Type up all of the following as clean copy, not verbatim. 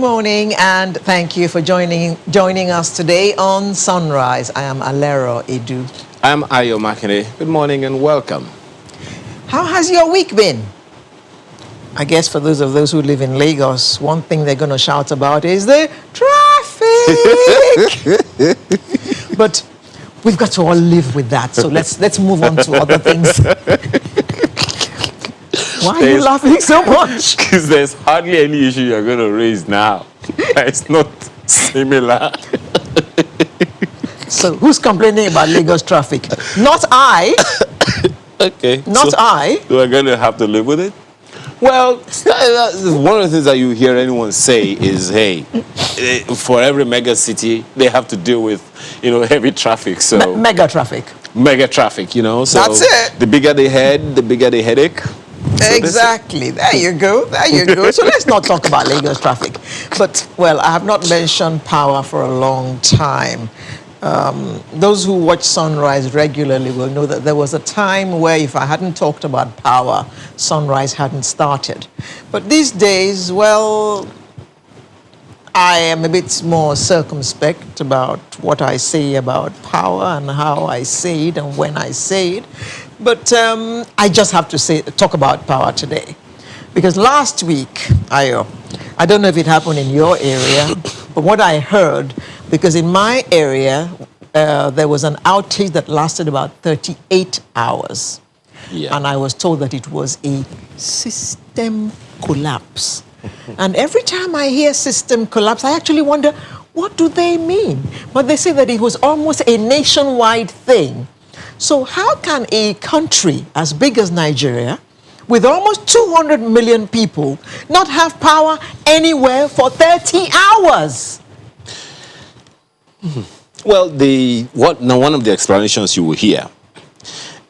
morning, and thank you for joining us today on Sunrise. I am Alero Edu. I'm Ayo Makinde. Good morning and welcome. How has your week been? I guess for those who live in Lagos, one thing they're going to shout about is the traffic. But we've got to all live with that. So let's move on to other things. Why are you laughing so much? Because there's hardly any issue you're going to raise now. It's not similar. So who's complaining about Lagos traffic? Not I. Okay. Not I. So we're going to have to live with it? Well, one of the things that you hear anyone say is, hey, for every mega city, they have to deal with, heavy traffic. So mega traffic. Mega traffic, So that's it. The bigger the head, the bigger the headache. So exactly. There you go. There you go. So let's not talk about Lagos traffic. But, well, I have not mentioned power for a long time. Those who watch Sunrise regularly will know that there was a time where if I hadn't talked about power, Sunrise hadn't started. But these days, well, I am a bit more circumspect about what I say about power and how I say it and when I say it. But I just have to talk about power today. Because last week, I don't know if it happened in your area, but what I heard, because in my area, there was an outage that lasted about 38 hours. Yeah. And I was told that it was a system collapse. And every time I hear system collapse, I actually wonder, what do they mean? But they say that it was almost a nationwide thing. So how can a country as big as Nigeria, with almost 200 million people, not have power anywhere for 30 hours? Well, one of the explanations you will hear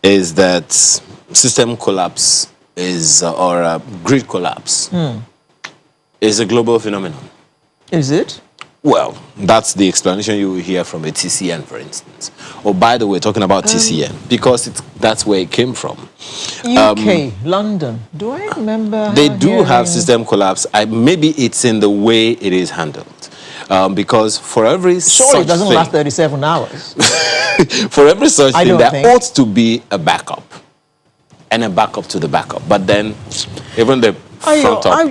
is that system collapse or grid collapse is a global phenomenon. Is it? Well, that's the explanation you will hear from a TCN, for instance. Oh, by the way, talking about TCN, because that's where it came from. UK, London. Do I remember? They do have system collapse. Maybe it's in the way it is handled. Because for every surely it doesn't last 37 hours. For every such thing, there ought to be a backup. And a backup to the backup. But then, even the front up.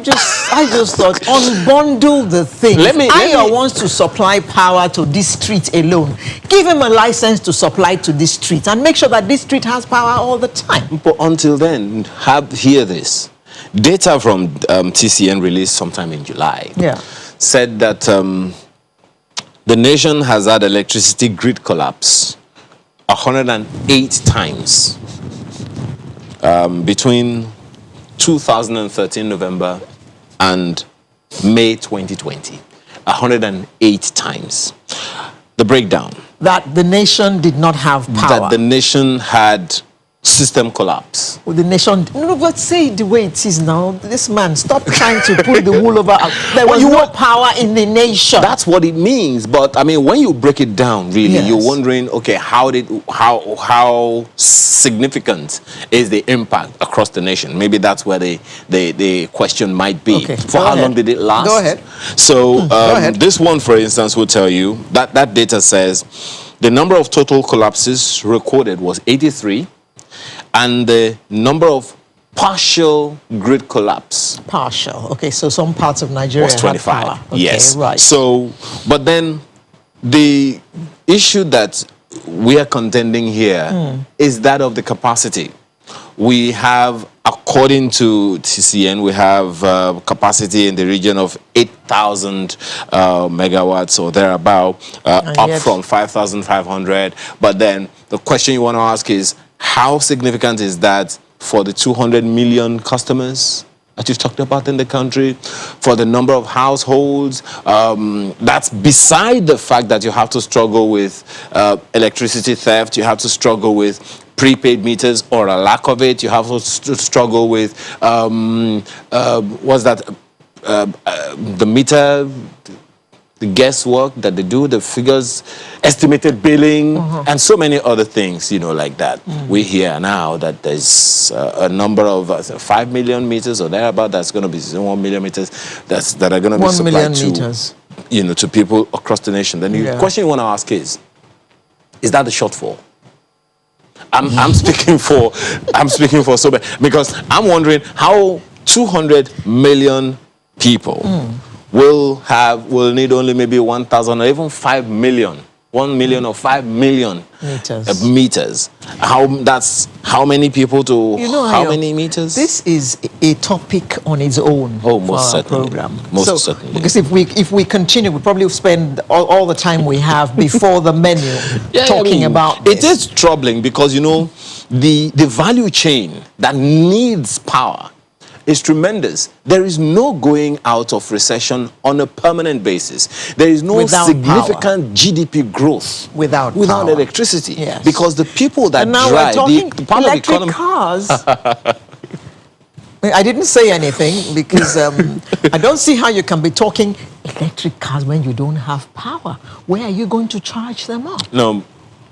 I just thought, unbundle the thing. Ayo wants to supply power to this street alone. Give him a license to supply to this street and make sure that this street has power all the time. But until then, hear this. Data from TCN released sometime in July said that the nation has had electricity grid collapse 108 times between 2013 November and May 2020. 108 times. The breakdown. That the nation did not have power. That the nation had system collapse. Well, the nation, no, but say it the way it is now. This man, stop trying to pull the wool over. There was no power in the nation. That's what it means. But I mean, when you break it down, really, you're wondering, okay, how significant is the impact across the nation? Maybe that's where the question might be. Okay, for how long did it last? Go ahead. So this one, for instance, will tell you that data says the number of total collapses recorded was 83. And the number of partial grid collapse. Partial. Okay, so some parts of Nigeria was 25. Had power. Okay, yes. Right. So, but then the issue that we are contending here is that of the capacity. We have, according to TCN, we have capacity in the region of 8,000 megawatts or thereabout, up from 5,500. But then the question you want to ask is, how significant is that for the 200 million customers that you've talked about in the country, for the number of households? That's beside the fact that you have to struggle with electricity theft, you have to struggle with prepaid meters or a lack of it, you have to struggle with, the meter the guesswork that they do, the figures, estimated billing, and so many other things, like that. We hear now that there's a number of 5 million meters or thereabout that's going to be 1 million meters that are going to be 1 supplied million meters. to people across the nation. Then the question you want to ask is that the shortfall? I'm speaking for so many, because I'm wondering how 200 million people will need only maybe 1,000 or even 5 million. 1 million or 5 million meters. How many people to how many meters? This is a topic on its own for our program. Most certainly. Because if we continue, we probably spend all the time we have before the menu talking about this. It is troubling because the value chain that needs power is tremendous. There is no going out of recession on a permanent basis. There is no significant GDP growth without electricity. Yes. Because the people that and now drive we're talking the part electric of the economy. Cars. I didn't say anything because I don't see how you can be talking electric cars when you don't have power. Where are you going to charge them up? No,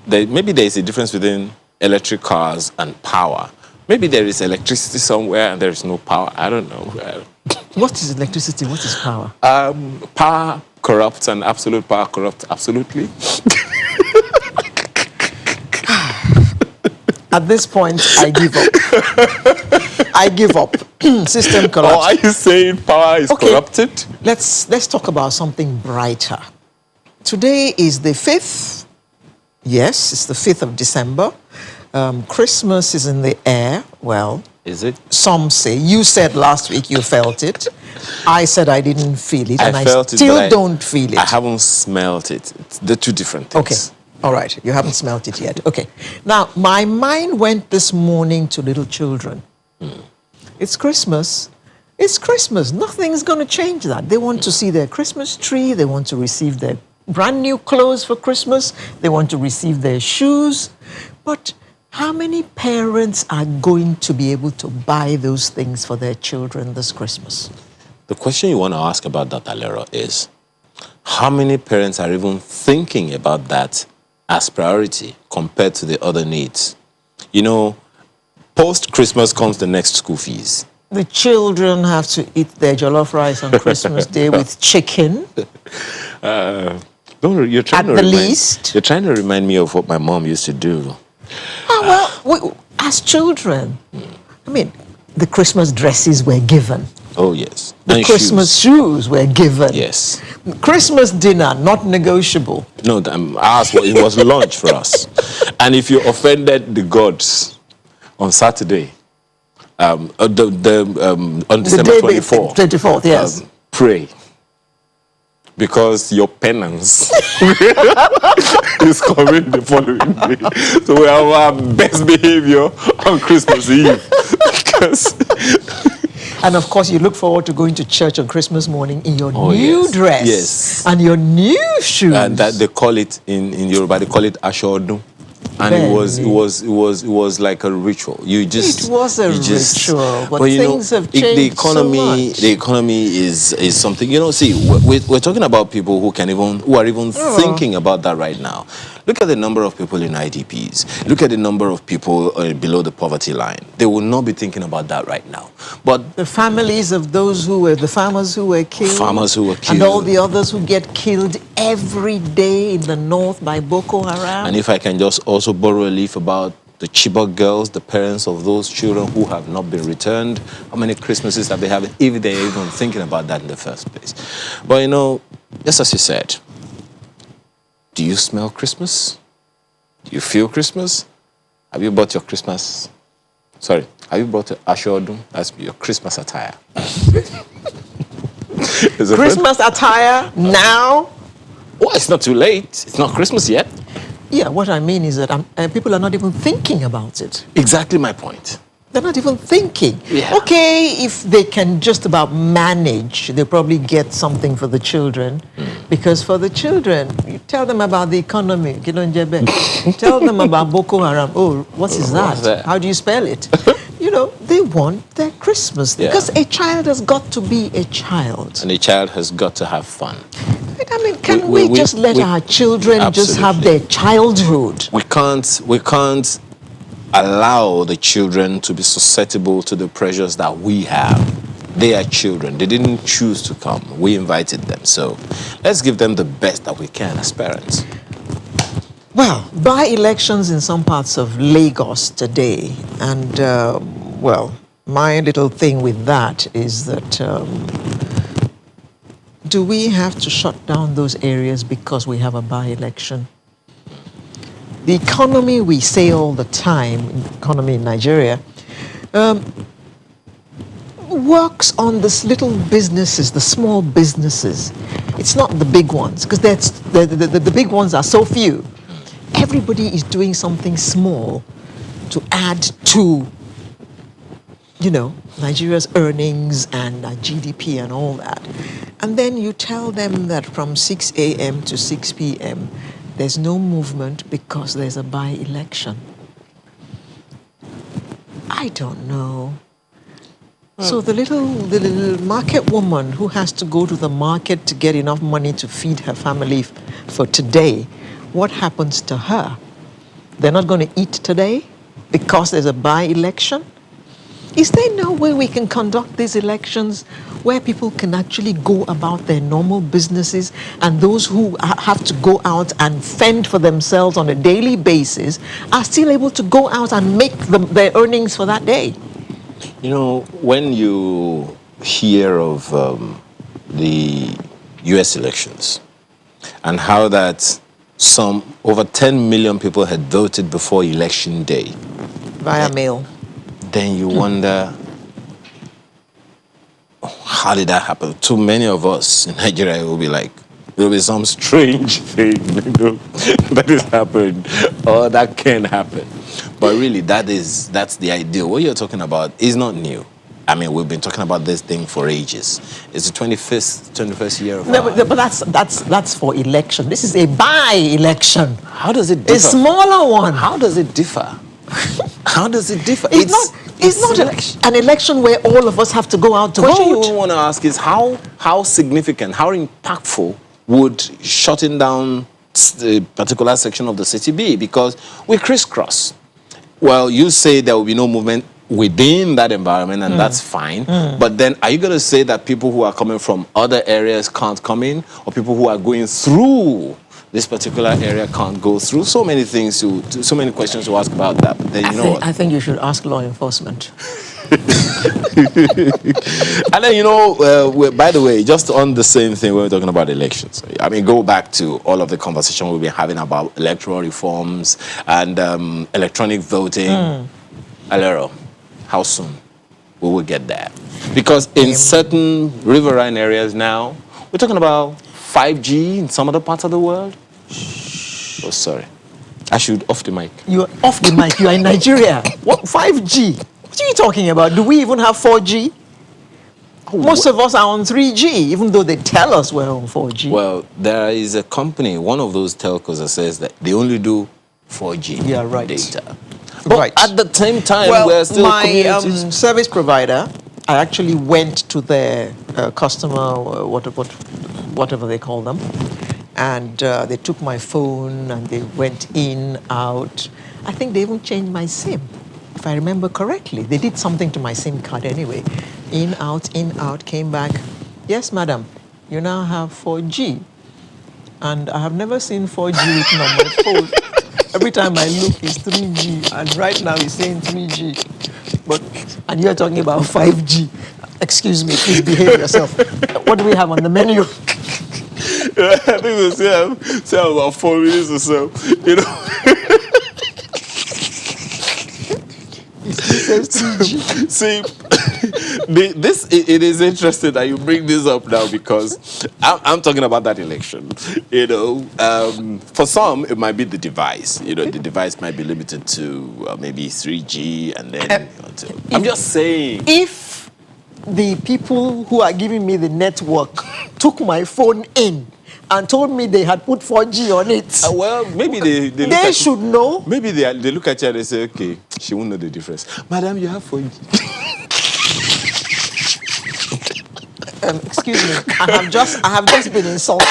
maybe there is a difference between electric cars and power. Maybe there is electricity somewhere and there is no power. I don't know. What is electricity? What is power? Power corrupts and absolute power corrupts absolutely. At this point, I give up. I give up. System collapse. Oh, are you saying power is corrupted? Let's talk about something brighter. Today is the 5th. Yes, it's the 5th of December. Christmas is in the air. Well, is it? Some say. You said last week you felt it. I said I didn't feel it, and I felt still it, don't feel it. I haven't smelt it. They're two different things. Okay. All right. You haven't smelt it yet. Okay. Now, my mind went this morning to little children. It's Christmas. It's Christmas. Nothing's going to change that. They want to see their Christmas tree. They want to receive their brand new clothes for Christmas. They want to receive their shoes. But how many parents are going to be able to buy those things for their children this Christmas? The question you want to ask about that, Alero, is how many parents are even thinking about that as priority compared to the other needs? Post-Christmas comes the next school fees. The children have to eat their jollof rice on Christmas Day with chicken. You're trying to remind me of what my mom used to do. As children, I mean, the Christmas dresses were given. Oh, yes. The Christmas shoes were given. Yes. Christmas dinner, not negotiable. No, it was lunch for us. And if you offended the gods on Saturday, on December 24th. 24th, yes. Pray. Because your penance is coming the following day. So we have our best behavior on Christmas Eve. And of course, you look forward to going to church on Christmas morning in your new dress and your new shoes. And that they call it in Yoruba, they call it Ashodun. And it was like a ritual. It was a ritual, but things have changed so much. The economy is something. We're talking about people who are even thinking about that right now. Look at the number of people in IDPs. Look at the number of people below the poverty line. They will not be thinking about that right now. But the families of those the farmers who were killed. Farmers who were killed. And all the others who get killed every day in the north by Boko Haram. And if I can just also borrow a leaf about the Chibok girls, the parents of those children who have not been returned, how many Christmases have they having, if they're even thinking about that in the first place? But just as you said, do you smell Christmas? Do you feel Christmas? Have you bought your Christmas? Sorry, have you bought your Ashodun? That's your Christmas attire. Christmas attire now? Well, it's not too late. It's not Christmas yet. Yeah, what I mean is that people are not even thinking about it. Exactly my point. They're not even thinking. Yeah. Okay, if they can just about manage, they'll probably get something for the children. Because for the children, you tell them about the economy. Tell them about Boko Haram. Oh, what is that? How do you spell it? They want their Christmas. Yeah. Because a child has got to be a child. And a child has got to have fun. I mean, can we just let our children just have their childhood? We can't allow the children to be susceptible to the pressures that we have. They are children. They didn't choose to come. We invited them. So let's give them the best that we can as parents. Well, by-elections in some parts of Lagos today. And, well, my little thing with that is that do we have to shut down those areas because we have a by-election? The economy, we say all the time, economy in Nigeria, works on this little businesses, the small businesses. It's not the big ones, because the big ones are so few. Everybody is doing something small to add to, you know, Nigeria's earnings and GDP and all that. And then you tell them that from 6 a.m. to 6 p.m., there's no movement because there's a by-election. I don't know. So the little market woman who has to go to the market to get enough money to feed her family for today, what happens to her? They're not going to eat today because there's a by-election? Is there no way we can conduct these elections where people can actually go about their normal businesses, and those who have to go out and fend for themselves on a daily basis are still able to go out and make their earnings for that day? You know, when you hear of the U.S. elections and how that some over 10 million people had voted before election day via mail, then you wonder, how did that happen? Too many of us in Nigeria will be like, there will be some strange thing, you know, that has happened, or that can happen. But really, that's the ideal. What you're talking about is not new. I mean, we've been talking about this thing for ages. It's the 21st year of but that's for election. This is a by-election. How does it differ? A smaller one. How does it differ? How does it differ? It's not an election where all of us have to go out to vote. The question you want to ask is how significant, how impactful would shutting down a particular section of the city be? Because we crisscross. Well, you say there will be no movement within that environment, and that's fine. But then are you going to say that people who are coming from other areas can't come in, or people who are going through this particular area can't go through? So many things, so many questions to ask about that. But then I think you should ask law enforcement. And then, by the way, just on the same thing, when we're talking about elections, I mean, go back to all of the conversation we've been having about electoral reforms and electronic voting. Alero, how soon we will get there? Because in certain riverine areas now, we're talking about 5G in some other parts of the world. Oh, sorry. I should off the mic. You're off the mic. You are in Nigeria. What 5G? What are you talking about? Do we even have 4G? Most of us are on 3G, even though they tell us we're on 4G. Well, there is a company, one of those telcos, that says that they only do 4G data. But at the same time, we're still communities. My service provider, I actually went to their customer, whatever they call them, and they took my phone and they went in, out. I think they even changed my SIM, if I remember correctly. They did something to my SIM card anyway. In, out, came back. Yes, madam, you now have 4G. And I have never seen 4G written on my phone. Every time I look, it's 3G. And right now, it's saying 3G. And you're talking about 5G. Excuse me, please behave yourself. What do we have on the menu? I think we'll say about 4 minutes or so. You know. It says 3G. See, it is interesting that you bring this up now, because I'm talking about that election. You know, for some it might be the device. You know, the device might be limited to maybe 3G, and then I'm just saying, if the people who are giving me the network took my phone in and told me they had put 4G on it, well, maybe they should know. Maybe they look at you and they say, okay, she won't know the difference. Madam, you have 4G. Excuse me. I have just been insulted.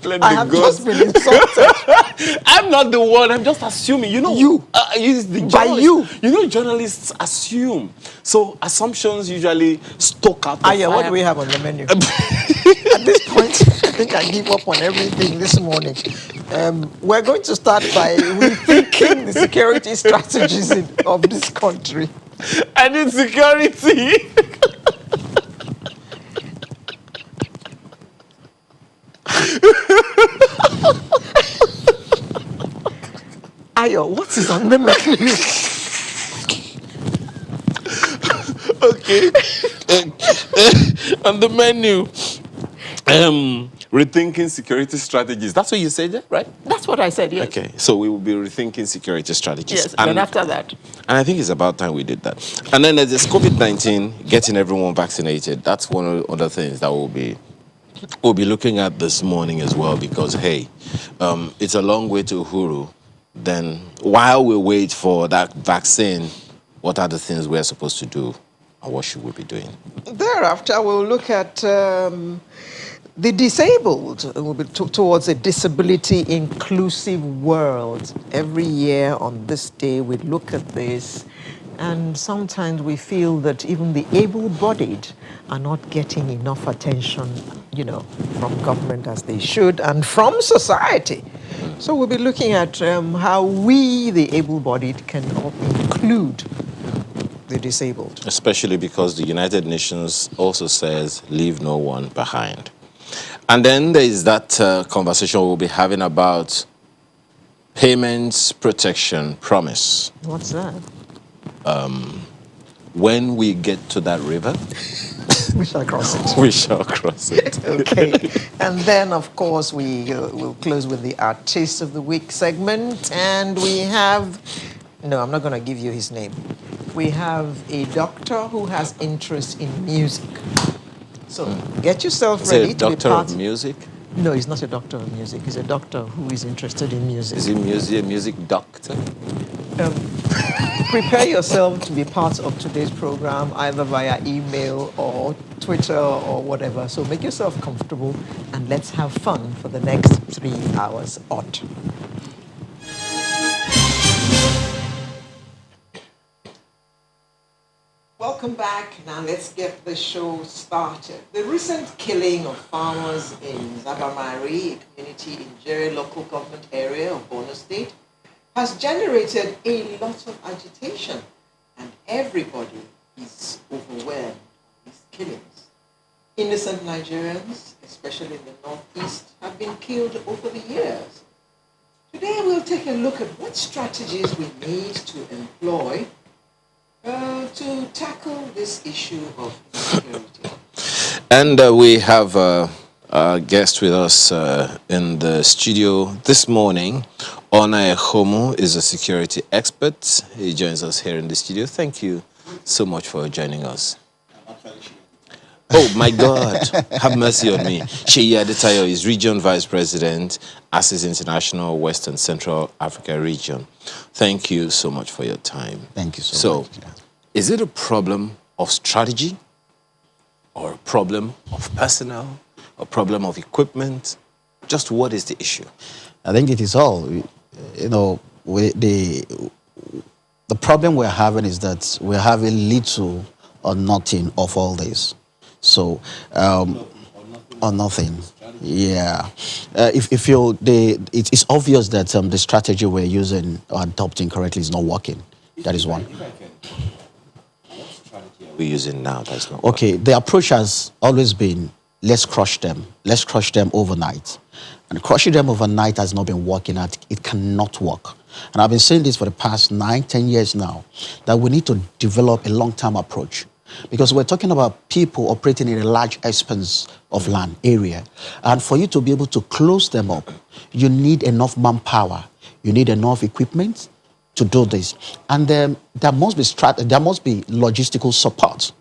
Let I the have gods. just been insulted. I'm not the one. I'm just assuming. You. It's the By journalist. you. Journalists assume. So assumptions usually stoke out the Aya, what fire. do we have on the menu? At this point, I think I give up on everything this morning. We're going to start by rethinking the security strategies of this country. I need security. Ayo, what is on the menu? Okay. On the menu, rethinking security strategies. That's what you said, there, right? That's what I said, yes. Okay. So we will be rethinking security strategies. Yes, then after that. And I think it's about time we did that. And then there's this COVID-19, getting everyone vaccinated. That's one of the things that we'll be looking at this morning as well, because, hey, it's a long way to Uhuru. Then while we wait for that vaccine, what are the things we're supposed to do, or what should we be doing? Thereafter, we'll look at the disabled. We'll be towards a disability inclusive world. Every year on this day, we look at this, and sometimes we feel that even the able-bodied are not getting enough attention, from government as they should, and from society. So we'll be looking at how we, the able-bodied, can include the disabled. Especially because the United Nations also says, leave no one behind. And then there is that conversation we'll be having about payments protection promise. What's that? When we get to that river, We shall cross it. we shall cross it. Okay. And then, of course, we'll close with the Artist of the Week segment. And we have, no, I'm not going to give you his name. We have a doctor who has interest in music. So get yourself Is ready he a to be doctor part of music? No, he's not a doctor of music. He's a doctor who is interested in music. Is he a music doctor? Prepare yourself to be part of today's program, either via email or Twitter or whatever. So make yourself comfortable and let's have fun for the next 3 hours odd. Welcome back. Now let's get the show started. The recent killing of farmers in Zabamari, a community in Jere local government area of Borno State, has generated a lot of agitation, and everybody is overwhelmed by these killings. Innocent Nigerians, especially in the northeast, have been killed over the years. Today we'll take a look at what strategies we need to employ to tackle this issue of insecurity. And we have a guest with us in the studio this morning. Ona Homo is a security expert. He joins us here in the studio. Thank you so much for joining us. Oh my God, have mercy on me. Sheyi Adetayo is Region Vice President, ASIS International West and Central Africa Region. Thank you so much for your time. Thank you so much. Yeah. Is it a problem of strategy, or a problem of personnel, a problem of equipment? Just what is the issue? I think it is all. The problem we're having is that we're having little or nothing of all this. So, or nothing. Yeah. If you're it's obvious that the strategy we're using or adopting correctly is not working. That is one. We're using now, that's not Okay, the approach has always been, let's crush them. Let's crush them overnight. And crushing them overnight has not been working out. It cannot work. And I've been saying this for the past 9-10 years now, that we need to develop a long-term approach. Because we're talking about people operating in a large expanse of land area. And for you to be able to close them up, you need enough manpower. You need enough equipment to do this. And there must be logistical support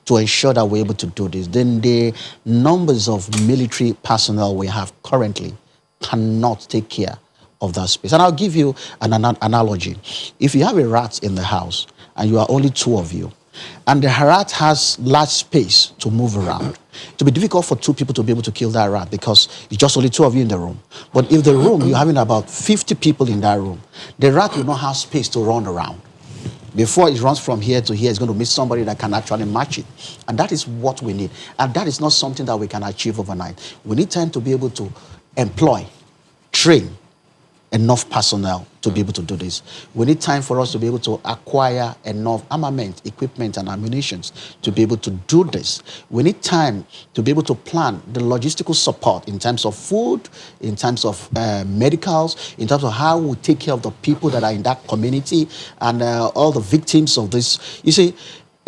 to ensure that we're able to do this. Then the numbers of military personnel we have currently cannot take care of that space. And I'll give you an analogy. If you have a rat in the house and you are only 2 of you, And the rat has large space to move around. It will be difficult for two people to be able to kill that rat because it's just only two of you in the room. But if the room, you're having about 50 people in that room, the rat will not have space to run around. Before it runs from here to here, it's going to meet somebody that can actually match it. And that is what we need. And that is not something that we can achieve overnight. We need time to be able to employ, train enough personnel to be able to do this. We need time for us to be able to acquire enough armament, equipment, and ammunition to be able to do this. We need time to be able to plan the logistical support in terms of food, in terms of medicals, in terms of how we take care of the people that are in that community and all the victims of this. You see,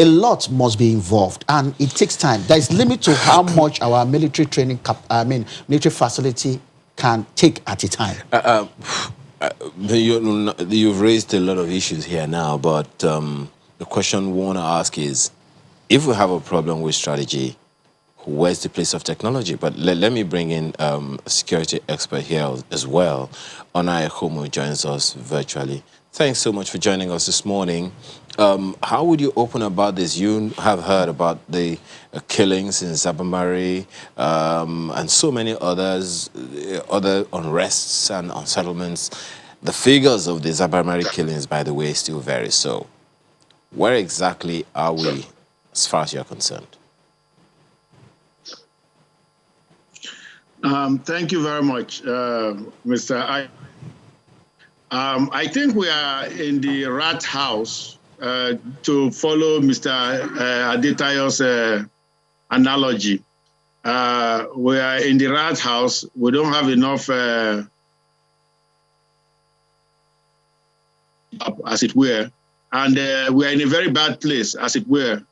a lot must be involved, and it takes time. There is limit to how much our military training, military facility can take at a time. You've raised a lot of issues here now, but the question we want to ask is, if we have a problem with strategy, where's the place of technology? But let me bring in a security expert here as well. Onai Homo joins us virtually. Thanks so much for joining us this morning. How would you open about this? You have heard about the killings in Zabamari and so many others, other unrests and unsettlements. The figures of the Zabamari killings, by the way, still vary. So where exactly are we as far as you're concerned? Thank you very much, Mr. I think we are in the rat house, to follow Mr. Adetayo's analogy. We are in the rat house. We don't have enough, as it were, and we are in a very bad place, as it were.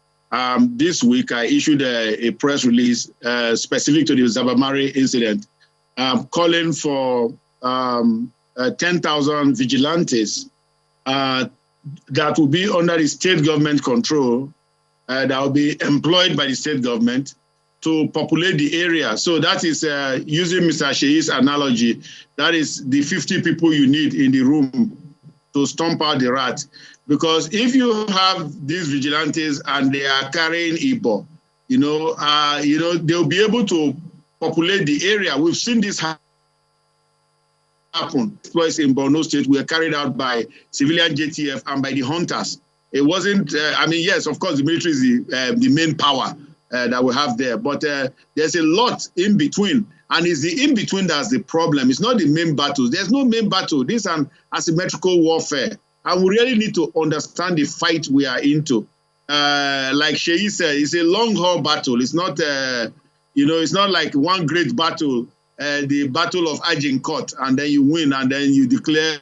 This week, I issued a press release specific to the Zabamari incident, calling for 10,000 vigilantes that will be under the state government control, that will be employed by the state government to populate the area. So that is, using Mr. Sheyi's analogy, that is the 50 people you need in the room to stomp out the rat. Because if you have these vigilantes and they are carrying Igbo, they'll be able to populate the area. We've seen this happen. Twice in Borno State were carried out by civilian JTF and by the hunters. It wasn't, yes, of course, the military is the main power that we have there, but there's a lot in between. And it's the in-between that's the problem. It's not the main battle. There's no main battle. This is an asymmetrical warfare. And we really need to understand the fight we are into. Like Sheyi said, it's a long-haul battle. It's not, it's not like one great battle, the Battle of Agincourt, and then you win, and then you declare,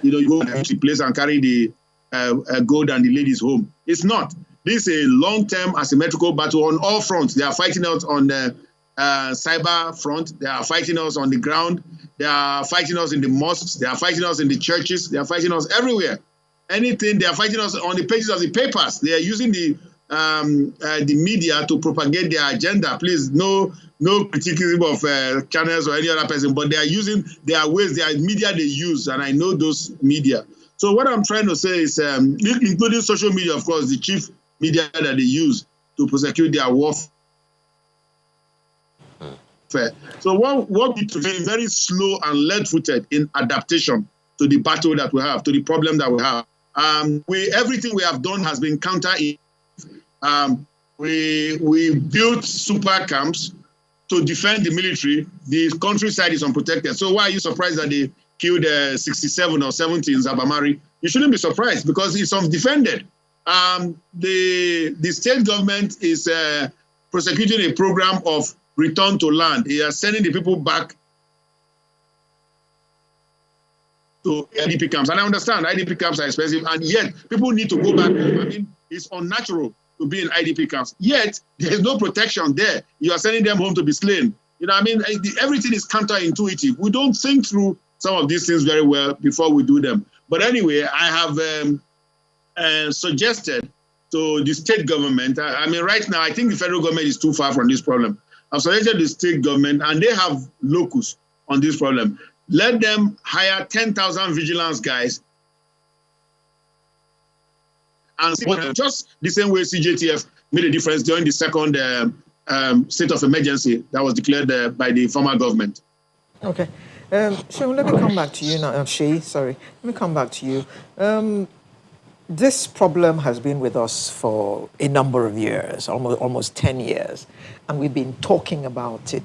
you go to the place and carry the gold and the ladies home. It's not. This is a long-term asymmetrical battle on all fronts. They are fighting us on the cyber front. They are fighting us on the ground. They are fighting us in the mosques. They are fighting us in the churches. They are fighting us everywhere. Anything, they are fighting us on the pages of the papers. They are using the media to propagate their agenda. Please, no criticism of channels or any other person, but they are using their ways, their media they use, and I know those media. So what I'm trying to say is, including social media, of course, the chief media that they use to prosecute their warfare. So what we to be very slow and lead-footed in adaptation to the battle that we have, to the problem that we have. Everything we have done has been counter. We built super camps to defend the military. The countryside is unprotected. So why are you surprised that they killed 67 or 70 in Zabamari? You shouldn't be surprised because it's undefended. The state government is prosecuting a program of return to land. They are sending the people back to IDP camps. And I understand IDP camps are expensive, and yet people need to go back. It's unnatural to be in IDP camps. Yet there's no protection there. You are sending them home to be slain. Everything is counterintuitive. We don't think through some of these things very well before we do them. But anyway, I have suggested to the state government, right now, I think the federal government is too far from this problem. I've suggested to the state government, and they have locus on this problem. Let them hire 10,000 vigilance guys and just the same way CJTF made a difference during the second state of emergency that was declared by the former government. Okay. Seun, let me come back to you now. Sorry. Let me come back to you. This problem has been with us for a number of years, almost 10 years, and we've been talking about it.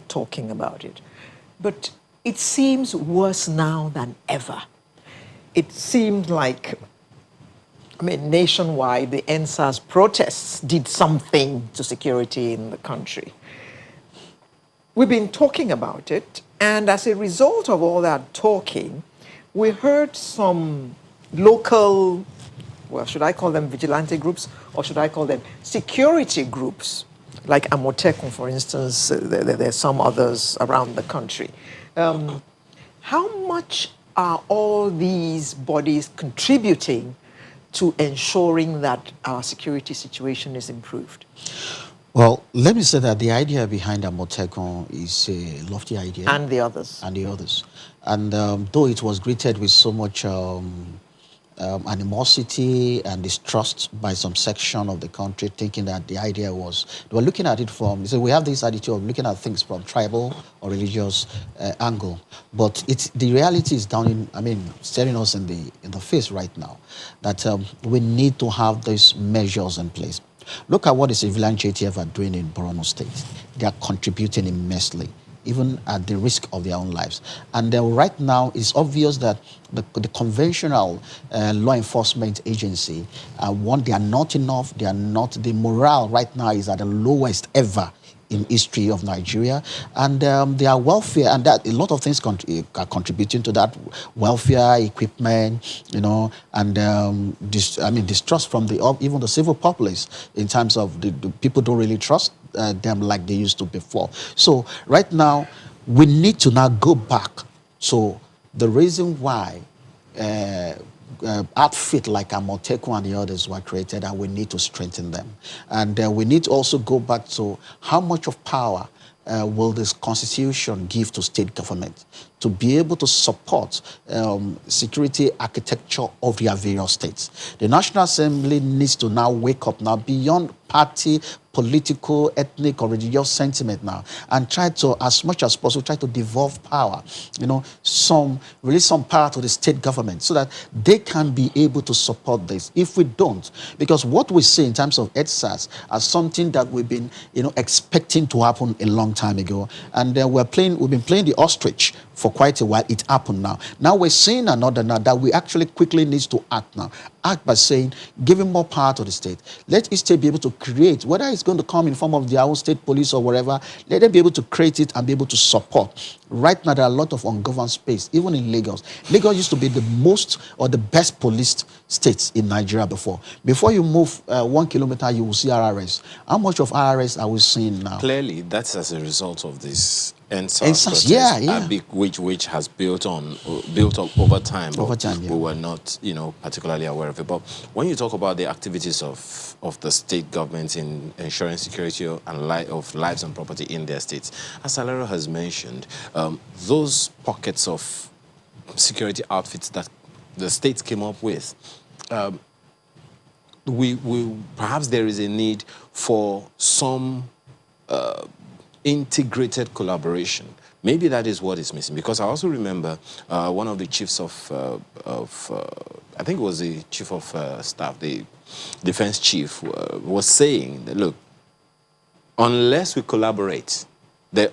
But it seems worse now than ever. It seems like, nationwide, the NSAS protests did something to security in the country. We've been talking about it, and as a result of all that talking, we heard some local, well, should I call them vigilante groups, or should I call them security groups, like Amotekun, for instance. There's some others around the country. How much are all these bodies contributing to ensuring that our security situation is improved? Well, let me say that the idea behind Amotekun is a lofty idea. And the others. And though it was greeted with so much animosity and distrust by some section of the country, thinking that the idea was, they were looking at it from, so we have this attitude of looking at things from tribal or religious angle. But the reality is down in, staring us in the face right now, that we need to have these measures in place. Look at what the civilian JTF are doing in Borno State. They are contributing immensely, even at the risk of their own lives. And right now, it's obvious that the conventional law enforcement agency, they are not enough. They are not, the morale right now is at the lowest ever in history of Nigeria, and their welfare, and that a lot of things are contributing to that: welfare, equipment, and distrust from even the civil populace, in terms of the people don't really trust them like they used to before. So right now, we need to now go back. So the reason why outfit like Amotekun and the others were created, and we need to strengthen them. And we need to also go back to how much of power will this constitution give to state government to be able to support security architecture of their various states. The National Assembly needs to now wake up now beyond party, political, ethnic, or religious sentiment now, and try to, as much as possible, try to devolve power, release some power to the state government so that they can be able to support this. If we don't, because what we see in terms of EDSAS as something that we've been, expecting to happen a long time ago, and we've been playing the ostrich for quite a while. It happened now. Now we're seeing another now that we actually quickly need to act now. Act by saying, giving more power to the state. Let each state be able to create, whether it's going to come in form of their own state police or whatever, let them be able to create it and be able to support. Right now, there are a lot of ungoverned space, even in Lagos. Lagos used to be the most or the best policed states in Nigeria before. Before you move 1 kilometer, you will see RRS. How much of RRS are we seeing now? Clearly, that's as a result of this NSAS, yeah. Which has built up over time. Yeah. We were not, particularly aware of it. But when you talk about the activities of the state governments in ensuring security of lives and property in their states, as Alero has mentioned, those pockets of security outfits that the states came up with, perhaps there is a need for some integrated collaboration. Maybe that is what is missing. Because I also remember one of the chiefs of I think it was the chief of staff, the defense chief, was saying that, look, unless we collaborate,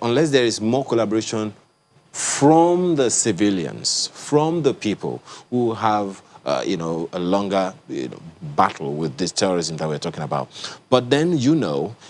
unless there is more collaboration from the civilians, from the people who have a longer battle with this terrorism that we're talking about. But then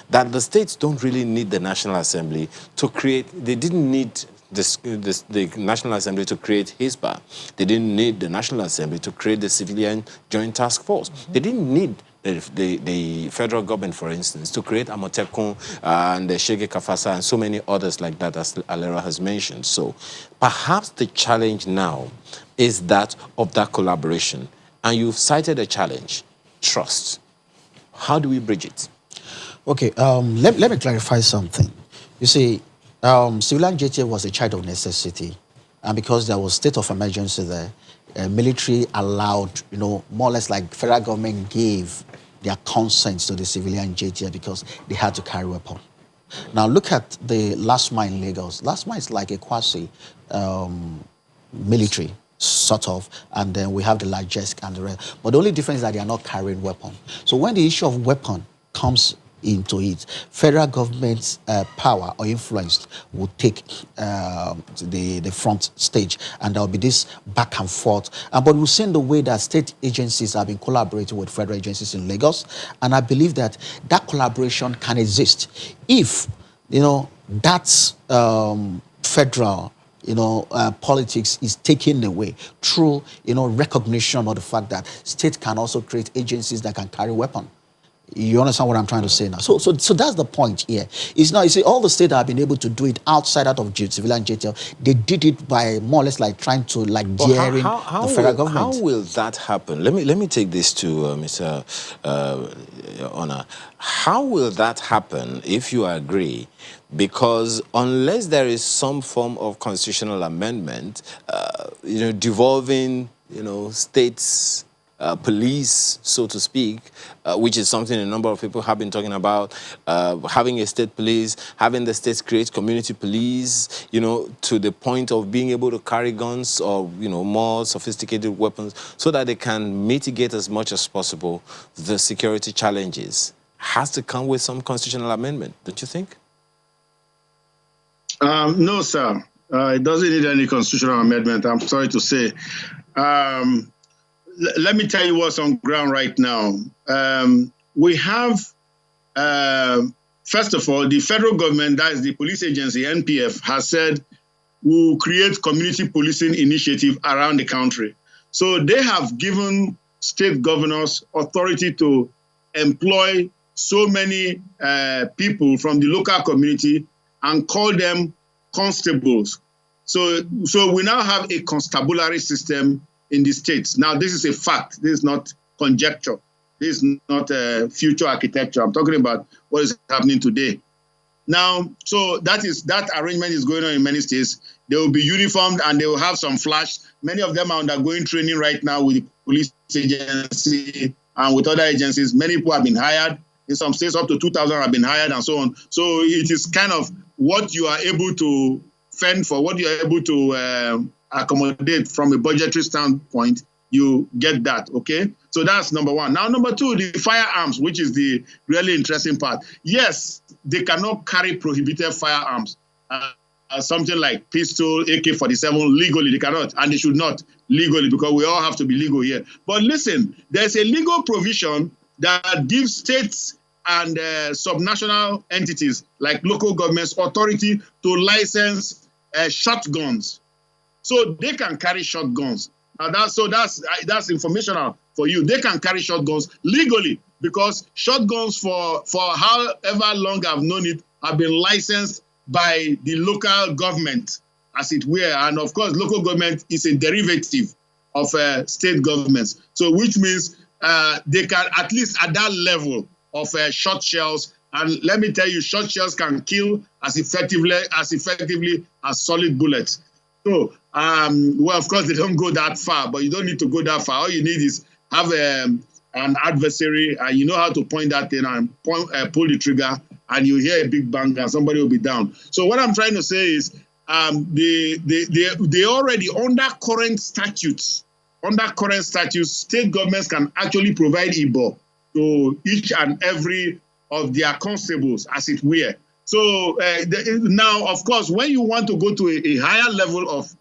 that the states don't really need the National Assembly to create, they didn't need the National Assembly to create HISBA. They didn't need the National Assembly to create the Civilian Joint Task Force. They didn't need the federal government, for instance, to create Amotekun and the Shege Kafasa and so many others like that, as Alera has mentioned. So perhaps the challenge now is that of that collaboration. And you've cited a challenge, trust. How do we bridge it? Okay, let me clarify something. You see, civilian JTA was a child of necessity. And because there was state of emergency there, military allowed, more or less like federal government gave their consent to the civilian JTF because they had to carry weapon. Now look at the last mile in Lagos. Last mile is like a quasi military, sort of, and then we have the largest and the rest. But the only difference is that they are not carrying weapon. So when the issue of weapon comes into it, federal government's power or influence will take the front stage, and there will be this back and forth. But we've seen the way that state agencies have been collaborating with federal agencies in Lagos, and I believe that that collaboration can exist if, that's federal politics is taken away through, recognition of the fact that states can also create agencies that can carry weapon. You understand what I'm trying to say now? So that's the point here. It's now, you see, all the states that have been able to do it outside out of civilian JTL, they did it by more or less like trying to daring the federal government. How will that happen? Let me take this to Mr. Honor. How will that happen if you agree? Because unless there is some form of constitutional amendment, devolving, states. Police, so to speak, which is something a number of people have been talking about, having a state police, having the states create community police, to the point of being able to carry guns or, more sophisticated weapons so that they can mitigate as much as possible the security challenges, has to come with some constitutional amendment, don't you think? No, sir. It doesn't need any constitutional amendment, I'm sorry to say. Let me tell you what's on ground right now. We have, first of all, the federal government, that is the police agency, NPF, has said we'll create community policing initiative around the country. So they have given state governors authority to employ so many people from the local community and call them constables. So we now have a constabulary system in the states. Now, this is a fact. This is not conjecture. This is not future architecture. I'm talking about what is happening today. Now, so that arrangement is going on in many states. They will be uniformed and they will have some flash. Many of them are undergoing training right now with the police agency and with other agencies. Many people have been hired. In some states, up to 2,000 have been hired and so on. So it is kind of what you are able to fend for, what you are able to accommodate from a budgetary standpoint, you get that, okay? So that's number one. Now, number two, the firearms, which is the really interesting part. Yes, they cannot carry prohibited firearms. Something like pistol, AK-47, legally, they cannot, and they should not legally, because we all have to be legal here. But listen, there's a legal provision that gives states and subnational entities like local governments authority to license shotguns. So they can carry shotguns. Now that's informational for you. They can carry shotguns legally because shotguns for however long I've known it have been licensed by the local government, as it were. And of course, local government is a derivative of state governments. So which means they can, at least at that level of shot shells. And let me tell you, shot shells can kill as effectively as solid bullets. So, well, of course, they don't go that far, but you don't need to go that far. All you need is have an adversary, and you know how to point that thing and pull the trigger, and you hear a big bang, and somebody will be down. So what I'm trying to say is they already, under current statutes, state governments can actually provide IBO to each and every of their constables, as it were. So now, of course, when you want to go to a higher level of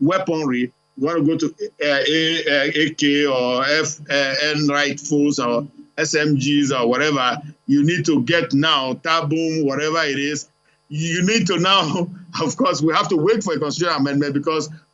weaponry, you want to go to AK or FN rifles or SMGs or whatever, you need to get now, Taboom, whatever it is. You need to now, of course, we have to wait for a constitutional amendment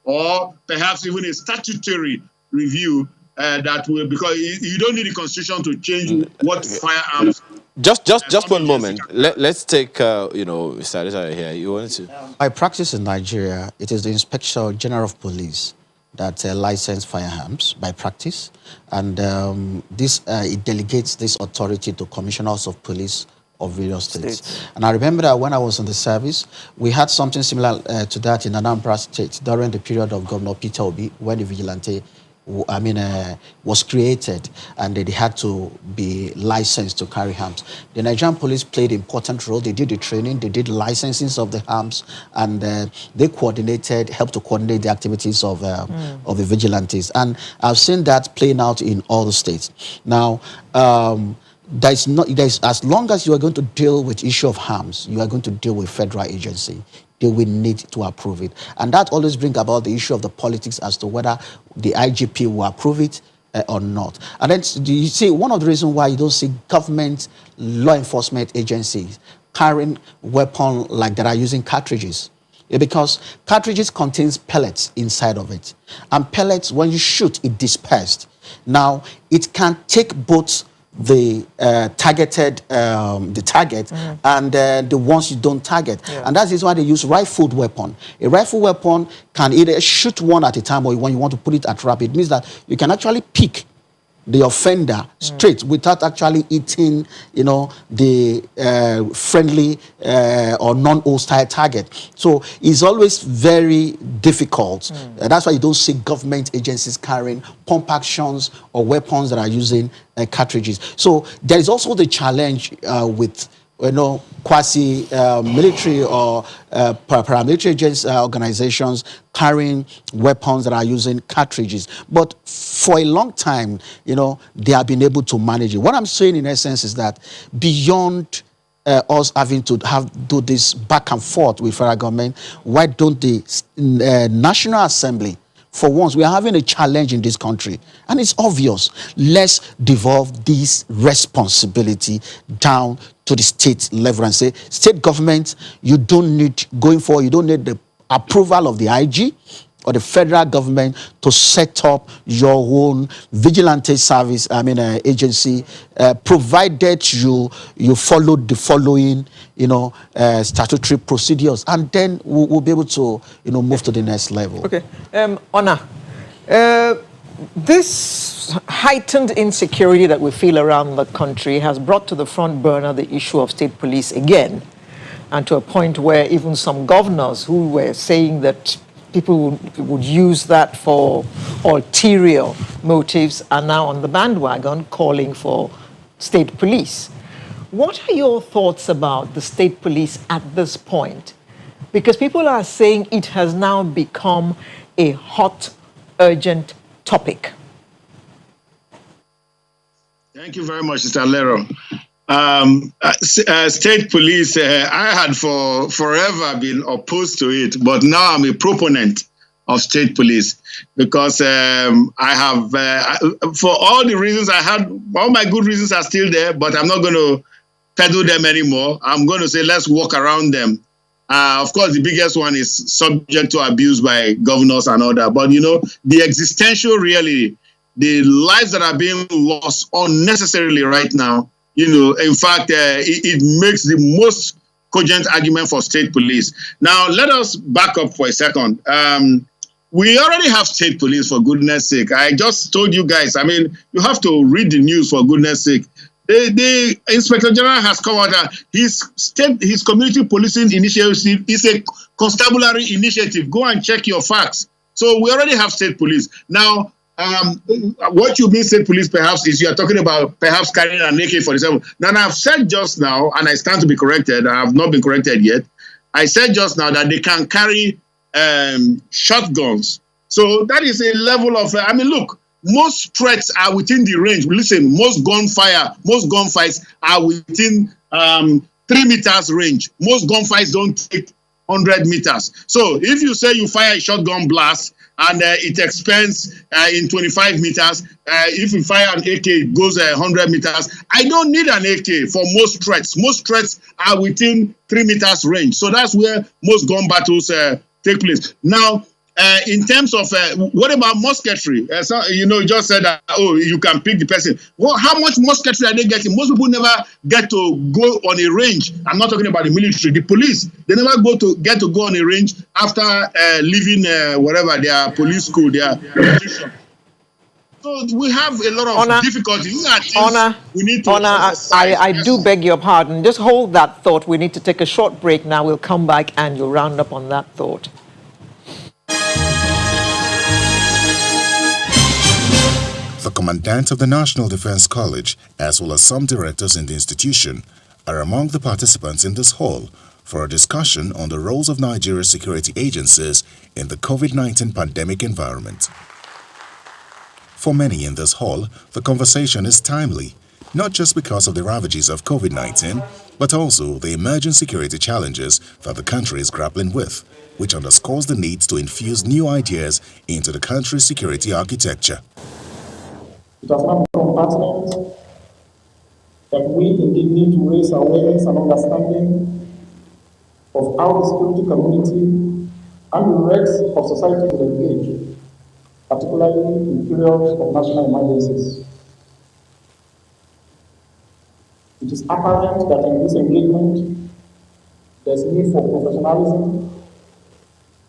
or perhaps even a statutory review that will, because you don't need the constitution to change what firearms. Just one moment. Let's take, Mr. Adesanya here. You wanted to? By practice in Nigeria, it is the Inspector General of Police that license firearms by practice. And it delegates this authority to commissioners of police of various states. And I remember that when I was in the service, we had something similar to that in Anambra State during the period of Governor Peter Obi, when the vigilante was created, and they had to be licensed to carry arms. The Nigerian police played an important role. They did the training, they did licensing of the arms, and they helped to coordinate the activities of the vigilantes. And I've seen that playing out in all the states. Now, as long as you are going to deal with issue of arms, you are going to deal with federal agency. They will need to approve it. And that always brings about the issue of the politics as to whether the IGP will approve it or not. And then you see, one of the reasons why you don't see government law enforcement agencies carrying weapons like that are using cartridges, because cartridges contains pellets inside of it. And pellets, when you shoot, it dispersed. Now, it can take both the target and the ones you don't target. Yeah. And that is why they use rifled weapon. A rifle weapon can either shoot one at a time, or when you want to put it at rapid, it means that you can actually pick the offender straight without actually hitting, the friendly or non-hostile target. So it's always very difficult. That's why you don't see government agencies carrying pump actions or weapons that are using cartridges. So there is also the challenge with quasi-military or paramilitary organizations carrying weapons that are using cartridges. But for a long time, they have been able to manage it. What I'm saying in essence is that beyond us having to do this back and forth with federal government, why don't the National Assembly, for once, we are having a challenge in this country, and it's obvious. Let's devolve this responsibility down to the state level and say, state government, you don't need the approval of the IG or the federal government to set up your own vigilante service, agency, provided you follow the following, statutory procedures, and then we'll be able to, move to the next level. Okay, Honor, this heightened insecurity that we feel around the country has brought to the front burner the issue of state police again, and to a point where even some governors who were saying that people would use that for ulterior motives are now on the bandwagon calling for state police. What are your thoughts about the state police at this point? Because people are saying it has now become a hot, urgent topic. Thank you very much, Mr. Lero. State police, I had for forever been opposed to it, but now I'm a proponent of state police because I have, for all the reasons I had, all my good reasons are still there, but I'm not going to peddle them anymore. I'm going to say, let's walk around them. Of course, the biggest one is subject to abuse by governors and all that. But, the existential reality, the lives that are being lost unnecessarily right now, in fact, it makes the most cogent argument for state police. Now, let us back up for a second. We already have state police, for goodness sake. I just told you guys, you have to read the news, for goodness sake. The Inspector General has come out and his community policing initiative is a constabulary initiative. Go and check your facts. So we already have state police. Now, what you mean state police perhaps is you are talking about perhaps carrying an AK-47. Now, I've said just now, and I stand to be corrected, I have not been corrected yet. I said just now that they can carry shotguns. So that is a level of, look, most threats are within the range. Listen, most gunfights are within 3 meters range. Most gunfights don't take 100 meters. So if you say you fire a shotgun blast and it expands in 25 meters, if you fire an AK, it goes 100 meters. I don't need an AK for most threats. Most threats are within 3 meters range. So that's where most gun battles take place. Now, in terms of what about musketry? You just said that, you can pick the person. Well, how much musketry are they getting? Most people never get to go on a range. I'm not talking about the military. The police, they never get to go on a range after leaving whatever their police school, their institution. So we have a lot of difficulties. We need to I do beg your pardon. Just hold that thought. We need to take a short break now. We'll come back and you'll round up on that thought. Commandant of the National Defense College, as well as some directors in the institution, are among the participants in this hall for a discussion on the roles of Nigeria's security agencies in the COVID-19 pandemic environment. For many in this hall, the conversation is timely, not just because of the ravages of COVID-19, but also the emerging security challenges that the country is grappling with, which underscores the need to infuse new ideas into the country's security architecture. It has now become pertinent that we indeed need to raise awareness and understanding of how the security community and the rest of society will engage, particularly in periods of national emergencies. It is apparent that in this engagement, there is need for professionalism,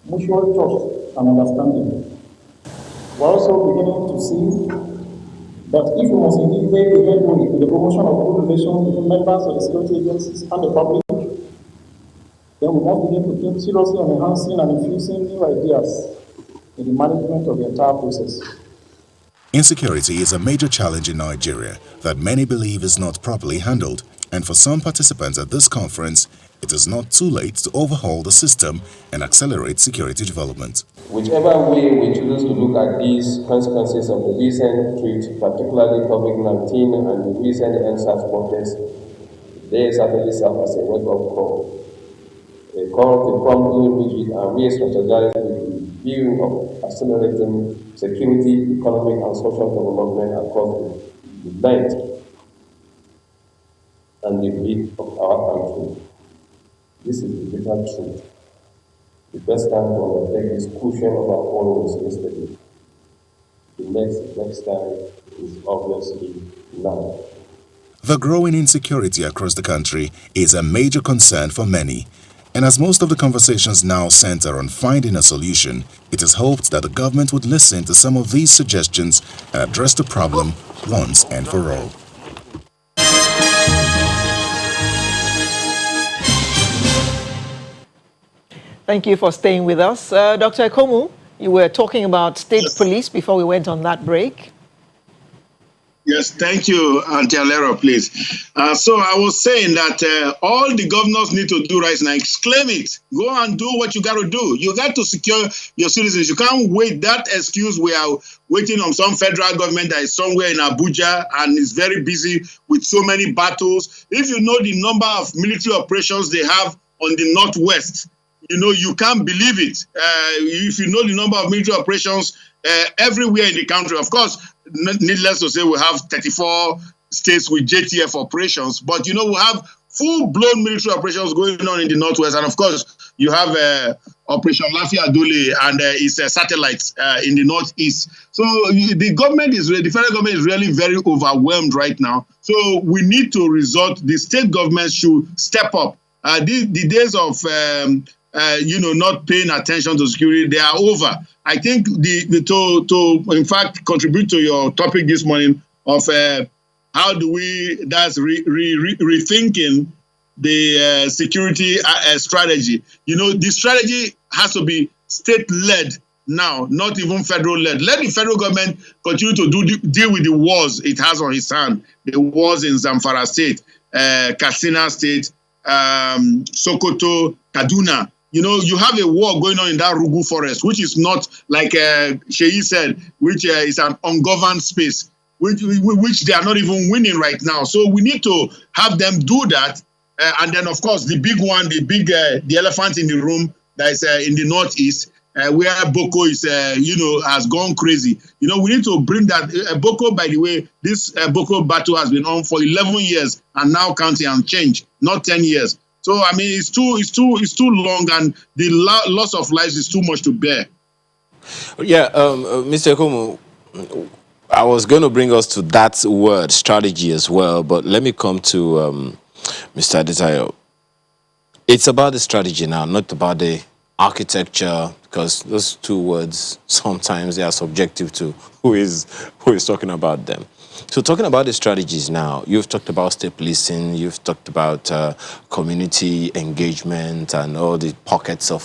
mutual trust, and understanding. We're also beginning to see that if we must indeed make a headway in the promotion of good relations between members of the security agencies and the public, then we must begin to think seriously on enhancing and infusing new ideas in the management of the entire process. Insecurity is a major challenge in Nigeria that many believe is not properly handled, and for some participants at this conference, it is not too late to overhaul the system and accelerate security development. Whichever way we choose to look at these consequences of the recent threat, particularly COVID-19 and the recent NSAS protests, they certainly serve as a wake-up call. A call to promptly rigid and re-strategize with the view of accelerating security, economic, and social development across the length and the width of our country. This is the bitter truth. The best time to undertake this crucial of our own was yesterday. The next time is obviously now. The growing insecurity across the country is a major concern for many. And as most of the conversations now center on finding a solution, it is hoped that the government would listen to some of these suggestions and address the problem once and for all. Thank you for staying with us. Dr. Ekomu, you were talking about state police before we went on that break. Yes, thank you, Auntie Alera, please. So I was saying that all the governors need to do right now, exclaim it. Go and do what you got to do. You got to secure your citizens. You can't wait. That excuse, we are waiting on some federal government that is somewhere in Abuja and is very busy with so many battles. If you know the number of military operations they have on the Northwest, you know, you can't believe it. If you know the number of military operations everywhere in the country, of course, needless to say, we have 34 states with JTF operations, but you know, we have full-blown military operations going on in the Northwest, and of course, you have Operation Lafia Dole and its satellites in the Northeast. So the government the federal government is really very overwhelmed right now. So we need to resort. The state governments should step up. The days of not paying attention to security, they are over. I think to in fact contribute to your topic this morning of how do we rethinking the security strategy. You know, the strategy has to be state-led now, not even federal-led. Let the federal government continue to deal with the wars it has on its hand. The wars in Zamfara State, Katsina State, Sokoto, Kaduna. You know, you have a war going on in that Rugu forest, which is not, like Sheyi said, which is an ungoverned space, which they are not even winning right now. So we need to have them do that. And then, of course, the big one, the elephant in the room that is in the Northeast, where Boko is, has gone crazy. You know, we need to bring that. Boko, by the way, this Boko battle has been on for 11 years and now counting and change, not 10 years. So, I mean, it's too long, and the loss of lives is too much to bear. Yeah, Mr. Ekomu, I was going to bring us to that word, strategy, as well, but let me come to Mr. Adetayo. It's about the strategy now, not about the architecture, because those two words, sometimes they are subjective to who is talking about them. So talking about the strategies now, you've talked about state policing, you've talked about community engagement and all the pockets of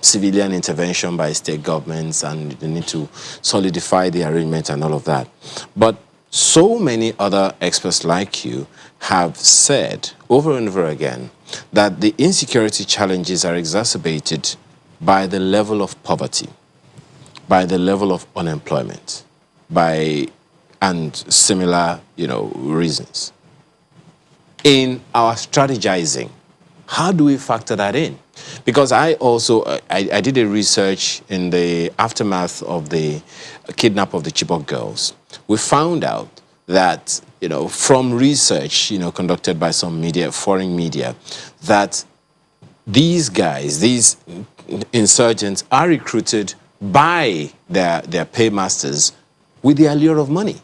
civilian intervention by state governments, and the need to solidify the arrangement and all of that. But so many other experts like you have said over and over again that the insecurity challenges are exacerbated by the level of poverty, by the level of unemployment, and similar, reasons. In our strategizing, how do we factor that in? Because I did a research in the aftermath of the kidnap of the Chibok girls. We found out that, from research, conducted by some media, foreign media, that these guys, these insurgents, are recruited by their paymasters with the allure of money.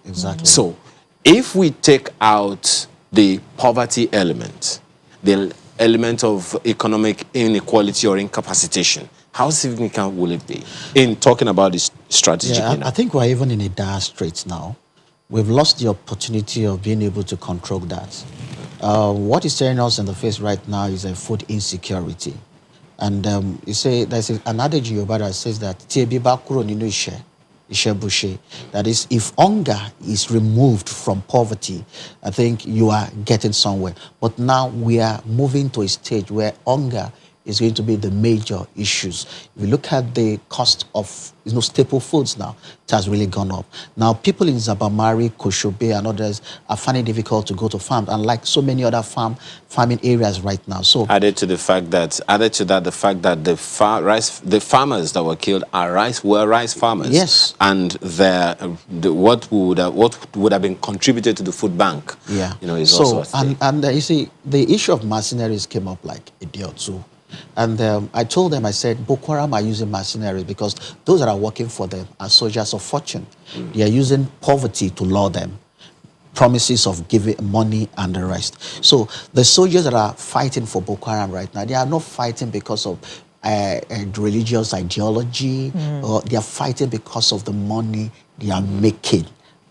Exactly. So if we take out the poverty element, the element of economic inequality or incapacitation, how significant will it be in talking about this strategy? Yeah, I think we're even in a dire strait now. We've lost the opportunity of being able to control that. What is staring us in the face right now is a food insecurity. And you say there's an adage in Yoruba that says that that is, if hunger is removed from poverty, I think you are getting somewhere. But now we are moving to a stage where hunger is going to be the major issues. If you look at the cost of staple foods now, it has really gone up. Now, people in Zabamari, Koshobe, and others are finding it difficult to go to farms, unlike so many other farming areas right now. So, added to that, the fact that the farmers that were killed were rice farmers. Yes. And what would have been contributed to the food bank, yeah, is also at stake. And you see, the issue of mercenaries came up like a day or two. And I told them, I said, Boko Haram are using mercenaries because those that are working for them are soldiers of fortune. They are using poverty to lure them, promises of giving money and the rest. So the soldiers that are fighting for Boko Haram right now, they are not fighting because of religious ideology, or they are fighting because of the money they are making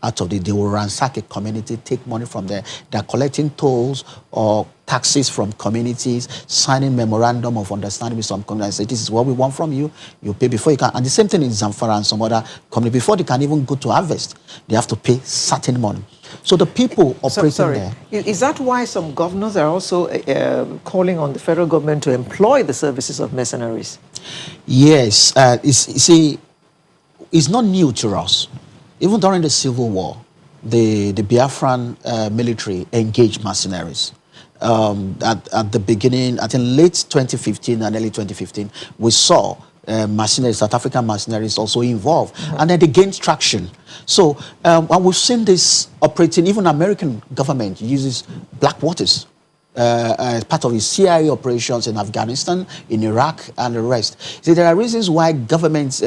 out of it. They will ransack a community, take money from there. They're collecting tolls or taxes from communities, signing memorandum of understanding with some communities. Say, this is what we want from you. You pay before you can. And the same thing in Zamfara and some other community. Before they can even go to harvest, they have to pay certain money. So the people operating there. Is that why some governors are also calling on the federal government to employ the services of mercenaries? Yes. It's not new to us. Even during the Civil War, the Biafran military engaged mercenaries. At the beginning, I think late 2015 and early 2015, we saw mercenaries, South African mercenaries also involved. And then they gained traction. So and we've seen this operating, even American government uses black waters as part of its CIA operations in Afghanistan, in Iraq, and the rest. See, there are reasons why governments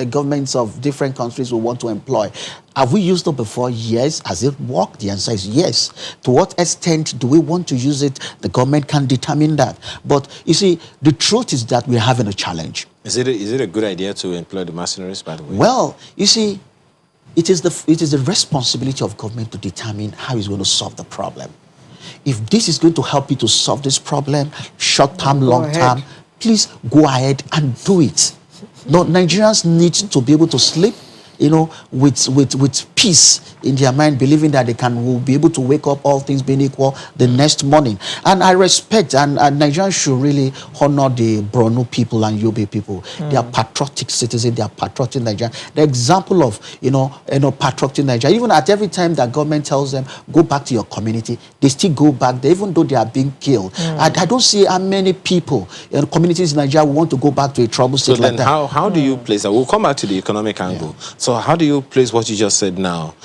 of different countries will want to employ. Have we used it before? Yes. Has it worked? The answer is yes. To what extent do we want to use it? The government can determine that. But you see, the truth is that we're having a challenge. Is it a good idea to employ the mercenaries, by the way? Well, you see, it is the responsibility of government to determine how it's going to solve the problem. If this is going to help you to solve this problem, short term, long term, please go ahead and do it. No, Nigerians need to be able to sleep, with peace in their mind, believing that will be able to wake up, all things being equal, the next morning. And I respect, and Nigerians should really honor the Borno people and Yobe people. They are patriotic citizens. They are patriotic Nigerians. The example of, patriotic Nigeria. Even at every time that government tells them, go back to your community, they still go back there, even though they are being killed. I don't see how many people in communities in Nigeria want to go back to a troubled state like that. So then how do you place that? We'll come back to the economic angle. Yeah. So how do you place what you just said now,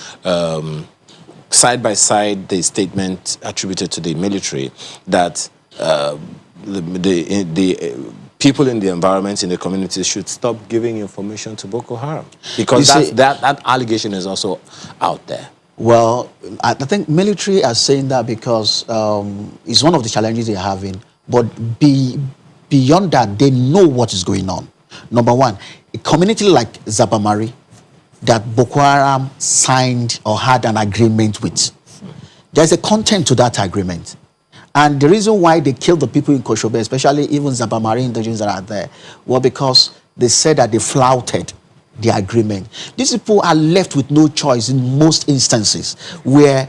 side by side the statement attributed to the military that the people in the environment, in the communities should stop giving information to Boko Haram? Because that allegation is also out there. Well, I think military are saying that because it's one of the challenges they're having. But beyond that, they know what is going on. Number one, a community like Zabamari, that Boko Haram signed or had an agreement with. There's a content to that agreement. And the reason why they killed the people in Koshobe, especially even Zabamari indigenous that are there, was because they said that they flouted the agreement. These people are left with no choice in most instances where,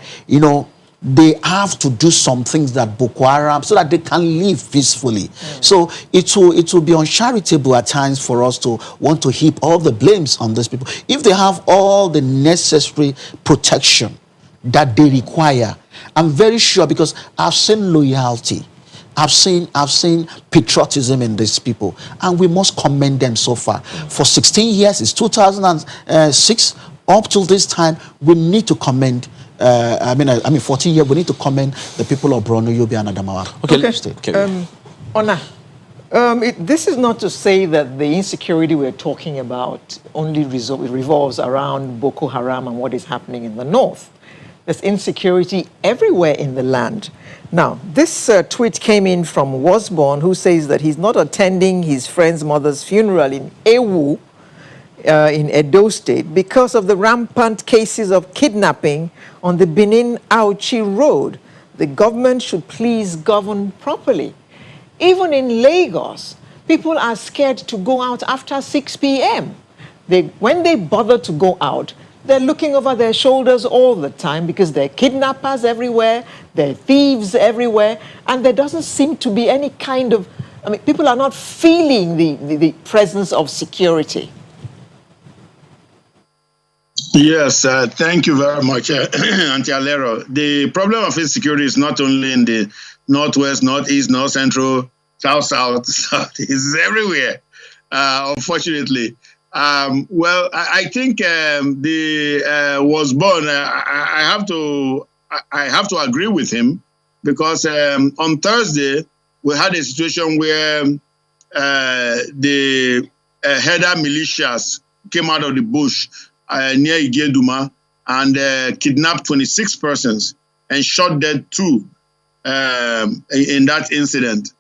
they have to do some things that Boko Haram so that they can live peacefully. So it will be uncharitable at times for us to want to heap all the blames on these people. If they have all the necessary protection that they require, I'm very sure, because I've seen loyalty, I've seen patriotism in these people, and we must commend them so far. For 16 years, it's 2006 up till this time, we need to commend. 14 years, we need to commend the people of Borno, Yobe, and Adamawa. Okay. Ona, this is not to say that the insecurity we're talking about only revolves around Boko Haram and what is happening in the north. There's insecurity everywhere in the land. Now, this tweet came in from Wasborn, who says that he's not attending his friend's mother's funeral in Ewu, in Edo State, because of the rampant cases of kidnapping on the Benin-Auchi Road. The government should please govern properly. Even in Lagos, people are scared to go out after 6 p.m. When they bother to go out, they're looking over their shoulders all the time because there are kidnappers everywhere, there are thieves everywhere, and there doesn't seem to be any kind of, people are not feeling the presence of security. Yes, thank you very much, Auntie Alero. The problem of insecurity is not only in the northwest, northeast, north central, south, it's everywhere, unfortunately. I think the was born. I have to agree with him, because on Thursday we had a situation where the header militias came out of the bush near Igeduma and kidnapped 26 persons and shot dead 2 in that incident.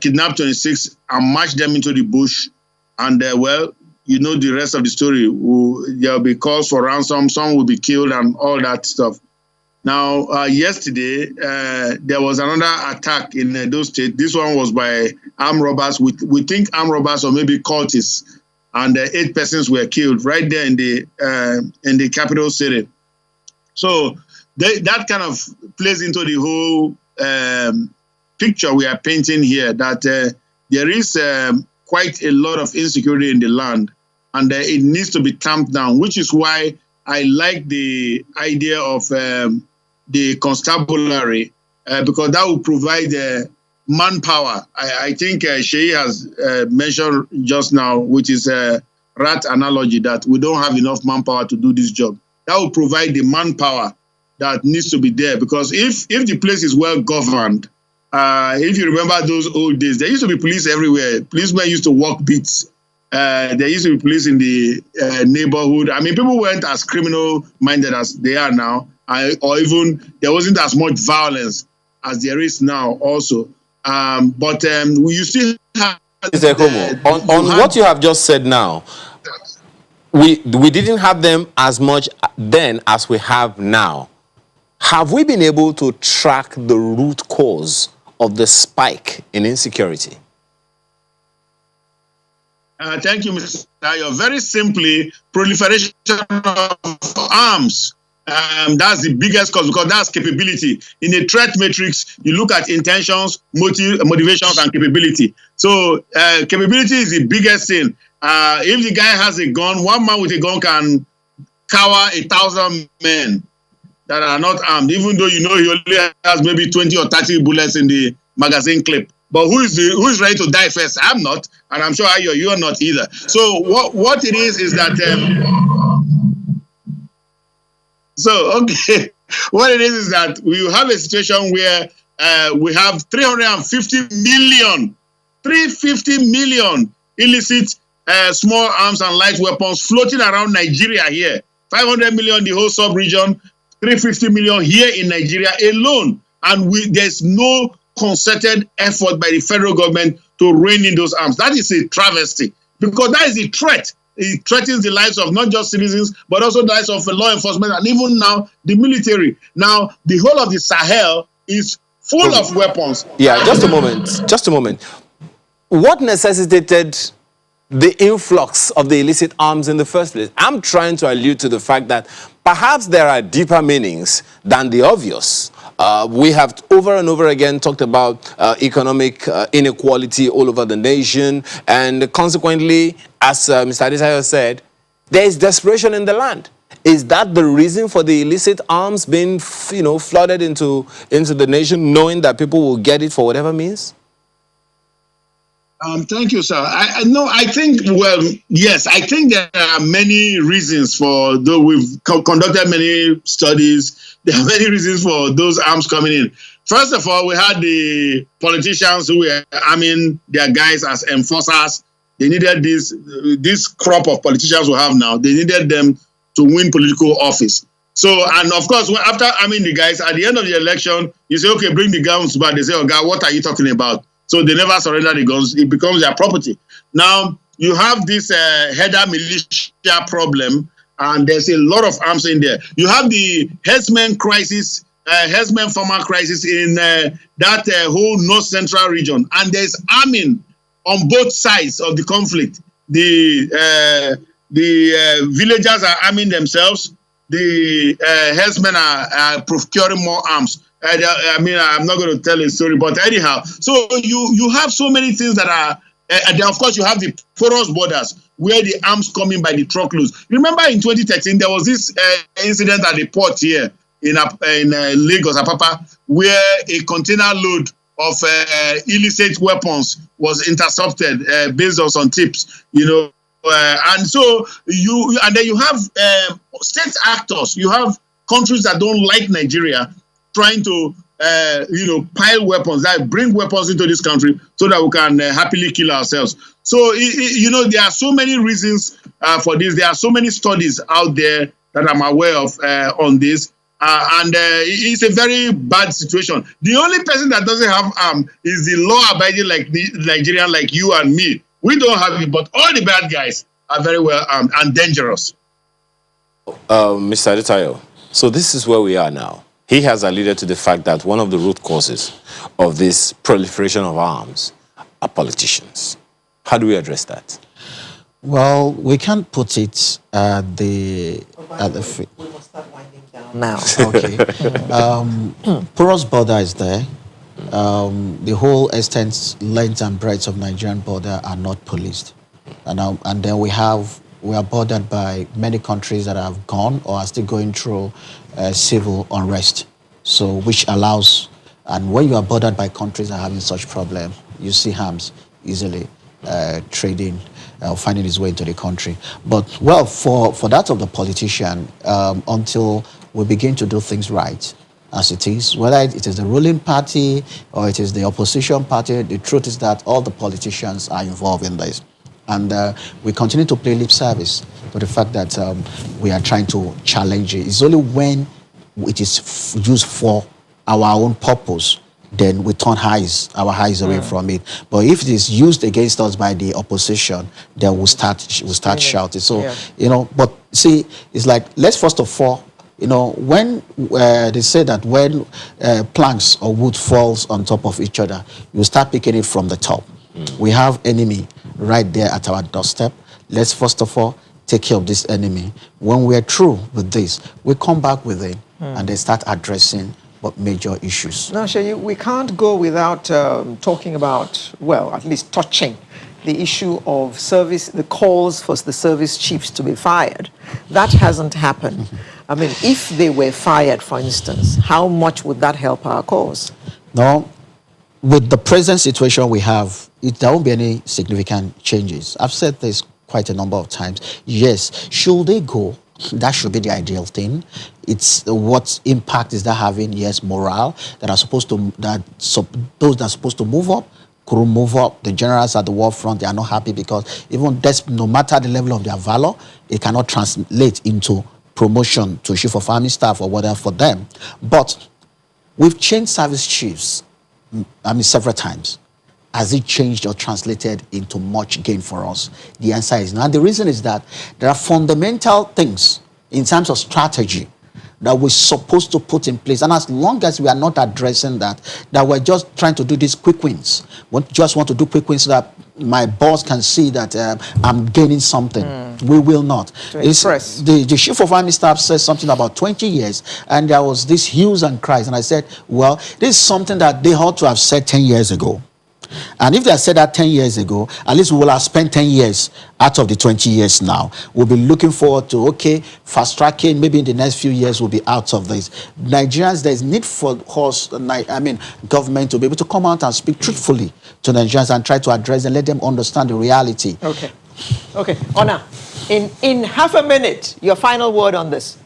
Kidnapped 26 and marched them into the bush, and you know the rest of the story. There will be calls for ransom, some will be killed and all that stuff. Now, yesterday, there was another attack in Edo State. This one was by armed robbers. We think armed robbers or maybe cultists, and 8 persons were killed right there in the capital city. So that kind of plays into the whole picture we are painting here, that there is quite a lot of insecurity in the land, and it needs to be tamped down, which is why I like the idea of the constabulary, because that will provide manpower. I think Sheyi has mentioned just now, which is a rat analogy, that we don't have enough manpower to do this job. That will provide the manpower that needs to be there, because if the place is well governed, if you remember those old days, there used to be police everywhere. Policemen used to walk beats. There used to be police in the neighborhood. People weren't as criminal-minded as they are now, or even there wasn't as much violence as there is now also. But you still have... On what you have just said now, we didn't have them as much then as we have now. Have we been able to track the root cause of the spike in insecurity? Thank you, Mr. Tayo. Very simply, proliferation of arms. That's the biggest cause, because that's capability. In a threat matrix, you look at intentions, motivations, and capability. So capability is the biggest thing. If the guy has a gun, one man with a gun can cower 1,000 men that are not armed, even though you know he only has maybe 20 or 30 bullets in the magazine clip. But who is ready to die first? I'm not, and I'm sure you're not either. So what it is that what it is that we have a situation where we have 350 million illicit small arms and light weapons floating around Nigeria here. 500 million the whole sub-region, 350 million here in Nigeria alone. And there's no concerted effort by the federal government to rein in those arms. That is a travesty, because that is a threat it threatens the lives of not just citizens, but also the lives of law enforcement and even now the military. Now, the whole of the Sahel is full of weapons. Yeah, just a moment. Just a moment. What necessitated the influx of the illicit arms in the first place? I'm trying to allude to the fact that perhaps there are deeper meanings than the obvious. We have over and over again talked about economic inequality all over the nation, and consequently, as Mr. Adesayo said, there is desperation in the land. Is that the reason for the illicit arms being, flooded into the nation, knowing that people will get it for whatever means? Thank you, sir. I think, well, yes, I think there are many reasons for, though we've conducted many studies, there are many reasons for those arms coming in. First of all, we had the politicians who were arming their guys as enforcers. They needed this crop of politicians we have now, they needed them to win political office. So, and of course, after arming the guys, at the end of the election, you say, okay, bring the guns back. They say, oh, God, what are you talking about? So they never surrender the guns. It becomes their property. Now, you have this header militia problem, and there's a lot of arms in there. You have the herdsmen crisis, herdsmen farmer crisis in that whole north central region. And there's arming on both sides of the conflict. The villagers are arming themselves. The herdsmen are procuring more arms. I mean, I'm not going to tell a story, but anyhow, so you have so many things that are, and then of course you have the porous borders where the arms come in by the truckloads. Remember in 2013, there was this incident at the port here in Lagos, Apapa, where a container load of illicit weapons was intercepted based on some tips, and so then you have state actors, you have countries that don't like Nigeria trying to, pile weapons, that bring weapons into this country so that we can happily kill ourselves. So, there are so many reasons for this. There are so many studies out there that I'm aware of on this. And it's a very bad situation. The only person that doesn't have arm is the law-abiding Nigerian like you and me. We don't have it, but all the bad guys are very well armed and dangerous. Mr. Adesayo, so this is where we are now. He has alluded to the fact that one of the root causes of this proliferation of arms are politicians. How do we address that? Well, we can't put it at the We must start winding down now. Okay. Porous border is there. The whole extent, length, and breadth of Nigerian border are not policed, and then we are bordered by many countries that have gone or are still going through civil unrest. So, which allows, and when you are bordered by countries that are having such problem, you see arms easily trading, finding its way into the country. But well, for that of the politician, until we begin to do things right, as it is, whether it is the ruling party or it is the opposition party, the truth is that all the politicians are involved in this. And we continue to play lip service to the fact that we are trying to challenge it. It's only when it is used for our own purpose, then we turn our eyes away from it. But if it is used against us by the opposition, then we'll start shouting. So, but see, it's like, let's first of all, when they say that when planks or wood falls on top of each other, you start picking it from the top. We have enemy right there at our doorstep. Let's first of all take care of this enemy. When we're through with this, we come back with it and then start addressing what major issues. Now, Sheyi, we can't go without talking about, well, at least touching the issue of service, the calls for the service chiefs to be fired. That hasn't happened. I mean, if they were fired, for instance, how much would that help our cause? No, with the present situation we have, there won't be any significant changes. I've said this quite a number of times. Yes, should they go? That should be the ideal thing. It's what impact is that having? Yes, morale that are supposed to those that are supposed to move up couldn't move up. The generals at the war front, they are not happy because even no matter the level of their valor, it cannot translate into promotion to chief of army staff or whatever for them. But we've changed service chiefs, several times. has it changed or translated into much gain for us? The answer is no. And the reason is that there are fundamental things in terms of strategy that we're supposed to put in place. And as long as we are not addressing that we're just trying to do these quick wins, we just want to do quick wins so that my boss can see that I'm gaining something. We will not. The chief of army staff said something about 20 years, and there was this hues and cries. And I said, well, this is something that they ought to have said 10 years ago. And if they had said that 10 years ago, at least we will have spent 10 years out of the 20 years now. We'll be looking forward to, okay, fast tracking, maybe in the next few years we'll be out of this. Nigerians, there's need for us, government to be able to come out and speak truthfully to Nigerians and try to address and let them understand the reality. Okay. Okay. Ona, in half a minute, your final word on this.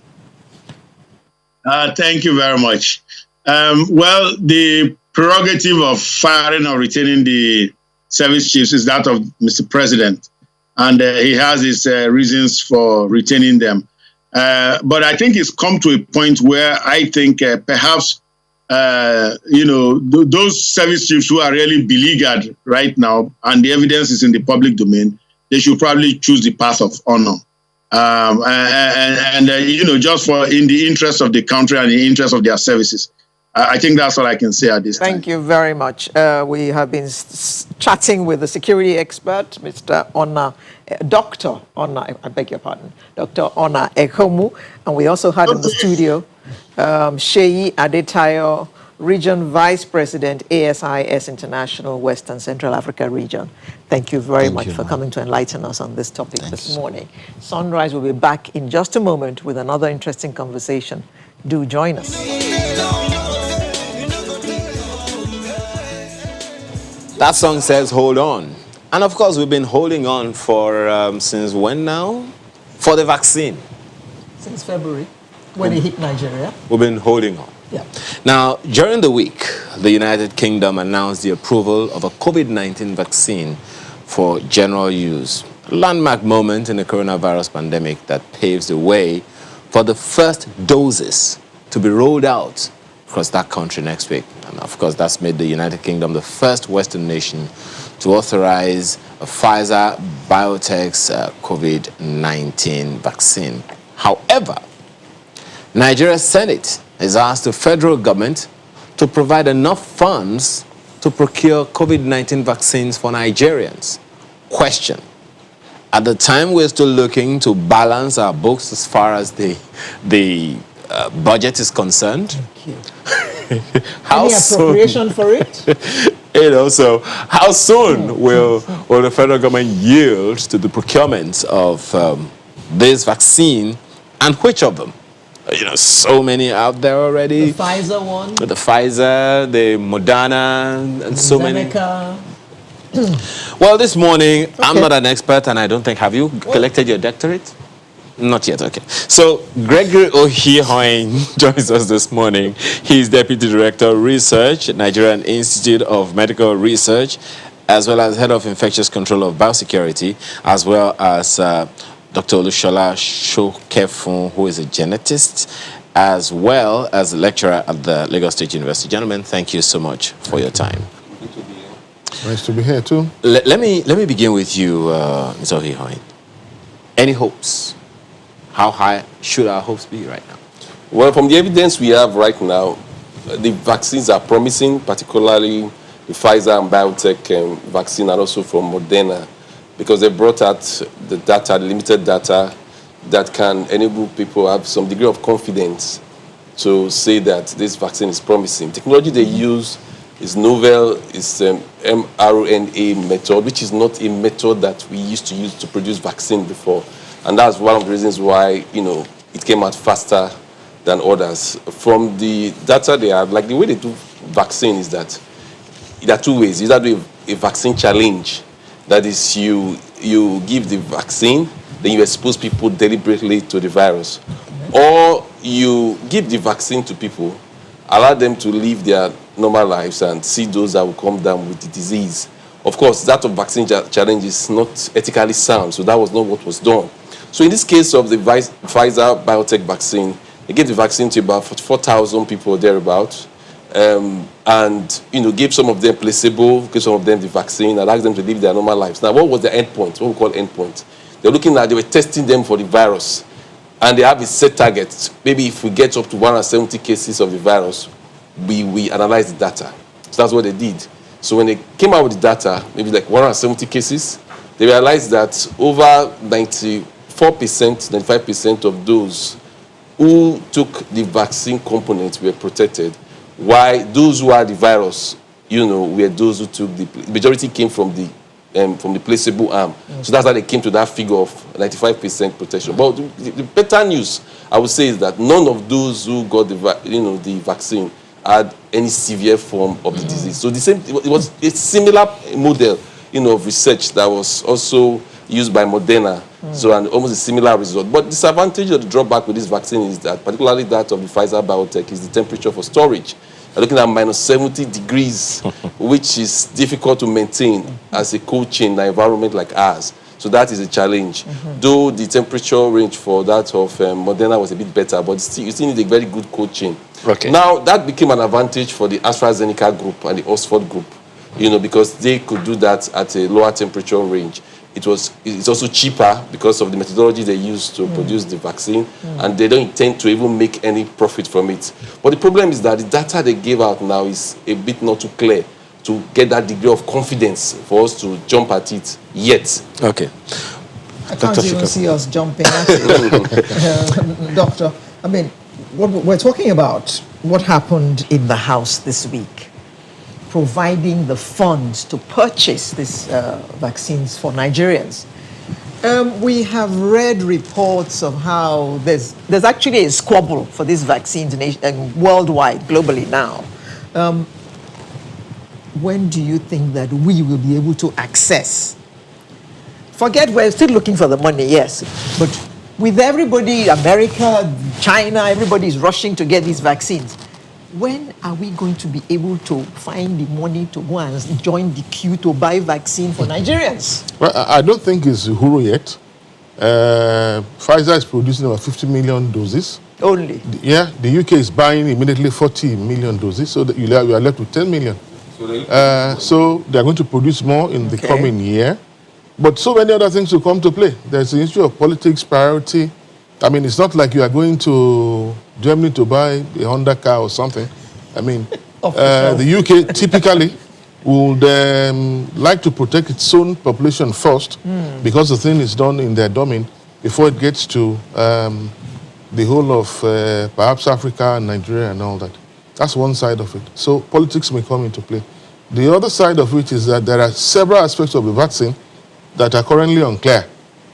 Thank you very much. Well, the prerogative of firing or retaining the service chiefs is that of Mr. President, and he has his reasons for retaining them. But I think it's come to a point where I think perhaps, those service chiefs who are really beleaguered right now, and the evidence is in the public domain, they should probably choose the path of honor. Just for in the interest of the country and the interest of their services. I think that's all I can say at this time. Thank you very much. We have been chatting with the security expert, Mr. Ona, Dr. Ona, I beg your pardon, Dr. Ona Ekomu. And we also had in the studio Sheyi Adetayo, Region Vice President, ASIS International, West and Central Africa Region. Thank you very much for coming to enlighten us on this topic this morning. Sunrise will be back in just a moment with another interesting conversation. Do join us. That song says, hold on. And of course, we've been holding on for, since when now? For the vaccine. Since February, when it hit Nigeria. We've been holding on. Yeah. Now, during the week, the United Kingdom announced the approval of a COVID-19 vaccine for general use. A landmark moment in the coronavirus pandemic that paves the way for the first doses to be rolled out across that country next week. And of course, that's made the United Kingdom the first Western nation to authorize a Pfizer BioNTech's COVID-19 vaccine. However, Nigeria's Senate has asked the federal government to provide enough funds to procure COVID-19 vaccines for Nigerians. Question: at the time we're still looking to balance our books as far as the budget is concerned. Thank you. How Any appropriation for it? So how soon will the federal government yield to the procurement of this vaccine, and which of them? So many out there already. The Pfizer one. The Pfizer, the Moderna, and so many. Well, this morning, I'm not an expert, and I don't think, have you collected your doctorate? Not yet, okay. So, Gregory Ohihoin joins us this morning. He's Deputy Director of Research at Nigerian Institute of Medical Research, as well as Head of Infectious Control of Biosecurity, as well as Dr. Olushola Shokefun, who is a genetist, as well as a lecturer at the Lagos State University. Gentlemen, thank you so much for your time. Nice to be here too. Let me begin with you, Mr. Ohihoin. Any hopes? How high should our hopes be right now? Well, from the evidence we have right now, the vaccines are promising, particularly the Pfizer and BioNTech vaccine, and also from Moderna, because they brought out the data, the limited data, that can enable people to have some degree of confidence to say that this vaccine is promising. Technology they use is novel, it's mRNA method, which is not a method that we used to use to produce vaccine before. And that's one of the reasons why, it came out faster than others. From the data they have, like the way they do vaccine is that there are two ways. You either do a vaccine challenge, that is you give the vaccine, then you expose people deliberately to the virus. Or you give the vaccine to people, allow them to live their normal lives and see those that will come down with the disease. Of course, that of vaccine challenge is not ethically sound, so that was not what was done. So in this case of the Pfizer BioNTech vaccine, they gave the vaccine to about 4,000 people thereabouts. and gave some of them placebo, gave some of them the vaccine, and asked them to live their normal lives. Now, what was the end point? What we call end point? They were testing them for the virus, and they have a set target. Maybe if we get up to 170 cases of the virus, we analyze the data. So that's what they did. So when they came out with the data, maybe like 170 cases, they realized that over 94%, 95% of those who took the vaccine component were protected, while those who had the virus, were those who took the majority came from the placebo arm. So that's how they came to that figure of 95% protection. But the better news, I would say, is that none of those who got the vaccine had any severe form of the disease. So it was a similar model, of research that was also used by Moderna. So, and almost a similar result. But the disadvantage or the drawback with this vaccine is that, particularly that of the Pfizer biotech, is the temperature for storage. You're looking at minus 70 degrees, which is difficult to maintain as a cold chain in an environment like ours. So that is a challenge. Though the temperature range for that of Moderna was a bit better, but you still need a very good cold chain. Okay. Now, that became an advantage for the AstraZeneca group and the Oxford group, because they could do that at a lower temperature range. It's also cheaper because of the methodology they use to produce the vaccine, and they don't intend to even make any profit from it. But the problem is that the data they gave out now is a bit not too clear to get that degree of confidence for us to jump at it yet. Okay. I can't even see us jumping at it. Doctor, I mean, we're talking about what happened in the House this week, providing the funds to purchase these vaccines for Nigerians. We have read reports of how there's actually a squabble for these vaccines worldwide, globally now. When do you think that we will be able to access? Forget, we're still looking for the money, yes, but with everybody, America, China, everybody is rushing to get these vaccines. When are we going to be able to find the money to go and join the queue to buy vaccine for Nigerians? Well, I don't think it's Uhuru yet. Pfizer is producing about 50 million doses. Only? Yeah, the UK is buying immediately 40 million doses, so that you are left with 10 million. So they are going to produce more in the coming year. But so many other things will come to play. There's the issue of politics, priority. I mean, it's not like you are going to Germany to buy a Honda car or something. I mean, the UK typically would like to protect its own population first because the thing is done in their domain before it gets to the whole of perhaps Africa and Nigeria and all that. That's one side of it. So politics may come into play. The other side of which is that there are several aspects of the vaccine that are currently unclear.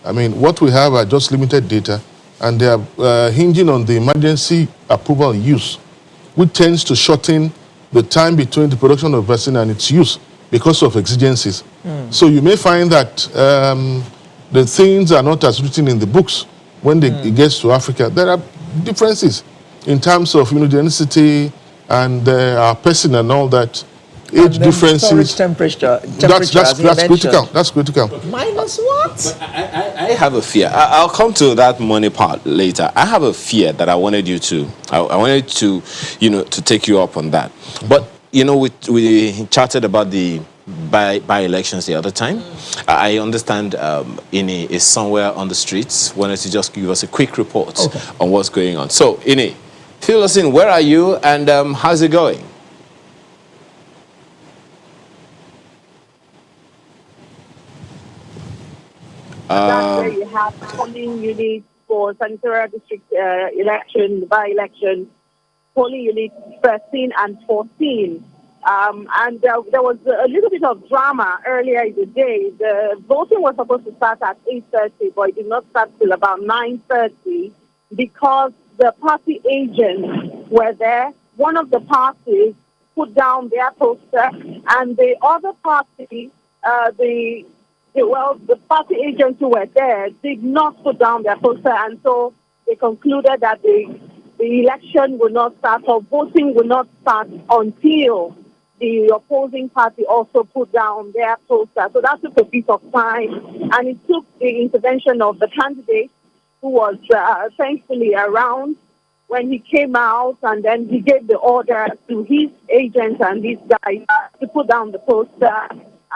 I mean, what we have are just limited data, and they are hinging on the emergency approval use, which tends to shorten the time between the production of vaccine and its use because of exigencies. So you may find that the things are not as written in the books when it gets to Africa. There are differences in terms of the density and our person and all that. Age differences. Storage temperature. That's critical. That's critical. Minus what? I have a fear. I'll come to that money part later. I have a fear that I wanted you to. I wanted to, to take you up on that. But we chatted about the by-elections the other time. I understand Ine is somewhere on the streets. Wanted to just give us a quick report on what's going on. So Ine, fill us in. Where are you, and how's it going? That's where you have polling units for senatorial district election, by-election, polling units 13 and 14. And there was a little bit of drama earlier in the day. The voting was supposed to start at 8:30, but it did not start till about 9:30 because the party agents were there. One of the parties put down their poster, and the other party, the party agents who were there did not put down their poster, and so they concluded that the election will not start, or voting will not start until the opposing party also put down their poster. So that took a bit of time, and it took the intervention of the candidate, who was thankfully around, when he came out and then he gave the order to his agents and these guys to put down the poster,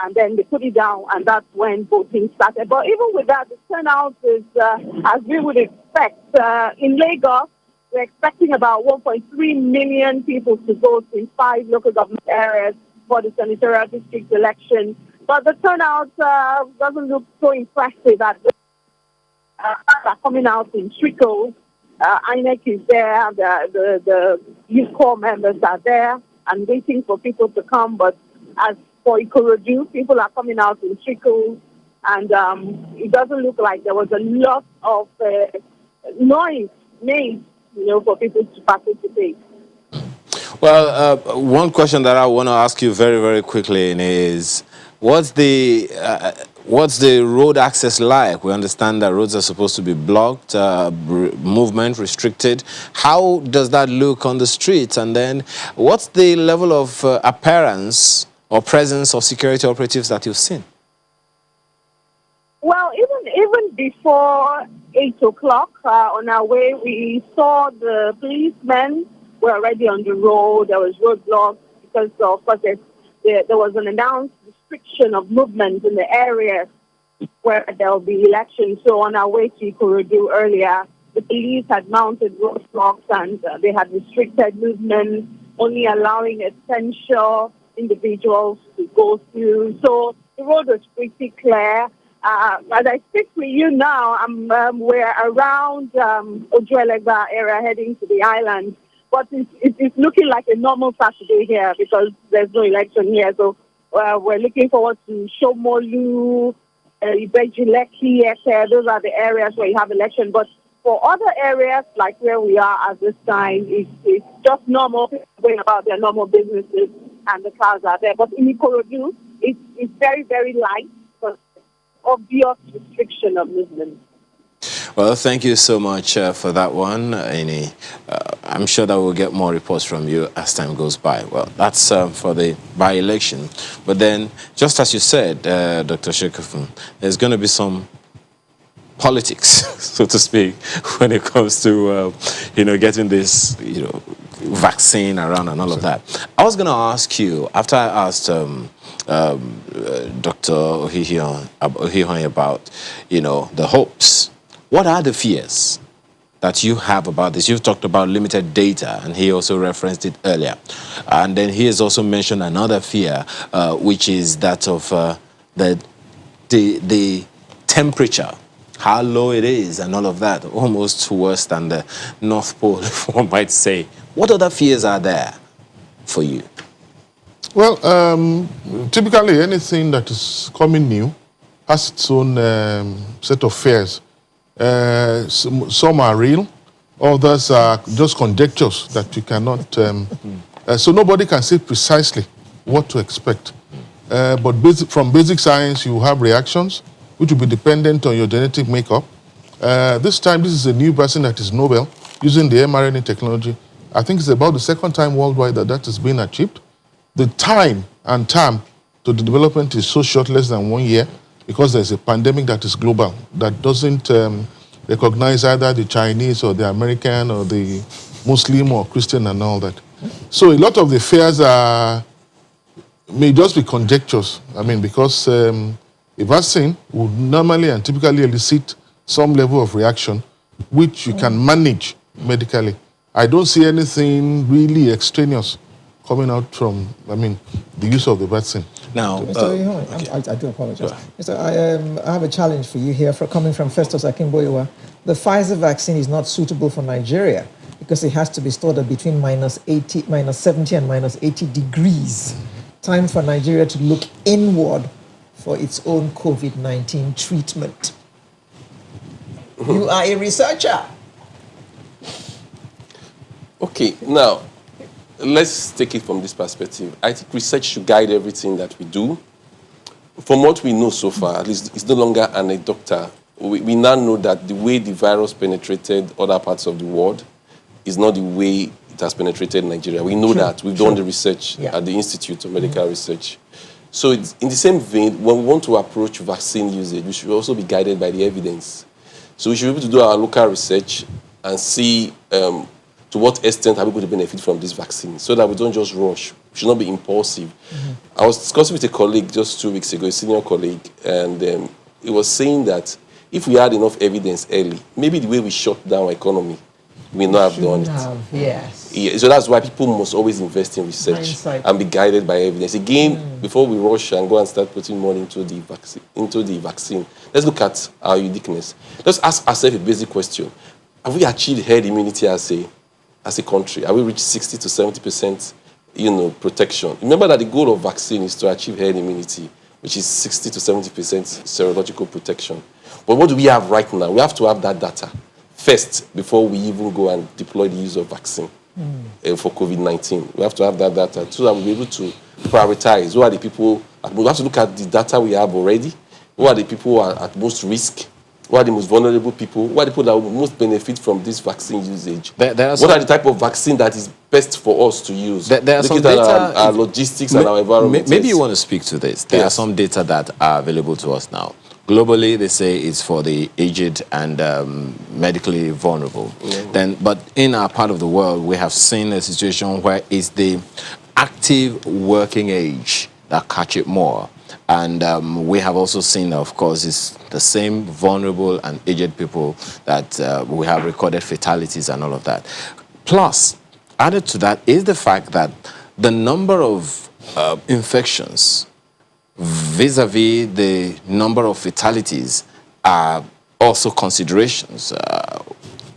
and then they put it down, and that's when voting started. But even with that, the turnout is, as we would expect. In Lagos, we're expecting about 1.3 million people to vote in 5 local government areas for the senatorial district election. But the turnout doesn't look so impressive at are coming out in trickles. INEC is there, the youth corps members are there and waiting for people to come. But as for Ikorodu, people are coming out in trickles, and it doesn't look like there was a lot of noise made, for people to participate. Well, one question that I want to ask you very, very quickly is, what's the road access like? We understand that roads are supposed to be blocked, movement restricted. How does that look on the streets? And then what's the level of appearance or presence of security operatives that you've seen? Well, even before 8 o'clock on our way, we saw the policemen were already on the road. There was roadblocks because, of course, there was an announced restriction of movement in the areas where there will be elections. So on our way to Ikorodu earlier, the police had mounted roadblocks and they had restricted movement, only allowing essential individuals to go through. So the road was pretty clear. As I speak with you now, we're around Ojuelegba area heading to the island. But it's looking like a normal Saturday here because there's no election here. So we're looking forward to Shomolu, Ibejuleki, those are the areas where you have election. But for other areas, like where we are at this time, it's just normal, people going about their normal businesses and the cars are there. But in Ikorodu, it's very, very light, but obvious restriction of movement. Well, thank you so much for that one, Ini. I'm sure that we'll get more reports from you as time goes by. Well, that's for the by-election. But then, just as you said, Dr. Shekufun, there's going to be some politics, so to speak, when it comes to, getting this, vaccine around and all of that. I was going to ask you, after I asked Dr. Ohihon about, the hopes, what are the fears that you have about this? You've talked about limited data, and he also referenced it earlier. And then he has also mentioned another fear, which is that of the temperature, how low it is and all of that, almost worse than the North Pole, if one might say. What other fears are there for you? Well, typically anything that is coming new has its own set of fears. Some are real, others are just conjectures that you cannot, so nobody can say precisely what to expect. But from basic science, you have reactions which will be dependent on your genetic makeup. This time, this is a new vaccine that is novel, using the mRNA technology. I think it's about the second time worldwide that has been achieved. The time and term to the development is so short, less than 1 year, because there's a pandemic that is global, that doesn't recognize either the Chinese or the American or the Muslim or Christian and all that. So a lot of the fears may just be conjectures. I mean, because a vaccine would normally and typically elicit some level of reaction, which you can manage medically. I don't see anything really extraneous coming out from, the use of the vaccine. Now, I do apologize. Mr. I have a challenge for you here coming from Festus Akinboyewa. The Pfizer vaccine is not suitable for Nigeria because it has to be stored at between -70 and -80 degrees. Time for Nigeria to look inward for its own COVID-19 treatment. You are a researcher. Okay, now, let's take it from this perspective. I think research should guide everything that we do. From what we know so far, at least it's no longer anecdotal. We now know that the way the virus penetrated other parts of the world is not the way it has penetrated Nigeria. We know that. We've done the research at the Institute of Medical Research. So it's in the same vein, when we want to approach vaccine usage, we should also be guided by the evidence. So we should be able to do our local research and see to what extent are we going to benefit from this vaccine, so that we don't just rush. We should not be impulsive. I was discussing with a colleague just 2 weeks ago, a senior colleague, and he was saying that if we had enough evidence early, maybe the way we shut down our economy, we not have done it. Yes. Yeah, so that's why people must always invest in research Hindsight. and be guided by evidence. Again, before we rush and go and start putting money into the vaccine, let's look at our uniqueness. Let's ask ourselves a basic question: have we achieved herd immunity as a country? Have we reached 60 to 70%, protection? Remember that the goal of vaccine is to achieve herd immunity, which is 60 to 70% serological protection. But what do we have right now? We have to have that data first before we even go and deploy the use of vaccine for COVID-19. We have to have that data so that we'll be able to prioritize who are the people. We have to look at the data we have already. Who are the people who are at most risk? Who are the most vulnerable people? Who are the people that will most benefit from this vaccine usage? What are the type of vaccine that is best for us to use? There are some Looking at data, our logistics and our environment. Maybe you want to speak to this. There are some data that are available to us now. Globally, they say it's for the aged and medically vulnerable. But in our part of the world, we have seen a situation where it's the active working age that catch it more. And we have also seen, of course, it's the same vulnerable and aged people that we have recorded fatalities and all of that. Plus, added to that is the fact that the number of infections vis-a-vis the number of fatalities are also considerations.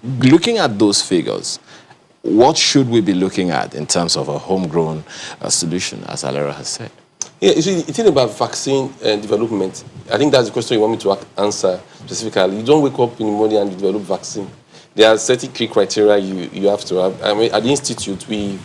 Looking at those figures, what should we be looking at in terms of a homegrown solution, as Alera has said? Yeah, you see, the thing about vaccine development, I think that's the question you want me to answer specifically. You don't wake up in the morning and develop vaccine. There are certain key criteria you have to have. I mean, at the Institute, we've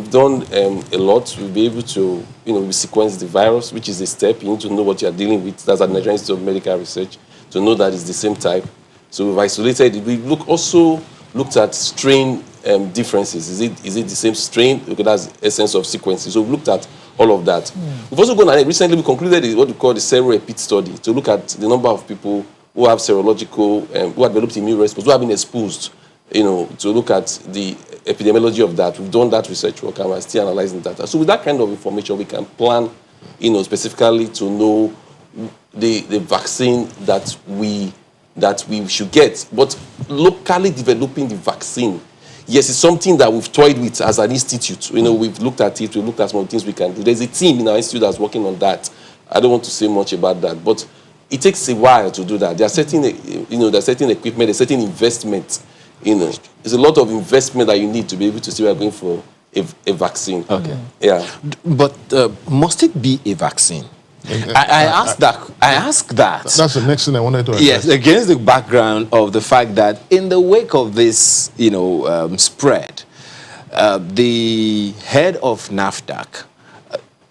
done a lot. We'll be able to, we sequence the virus, which is a step. You need to know what you are dealing with. That's at the Nigerian Institute of Medical Research, to know that it's the same type. So we've isolated it. We also looked at strain differences. Is it the same strain? Look at that essence of sequences. So we've looked at all of that. We've also gone ahead. Recently, we concluded what we call the serorepeat study to look at the number of people who have serological, who have developed immune response, who have been exposed, to look at the epidemiology of that. We've done that research work and we're still analyzing data. So with that kind of information, we can plan, specifically to know the vaccine that we should get. But locally developing the vaccine, yes, it's something that we've toyed with as an institute. We've looked at it. We've looked at some of the things we can do. There's a team in our institute that's working on that. I don't want to say much about that, but it takes a while to do that. There are certain, there's certain equipment, there's certain investment. There's a lot of investment that you need to be able to say we're going for a vaccine. Okay. Yeah. But must it be a vaccine? I ask that. That's the next thing I wanted to address. Yes, against the background of the fact that in the wake of this, spread, the head of NAFDAC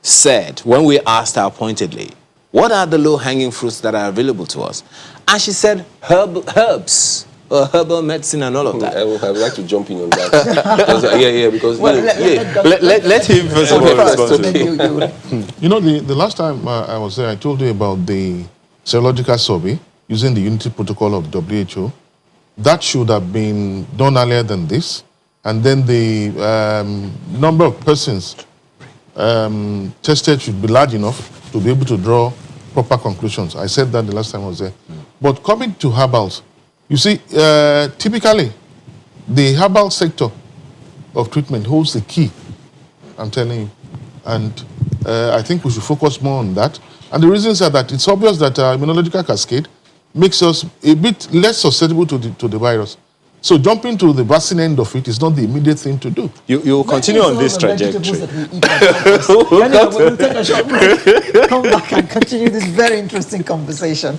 said, when we asked her pointedly, what are the low-hanging fruits that are available to us? And she said, herbs. Herbal medicine and all of that. I would like to jump in on that. Because let him first of all respond. The last time I was there, I told you about the serological survey using the Unity protocol of WHO. That should have been done earlier than this. And then the number of persons tested should be large enough to be able to draw proper conclusions. I said that the last time I was there. But coming to herbals, you see, typically, the herbal sector of treatment holds the key, I'm telling you. And I think we should focus more on that. And the reasons are that it's obvious that our immunological cascade makes us a bit less susceptible to the virus. So jumping to the vaccine end of it is not the immediate thing to do. You continue on this trajectory. We'll take a short break, come back and continue this very interesting conversation.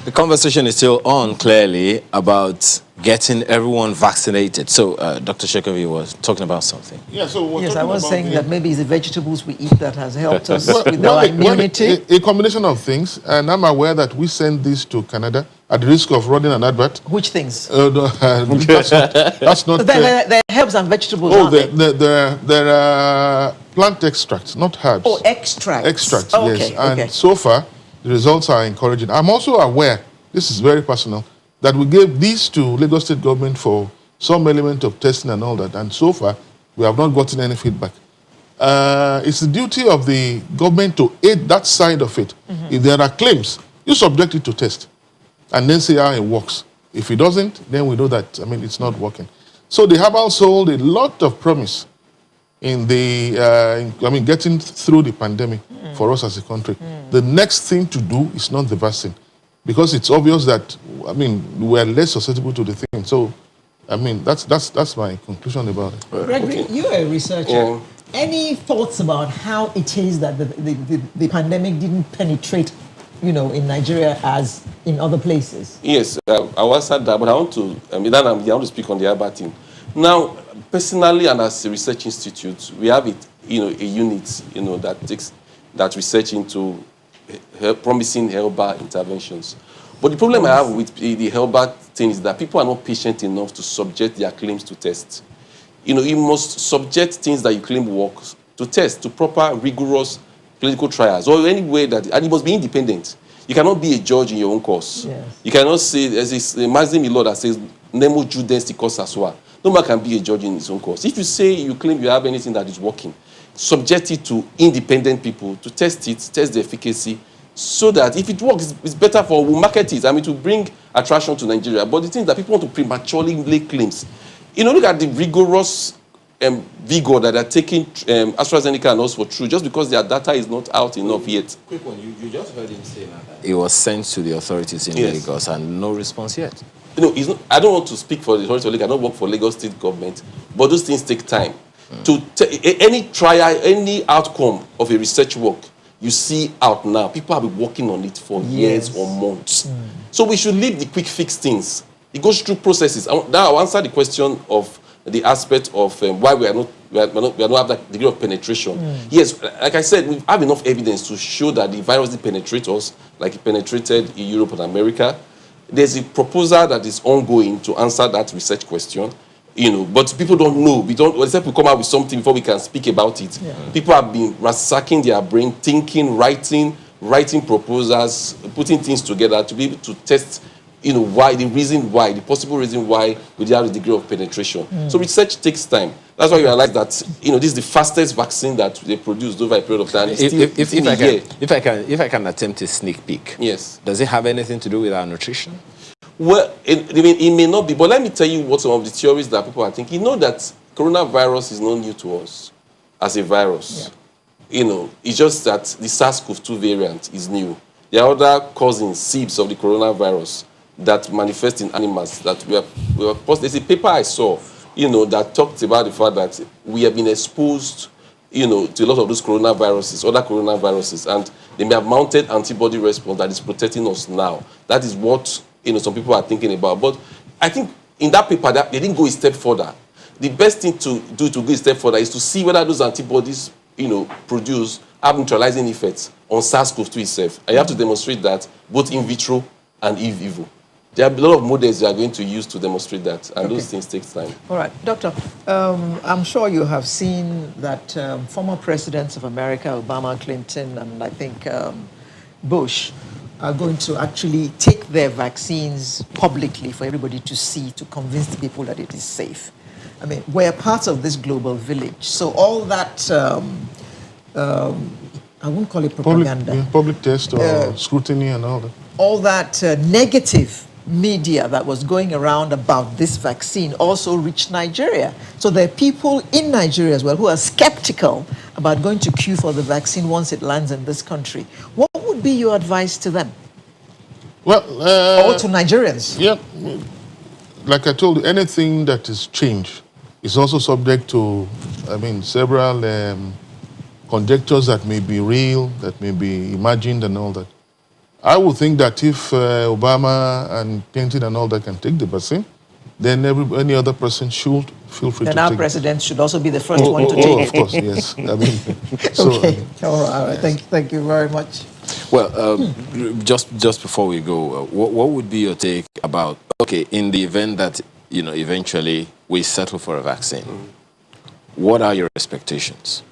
The conversation is still on, clearly, about getting everyone vaccinated. So, Dr. Shekovi was talking about something. Yeah, so yes, I was saying that maybe it's the vegetables we eat that has helped us with our immunity. A combination of things, and I'm aware that we send this to Canada at the risk of running an advert. Which things? That's not they're herbs and vegetables, aren't they? There are plant extracts, not herbs. Oh, extracts. Extracts, oh, yes. Okay, and okay. so far, the results are encouraging. I'm also aware this is very personal, that we gave these to Lagos State government for some element of testing and all that, and so far, we have not gotten any feedback. It's the duty of the government to aid that side of it. If there are claims, you subject it to test and then see how it works. If it doesn't, then we know that, it's not working. So they have also a lot of promise in the, getting through the pandemic for us as a country. The next thing to do is not the vaccine, because it's obvious that, we're less susceptible to the thing. So, that's my conclusion about it. Gregory, you're a researcher. Yeah. Any thoughts about how it is that the pandemic didn't penetrate, in Nigeria as in other places? Yes, I answered that, but I want to, I want to speak on the other thing. Now, personally and as a research institute, we have it, a unit, that research into promising herbal interventions. But the problem I have with the herbal thing is that people are not patient enough to subject their claims to test. You must subject things that you claim work to test, to proper, rigorous clinical trials, or any way that, and it must be independent. You cannot be a judge in your own cause. Yes. You cannot say, there's a maxim law that says, nemo judens ticus asua. No man can be a judge in his own cause. If you say you claim you have anything that is working, subject it to independent people to test it, test the efficacy, so that if it works, it's better for, we'll market it. To bring attraction to Nigeria. But the thing is that people want to prematurely lay claims. Look at the rigorous vigor that they're taking AstraZeneca and Oxford through, just because their data is not out enough yet. Quick one, you just heard him say that it was sent to the authorities in Lagos and no response yet. It's not, I don't want to speak for the authority of Lagos. I don't work for Lagos State government, but those things take time. Any trial, any outcome of a research work you see out now, people have been working on it for years or months. So we should leave the quick fix things. It goes through processes. Now I'll answer the question of the aspect of why we are not have that degree of penetration. Yes, like I said, we have enough evidence to show that the virus did penetrate us, like it penetrated in Europe and America. There's a proposal that is ongoing to answer that research question, but people don't know. Except we come out with something before we can speak about it. People have been ransacking their brain, thinking, writing proposals, putting things together to be able to test why, the possible reason why we have a degree of penetration. So research takes time. That's why you realize that, this is the fastest vaccine that they produced over a period of time. If I can attempt a sneak peek. Yes. Does it have anything to do with our nutrition? Well, it may not be, but let me tell you what some of the theories that people are thinking. You know that coronavirus is not new to us as a virus. Yeah. It's just that the SARS-CoV-2 variant is new. There are other cousins, seeds of the coronavirus that manifest in animals that we are posted. There's a paper I saw, that talked about the fact that we have been exposed, to a lot of those coronaviruses, other coronaviruses, and they may have mounted antibody response that is protecting us now. That is what, some people are thinking about. But I think in that paper, they didn't go a step further. The best thing to do to go a step further is to see whether those antibodies, produce have neutralizing effects on SARS-CoV-2 itself. And you have to demonstrate that both in vitro and in vivo. There are a lot of models you are going to use to demonstrate that, and those things take time. All right. Doctor, I'm sure you have seen that former presidents of America, Obama, Clinton, and I think Bush, are going to actually take their vaccines publicly for everybody to see, to convince the people that it is safe. We're part of this global village. So all that, I won't call it propaganda. Public test or scrutiny and all that. All that negative media that was going around about this vaccine also reached Nigeria. So there are people in Nigeria as well who are skeptical about going to queue for the vaccine once it lands in this country. What would be your advice to them? Well, or to Nigerians? Yeah, like I told you, anything that is change is also subject to, several conjectures that may be real, that may be imagined and all that. I would think that if Obama and Clinton and all that can take the vaccine, then any other person should feel free to take it. Then our president should also be the first one to take it. Of course, yes. Okay. All right. Thank you very much. Well, just before we go, what would be your take about, in the event that, eventually we settle for a vaccine, what are your expectations?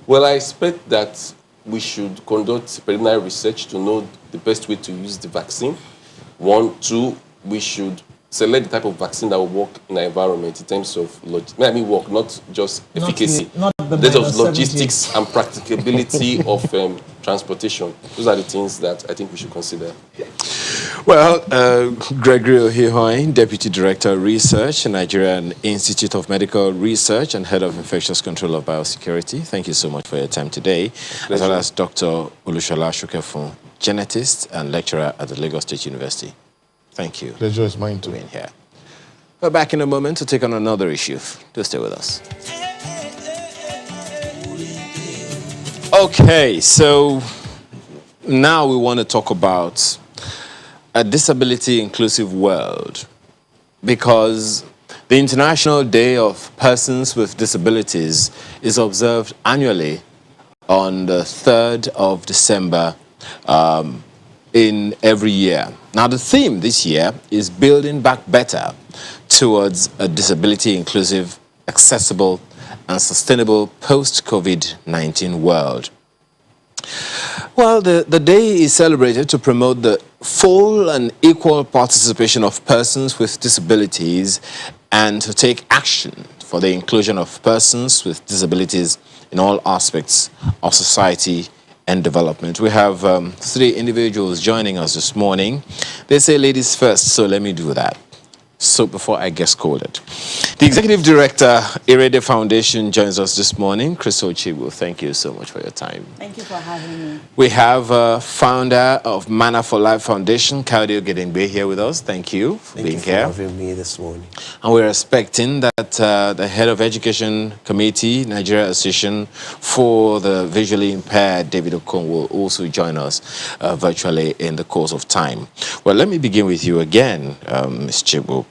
Well, I expect that we should conduct preliminary research to know the best way to use the vaccine. One, two, we should select the type of vaccine that will work in our environment in terms of, work, not just efficacy. Not the In terms of minus 70. logistics and practicability of transportation. Those are the things that I think we should consider. Well, Gregory Ohihoin, Deputy Director Research, Nigerian Institute of Medical Research and Head of Infectious Control of Biosecurity, thank you so much for your time today. As well as Dr. Olushola Shukefun, genetist and lecturer at the Lagos State University. Thank you. Pleasure is mine too. Being here. We're back in a moment to take on another issue. Do stay with us. Okay, so now we want to talk about a disability inclusive world, because the International Day of Persons with Disabilities is observed annually on the 3rd of December in every year. Now, the theme this year is Building Back Better towards a disability inclusive, accessible, and sustainable post-COVID-19 world. Well, the day is celebrated to promote the full and equal participation of persons with disabilities and to take action for the inclusion of persons with disabilities in all aspects of society and development. We have 3 individuals joining us this morning. They say ladies first, so let me do that. So before I get scolded. The Executive Director, Irede Foundation, joins us this morning. Chris Ochibu, thank you so much for your time. Thank you for having me. We have founder of Manna for Life Foundation, Kaudio Gedengbe, here with us. Thank you for being here. Thank you for having me this morning. And we're expecting that the Head of Education Committee, Nigeria Association for the Visually Impaired, David Okon, will also join us virtually in the course of time. Well, let me begin with you again, Ms. Chibu.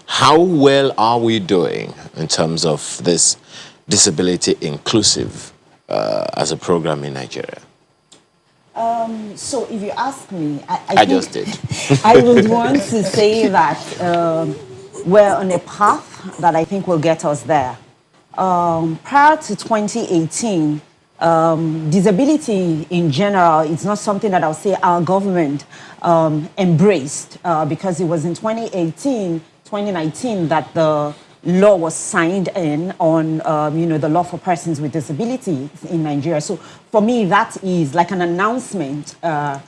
How well are we doing in terms of this disability inclusive as a program in Nigeria? So if you ask me, I just did. I would want to say that we're on a path that I think will get us there. Prior to 2018, disability in general is not something that I'll say our government embraced because it was in 2019 that the law was signed in on, the law for persons with disabilities in Nigeria. So for me, that is like an announcement, by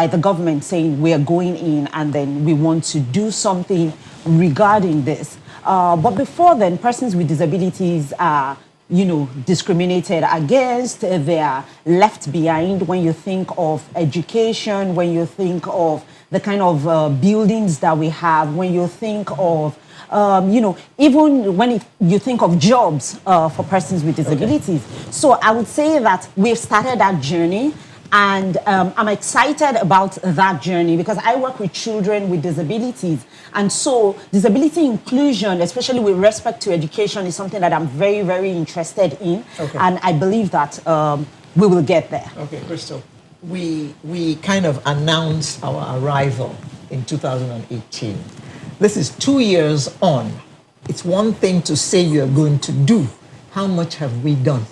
the government saying we are going in and then we want to do something regarding this. But before then, persons with disabilities are discriminated against, they are left behind when you think of education, when you think of the kind of buildings that we have, when you think of, even when you think of jobs for persons with disabilities. Okay. So I would say that we've started that journey. And I'm excited about that journey because I work with children with disabilities. And so disability inclusion, especially with respect to education, is something that I'm very, very interested in. Okay. And I believe that we will get there. Okay, Crystal, we kind of announced our arrival in 2018. This is 2 years on. It's one thing to say you're going to do. How much have we done?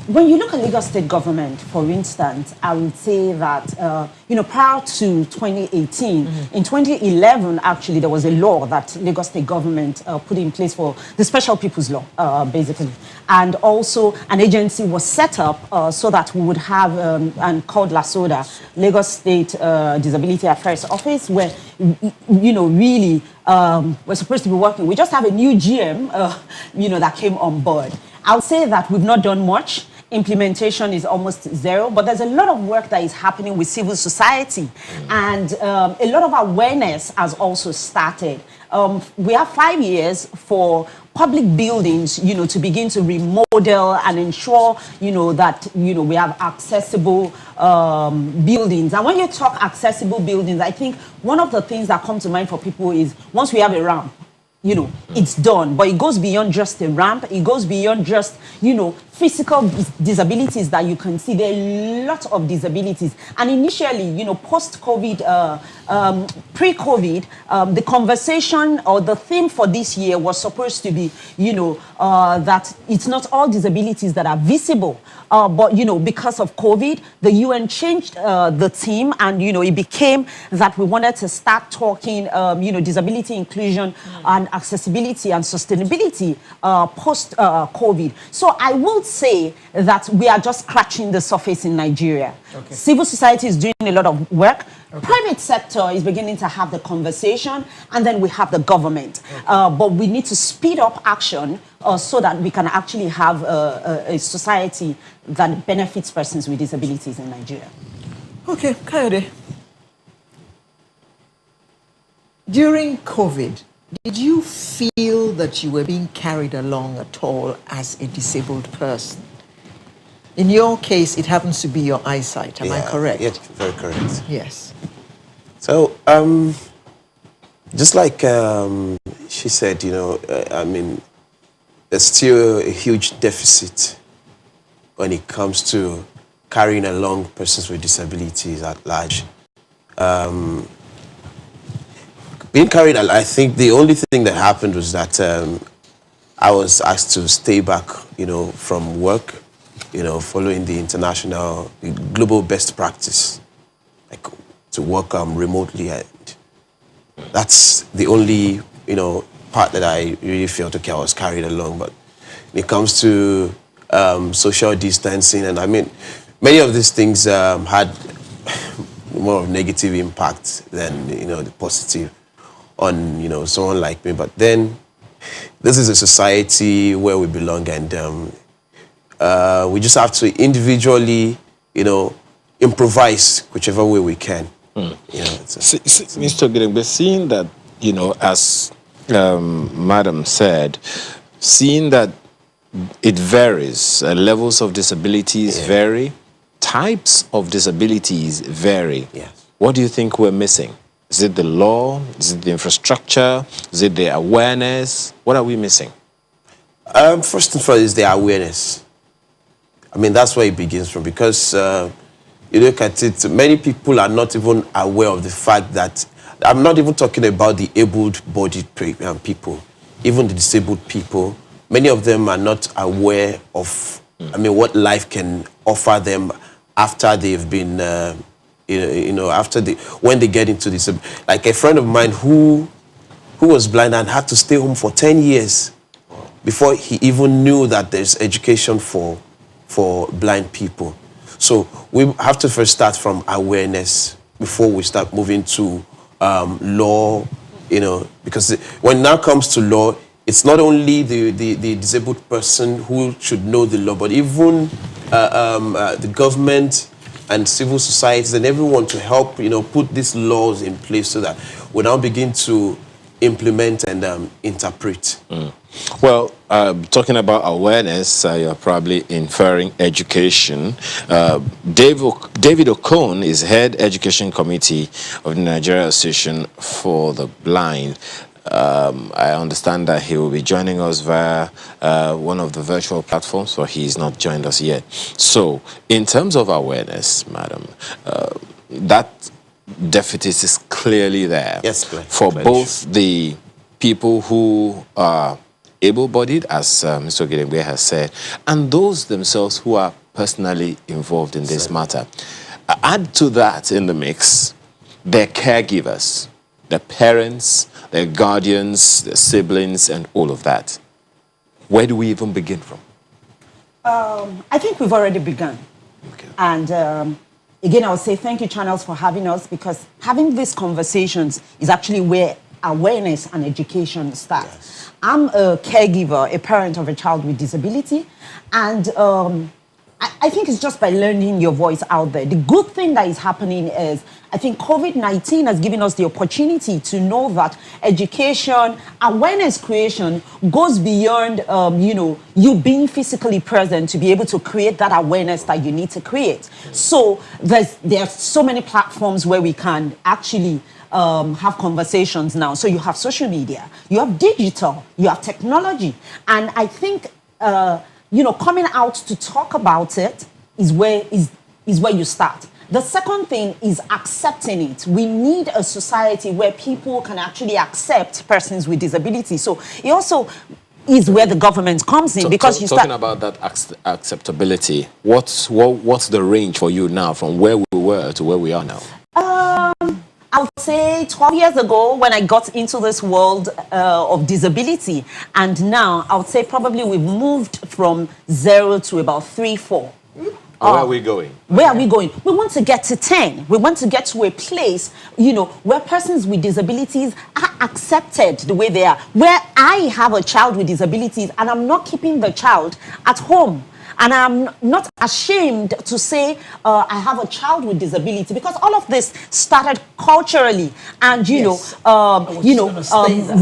When you look at Lagos State government, for instance, I would say that, prior to 2018, in 2011, actually, there was a law that Lagos State government put in place for the Special People's Law, basically. And also, an agency was set up so that we would have, and called LASODA, Lagos State Disability Affairs Office, where, really, we're supposed to be working. We just have a new GM, that came on board. I would say that we've not done much. Implementation is almost zero, but there's a lot of work that is happening with civil society, and a lot of awareness has also started. We have 5 years for public buildings, to begin to remodel and ensure, that, we have accessible buildings. And when you talk accessible buildings, I think one of the things that come to mind for people is once we have a ramp, it's done. But it goes beyond just a ramp. It goes beyond just, physical disabilities that you can see. There are a lot of disabilities. And initially, post-COVID, pre-COVID, the conversation or the theme for this year was supposed to be, that it's not all disabilities that are visible. But, because of COVID, the UN changed the theme, and, it became that we wanted to start talking, disability inclusion and accessibility and sustainability post-COVID. So I will say that we are just scratching the surface in Nigeria. Okay. Civil society is doing a lot of work. Okay. Private sector is beginning to have the conversation, and then we have the government. Okay. But we need to speed up action so that we can actually have a society that benefits persons with disabilities in Nigeria. Okay, Kayode. During COVID, did you feel that you were being carried along at all as a disabled person? In your case, it happens to be your eyesight. Am I correct? Yes, very correct. Yes. So, just like she said, there's still a huge deficit when it comes to carrying along persons with disabilities at large. Being carried, I think the only thing that happened was that I was asked to stay back, from work, following the global best practice, like to work remotely. And that's the only, part that I really felt, okay, I was carried along. But when it comes to social distancing, and many of these things had more of negative impact than, the positive on, someone like me. But then this is a society where we belong, and we just have to individually, improvise whichever way we can. Mr. Gidengbe, seeing that, as Madam said, seeing that it varies, levels of disabilities vary, types of disabilities vary. Yes. What do you think we're missing? Is it the law? Is it the infrastructure? Is it the awareness? What are we missing? First and foremost is the awareness. That's where it begins from, because you look at it, many people are not even aware of the fact that, I'm not even talking about the able-bodied people, even the disabled people, many of them are not aware of, what life can offer them after they've been, when they get into this. Like a friend of mine who was blind and had to stay home for 10 years before he even knew that there's education for blind people. So we have to first start from awareness before we start moving to law, because when it now comes to law, it's not only the disabled person who should know the law, but even the government and civil societies and everyone to help, put these laws in place so that we now begin to implement and interpret. Well, talking about awareness, you're probably inferring education. David Okon is head education committee of the Nigeria Association for the Blind. I understand that he will be joining us via one of the virtual platforms, but he's not joined us yet. So, in terms of awareness, madam, that deficit is clearly there. Yes, for both the people who are able-bodied, as Mr. Gidengbe has said, and those themselves who are personally involved in this matter. Add to that in the mix their caregivers, their parents, their guardians, their siblings, and all of that. Where do we even begin from? I think we've already begun. Okay. And again, I would say thank you, channels, for having us, because having these conversations is actually where awareness and education starts. Yes. I'm a caregiver, a parent of a child with disability, and I think it's just by learning your voice out there. The good thing that is happening is, I think COVID-19 has given us the opportunity to know that education, awareness creation goes beyond, you being physically present to be able to create that awareness that you need to create. So there are so many platforms where we can actually have conversations now. So you have social media, you have digital, you have technology. And I think, coming out to talk about it is where you start. The second thing is accepting it. We need a society where people can actually accept persons with disability. So it also is where the government comes in, because you talking about that acceptability. What's the range for you now from where we were to where we are now? I would say 12 years ago when I got into this world of disability, and now I would say probably we've moved from 0 to about 3, 4. Where are we going? Where are we going? We want to get to 10. We want to get to a place, where persons with disabilities are accepted the way they are. Where I have a child with disabilities and I'm not keeping the child at home. And I'm not ashamed to say I have a child with disability, because all of this started culturally and,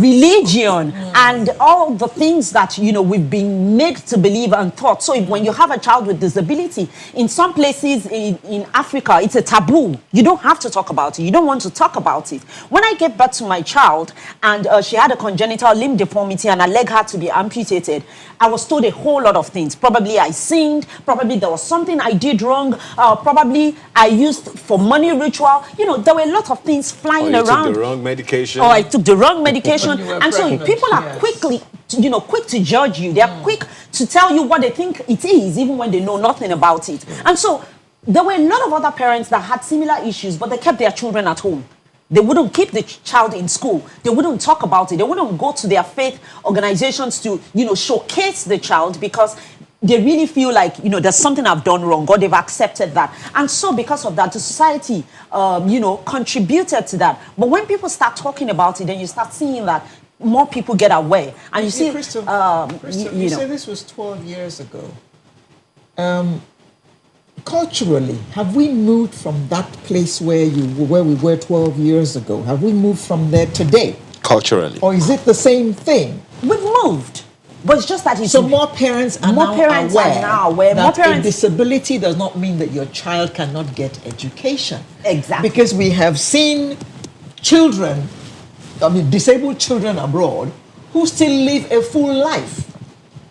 religion and all the things that, we've been made to believe and thought. So when you have a child with disability, in some places in Africa, it's a taboo. You don't have to talk about it. You don't want to talk about it. When I gave birth to my child and she had a congenital limb deformity and her leg had to be amputated, I was told a whole lot of things. Probably I sinned, probably there was something I did wrong, probably I used for money ritual. There were a lot of things flying around. Took the wrong medication. Or I took the wrong medication. And so people are quick to judge you. They are quick to tell you what they think it is, even when they know nothing about it. And so there were a lot of other parents that had similar issues, but they kept their children at home. They wouldn't keep the child in school. They wouldn't talk about it. They wouldn't go to their faith organizations to, showcase the child, because they really feel like, there's something I've done wrong, or they've accepted that. And so because of that, the society, contributed to that. But when people start talking about it, then you start seeing that more people get aware. And you see, Crystal, you say this was 12 years ago. Culturally, have we moved from that place where we were 12 years ago? Have we moved from there today? Culturally. Or is it the same thing? We've moved. But it's just that it's... So more parents are now aware that a disability does not mean that your child cannot get education. Exactly. Because we have seen disabled children abroad who still live a full life.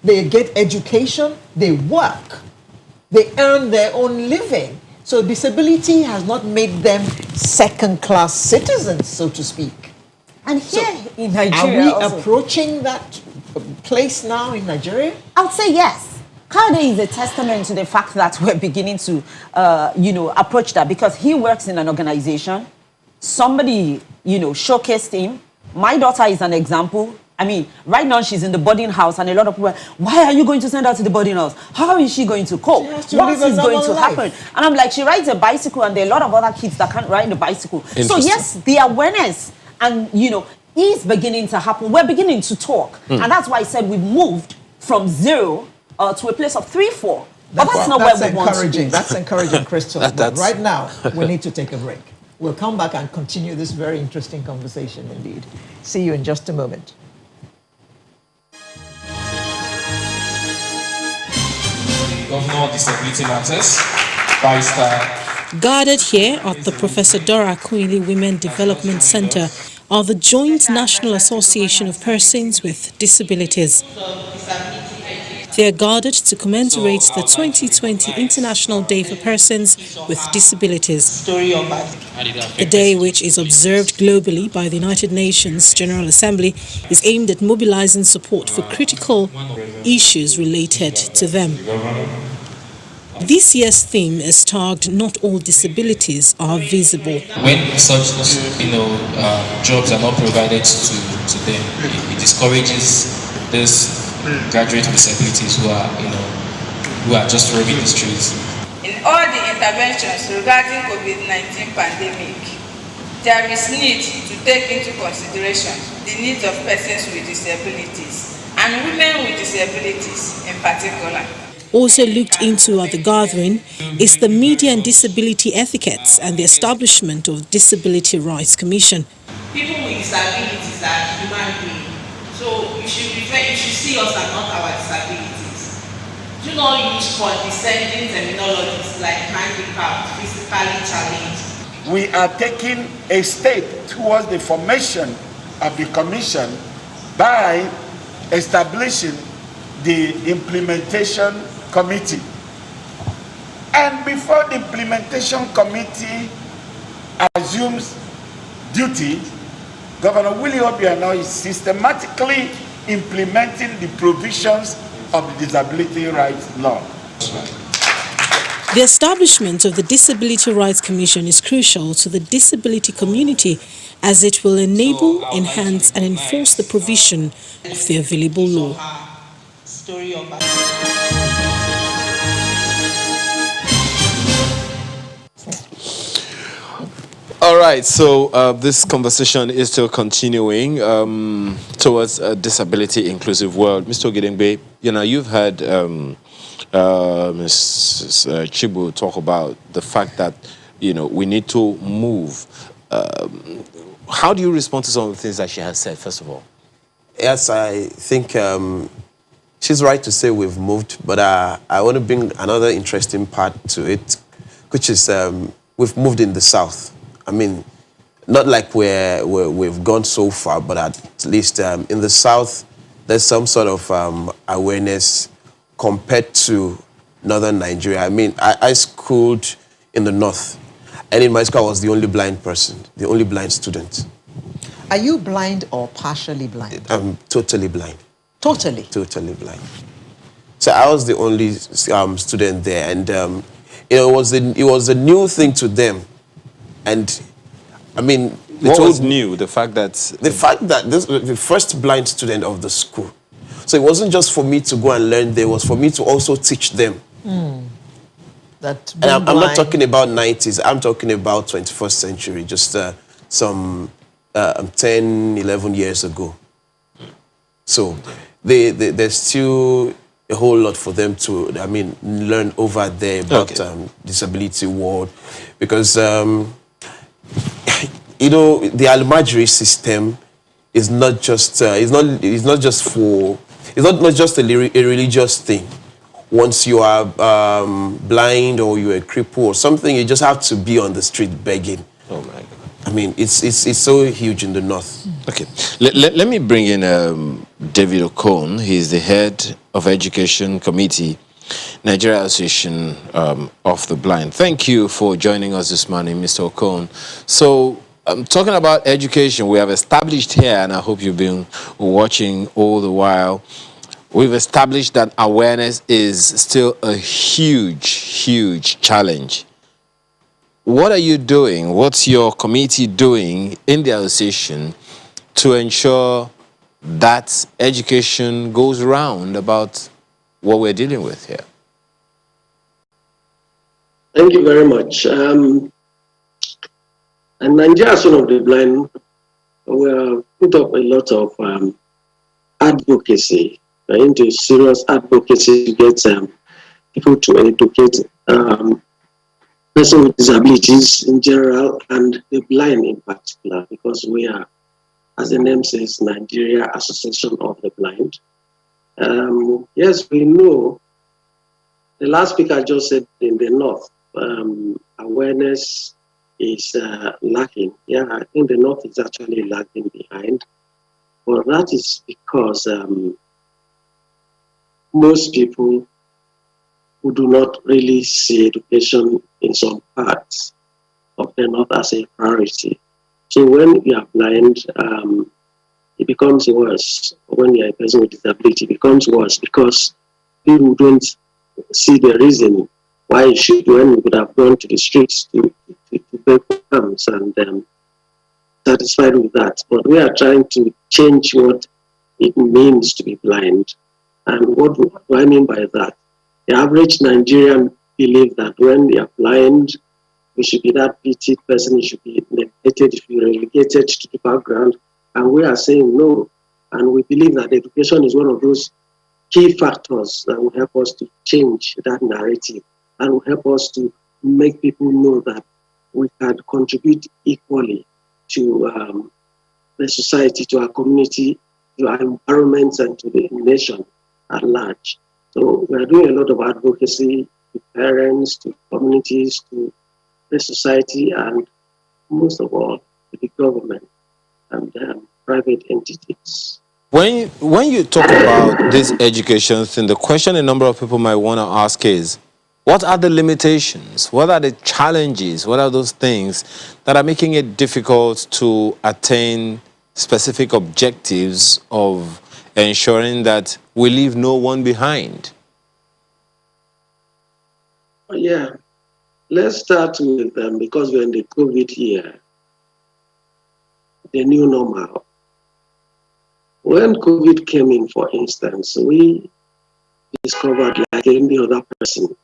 They get education, they work. They earn their own living. So disability has not made them second-class citizens, so to speak. And here in Nigeria, are we approaching that place now in Nigeria? I would say yes. Kade is a testament to the fact that we're beginning to, approach that, because he works in an organization. Somebody, showcased him. My daughter is an example. I mean, right now she's in the boarding house, and a lot of people are, why are you going to send her to the boarding house? How is she going to cope? What is going to happen? And I'm like, she rides a bicycle, and there are a lot of other kids that can't ride a bicycle. So yes, the awareness and, is beginning to happen. We're beginning to talk. And that's why I said we moved from 0 to a place of 3, 4. But that's not where we want to be. That's encouraging, Crystal. But right now, we need to take a break. We'll come back and continue this very interesting conversation indeed. See you in just a moment. Governor Disability Matters, Barrister. Gathered here at the Professor Dora Akunyili Women Development Center are the Joint National Association of Persons with Disabilities. They are gathered to commemorate the 2020 International Day for Persons with Disabilities. A day which is observed globally by the United Nations General Assembly is aimed at mobilizing support for critical issues related to them. This year's theme is tagged "Not All Disabilities Are Visible." When such, jobs are not provided to them, it discourages this graduate with disabilities who are just roaming the streets. In all the interventions regarding COVID-19 pandemic, there is need to take into consideration the needs of persons with disabilities and women with disabilities in particular. Also looked into at the gathering is the Media and Disability Etiquettes and the establishment of Disability Rights Commission. People with disabilities are human beings, so you should see us as not our disabilities. Do not use condescending terminologies like handicapped, physically challenged. we are taking a step towards the formation of the commission by establishing the implementation committee. And before the implementation committee assumes duty, Governor Willie Obiano is systematically implementing the provisions of the Disability Rights Law. The establishment of the Disability Rights Commission is crucial to the disability community as it will enable, enhance and enforce the provision of the available law. All right, so this conversation is still continuing towards a disability inclusive world. Mr. Ogedengbe, you've heard Ms. Chibu talk about the fact that, we need to move. How do you respond to some of the things that she has said, first of all? Yes, I think she's right to say we've moved, but I want to bring another interesting part to it, which is we've moved in the South. I mean, not like we've gone so far, but at least in the South, there's some sort of awareness compared to northern Nigeria. I mean, I schooled in the North, and in my school I was the only blind person, the only blind student. Are you blind or partially blind? I'm totally blind. Totally? Totally blind. So I was the only student there, and it was a new thing to them. And I mean, what was new? The fact that this was the first blind student of the school. So it wasn't just for me to go and learn there, it was for me to also teach them. And I'm not talking about 90s, I'm talking about 21st century, just some 10, 11 years ago. So there's still a whole lot for them to, learn over there about disability world, because the Almajiri system is not just it's not just a religious thing. Once you are blind or you're a cripple or something, you just have to be on the street begging. Oh my God! I mean, it's so huge in the North. Okay, let me bring in David Okon. He's the head of Education Committee, Nigeria Association of the Blind. Thank you for joining us this morning, Mr. Okon. So, talking about education, we have established here, and I hope you've been watching all the while, we've established that awareness is still a huge challenge. What are you doing? What's your committee doing in the association to ensure that education goes around about what we're dealing with here? Thank you very much. And Nigeria Association of the Blind, we have put up a lot of advocacy, into serious advocacy to get people to educate persons with disabilities in general and the blind in particular, because we are, as the name says, Nigeria Association of the Blind. Yes, we know, the last speaker just said in the North, awareness is lacking. Yeah, I think the North is actually lagging behind. But that is because most people who do not really see education in some parts of the North as a priority. So when you are blind, it becomes worse. When you are a person with disability, it becomes worse because people don't see the reason why you should, when you could have gone to the streets to beg terms and satisfied with that. But we are trying to change what it means to be blind. And what do I mean by that? The average Nigerian believes that when they are blind, we should be that pitied person, you should be neglected, you should be relegated to the background. And we are saying no. And we believe that education is one of those key factors that will help us to change that narrative and will help us to make people know that we can contribute equally to the society, to our community, to our environment, and to the nation at large. So we are doing a lot of advocacy to parents, to communities, to the society, and most of all to the government and private entities. When you talk about this education thing, the question a number of people might want to ask is, what are the limitations? What are the challenges? What are those things that are making it difficult to attain specific objectives of ensuring that we leave no one behind? Yeah, let's start with because we're in the COVID year, the new normal. When COVID came in, for instance, we discovered, like any other person,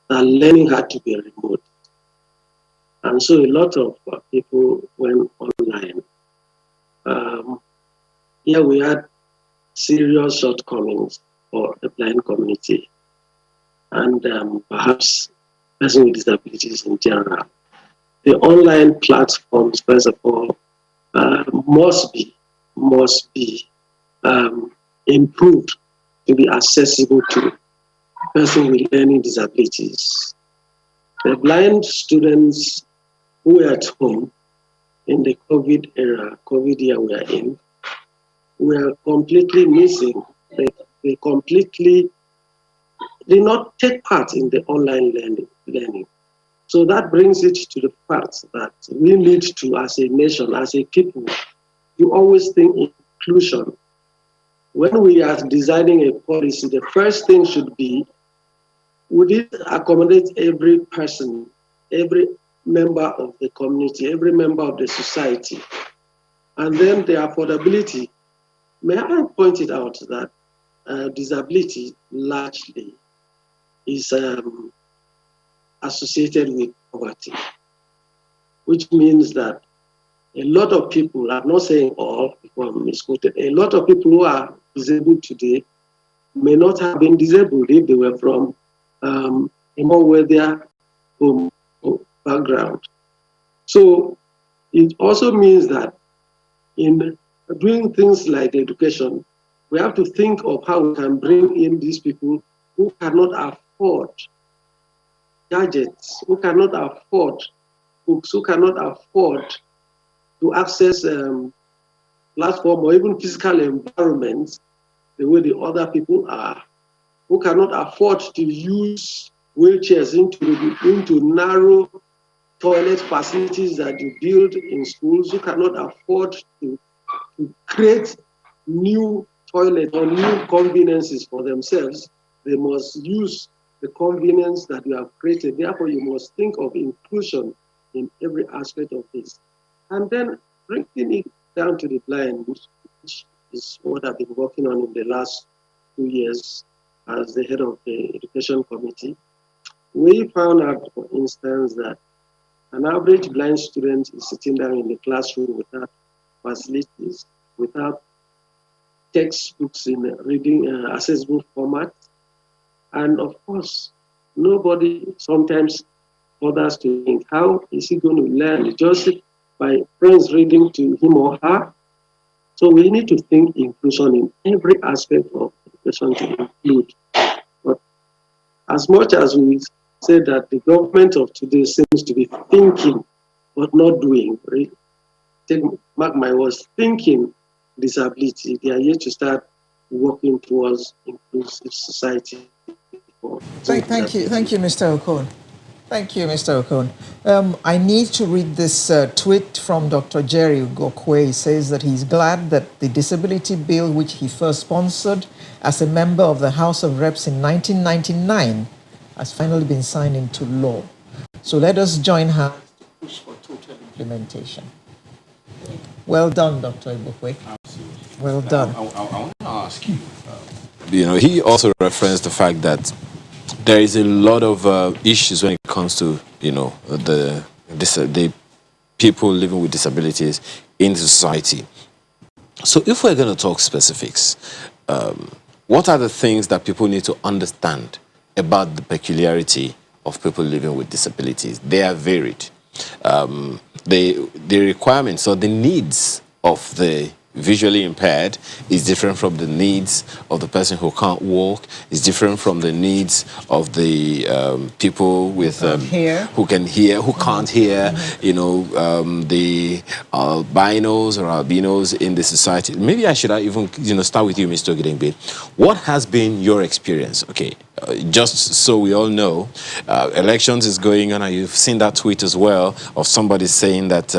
that learning had to be remote. And so a lot of people went online. Here we had serious shortcomings for the blind community and perhaps persons with disabilities in general. The online platforms, first of all, must be improved to be accessible to persons with learning disabilities. The blind students who were at home in the COVID era, COVID year we are in, were completely missing. They completely did not take part in the online learning. So that brings it to the fact that we need to, as a nation, as a people, to always think inclusion. When we are designing a policy, the first thing should be, would it accommodate every person, every member of the community, every member of the society? And then the affordability. May I point it out that disability largely is associated with poverty, which means that a lot of people, I'm not saying all, because I'm misquoted, a lot of people who are disabled today may not have been disabled if they were from a more wealthier home background. So it also means that in doing things like education, we have to think of how we can bring in these people who cannot afford gadgets, who cannot afford books, who cannot afford to access platform or even physical environments the way the other people are, who cannot afford to use wheelchairs into narrow toilet facilities that you build in schools, who cannot afford to create new toilets or new conveniences for themselves. They must use the convenience that you have created. Therefore, you must think of inclusion in every aspect of this. And then bringing it down to the blind, which is what I've been working on in the last 2 years as the head of the education committee. We found out, for instance, that an average blind student is sitting down in the classroom without facilities, without textbooks in reading accessible format. And of course, nobody sometimes bothers to think, how is he going to learn just by friends reading to him or her? So we need to think inclusion in every aspect of education to include. But as much as we say that the government of today seems to be thinking but not doing, right? Mark my words, thinking disability, they are yet to start working towards inclusive society. Thank you, Mr. Okon. Thank you, Mr. Okon. I need to read this tweet from Dr. Jerry Gokwe. He says that he's glad that the disability bill, which he first sponsored as a member of the House of Reps in 1999, has finally been signed into law. So let us join hands to push for total implementation. Well done, Dr. Gokwe. Well done. I want to ask you, he also referenced the fact that there is a lot of issues when it comes to, the people living with disabilities in society. So if we're going to talk specifics, what are the things that people need to understand about the peculiarity of people living with disabilities? They are varied. The requirements or the needs of the visually impaired is different from the needs of the person who can't walk, is different from the needs of the people with who can hear, who can't hear, you know, the albinos or albinos in the society. Maybe I should even, you know, start with you, Mr. Ogedengbe. What has been your experience? Okay, just so we all know, elections is going on, and you've seen that tweet as well of somebody saying that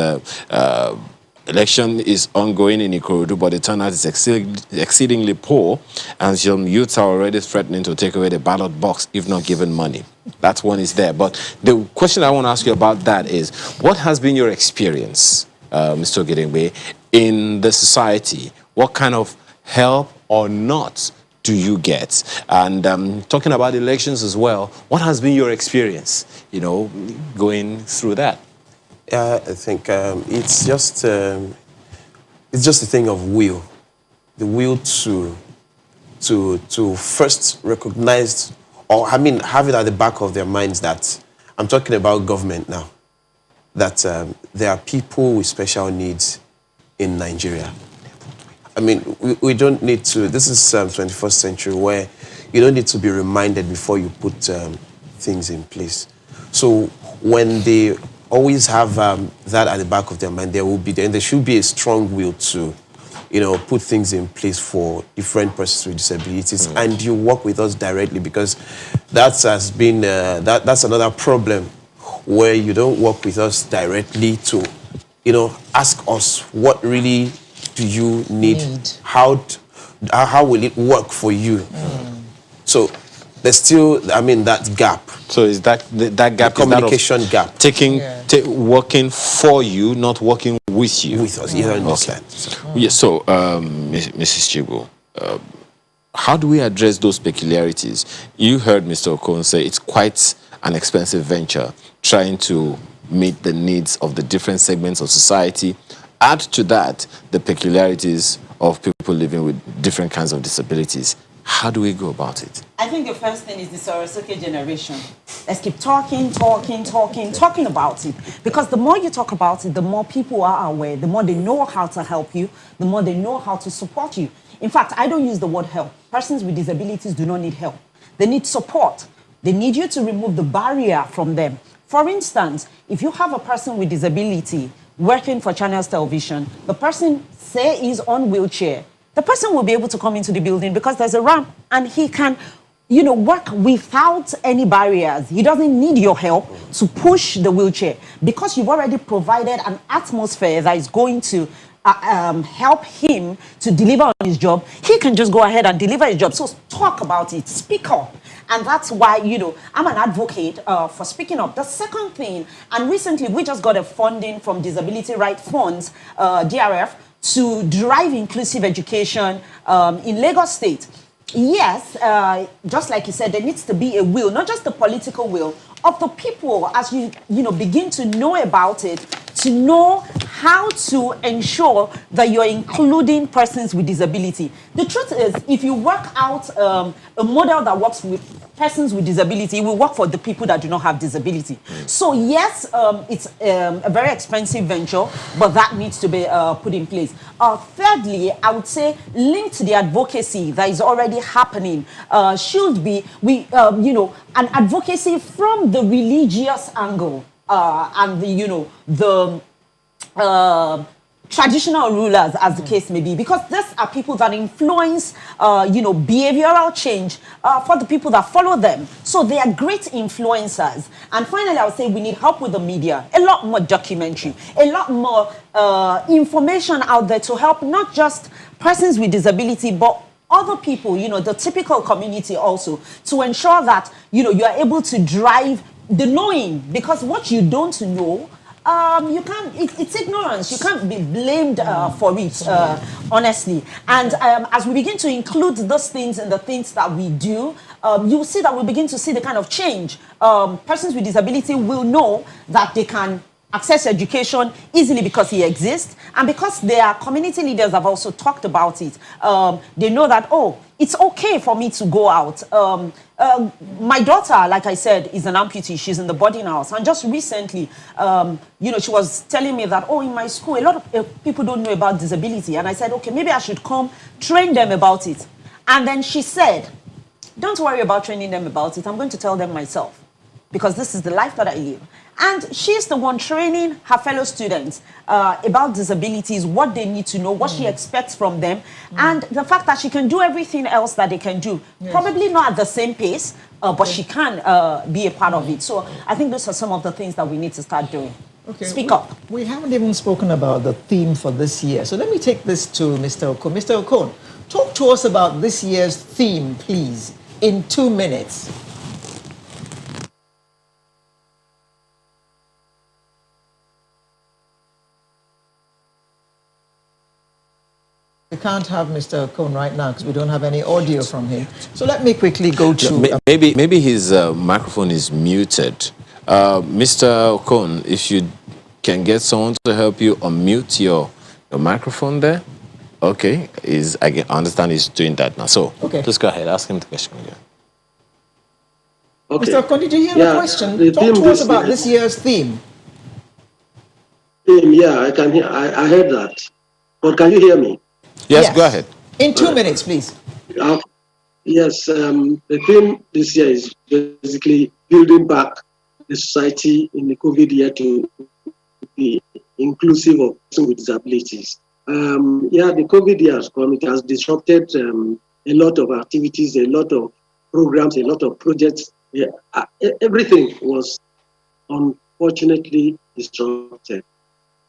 election is ongoing in Ikorodu, but the turnout is exceedingly poor, and some youths are already threatening to take away the ballot box if not given money. That one is there. But the question I want to ask you about that is, what has been your experience, Mr. Ogedengbe, in the society? What kind of help or not do you get? And talking about elections as well, what has been your experience, you know, going through that? I think it's just a thing of will, the will to first recognize, or I mean, have it at the back of their minds that I'm talking about government now, that there are people with special needs in Nigeria. I mean, we don't need to. This is 21st century where you don't need to be reminded before you put things in place. So when they always have that at the back of their mind, there should be a strong will to, you know, put things in place for different persons with disabilities, and you work with us directly, because that has been that's another problem where you don't work with us directly to, you know, ask us what really do you need, how will it work for you. So there's still, I mean, that gap. So is that gap, the communication gap, working for you, not working with you? With us, you understand. Okay. Yes. So, Mrs. Chibu, how do we address those peculiarities? You heard Mr. Okon say it's quite an expensive venture trying to meet the needs of the different segments of society. Add to that the peculiarities of people living with different kinds of disabilities. How do we go about it? I think the first thing is the Sorosuke generation. Let's keep talking about it. Because the more you talk about it, the more people are aware, the more they know how to help you, the more they know how to support you. In fact, I don't use the word help. Persons with disabilities do not need help. They need support. They need you to remove the barrier from them. For instance, if you have a person with disability working for Channels Television, the person, say, is on wheelchair, the person will be able to come into the building because there's a ramp, and he can, you know, work without any barriers. He doesn't need your help to push the wheelchair, because you've already provided an atmosphere that is going to help him to deliver on his job. He can just go ahead and deliver his job. So talk about it, speak up. And that's why, you know, I'm an advocate for speaking up. The second thing, and recently we just got a funding from Disability Rights Funds, DRF, to drive inclusive education in Lagos State. Yes, just like you said, there needs to be a will, not just the political will, of the people as you begin to know about it, to know how to ensure that you're including persons with disability. The truth is, if you work out a model that works with persons with disability, it will work for the people that do not have disability. So yes, it's a very expensive venture, but that needs to be put in place. Thirdly, I would say linked to the advocacy that is already happening should be an advocacy from the religious angle and the traditional rulers, as the case may be, because these are people that influence, behavioral change for the people that follow them. So they are great influencers. And finally, I would say we need help with the media, a lot more documentary, a lot more information out there to help not just persons with disability, but other people, the typical community also, to ensure that, you are able to drive the knowing, because what you don't know, you can't, it's ignorance. You can't be blamed for it, honestly. And as we begin to include those things in the things that we do, you'll see that we begin to see the kind of change. Persons with disability will know that they can access education easily because it exists, and because their community leaders have also talked about it. They know that, oh, it's okay for me to go out. my daughter, like I said, is an amputee. She's in the boarding house. And just recently, she was telling me that, oh, in my school, a lot of people don't know about disability. And I said, okay, maybe I should come train them about it. And then she said, don't worry about training them about it. I'm going to tell them myself, because this is the life that I live. And she's the one training her fellow students about disabilities, what they need to know, what she expects from them, and the fact that she can do everything else that they can do. Yes. Probably not at the same pace, but she can be a part of it. So I think those are some of the things that we need to start doing. Okay, Speak up. We haven't even spoken about the theme for this year. So let me take this to Mr. Okon. Mr. Okon, talk to us about this year's theme, please, in 2 minutes. We can't have Mr. Okon right now because we don't have any audio from him. So let me quickly go to... Maybe his microphone is muted. Mr. Okon, if you can get someone to help you unmute your microphone there. Okay, I understand he's doing that now. So just go ahead, ask him the question again. Okay. Mr. Okon, did you hear the question? Talk to us about this year's theme. Yeah, I can hear. I heard that. But can you hear me? Yes, go ahead. In 2 minutes, please. Yes, the theme this year is basically building back the society in the COVID year to be inclusive of persons with disabilities. The COVID year has come. It has disrupted a lot of activities, a lot of programs, a lot of projects. Everything was unfortunately disrupted.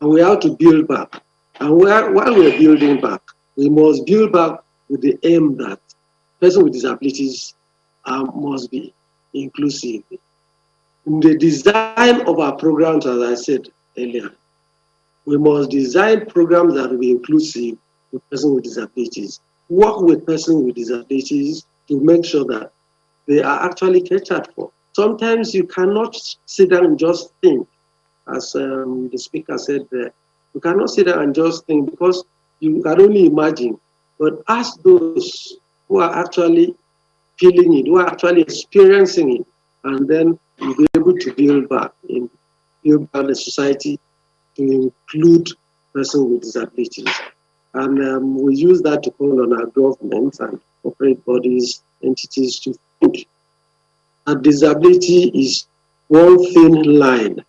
And we have to build back. And while we're building back, we must build back with the aim that persons with disabilities must be inclusive. In the design of our programs, as I said earlier, we must design programs that will be inclusive to persons with disabilities. Work with persons with disabilities to make sure that they are actually catered for. Sometimes you cannot sit down and just think, as the speaker said there. You cannot sit down and just think because you can only imagine. But ask those who are actually feeling it, who are actually experiencing it, and then you'll be able to build back the society to include persons with disabilities. And we use that to call on our governments and corporate bodies, entities to think that disability is one thin line.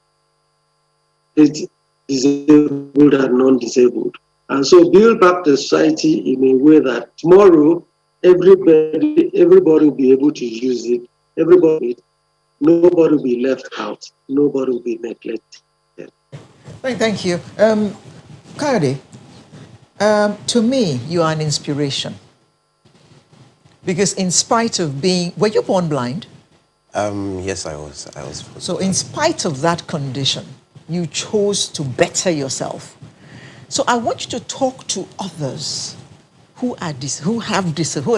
It's disabled and non-disabled. And so build back the society in a way that tomorrow everybody will be able to use it. Nobody will be left out. Nobody will be neglected. Thank you. Kayode, to me, you are an inspiration. Because in spite of being... Were you born blind? Yes, I was. So in spite of that condition, you chose to better yourself. So I want you to talk to others who are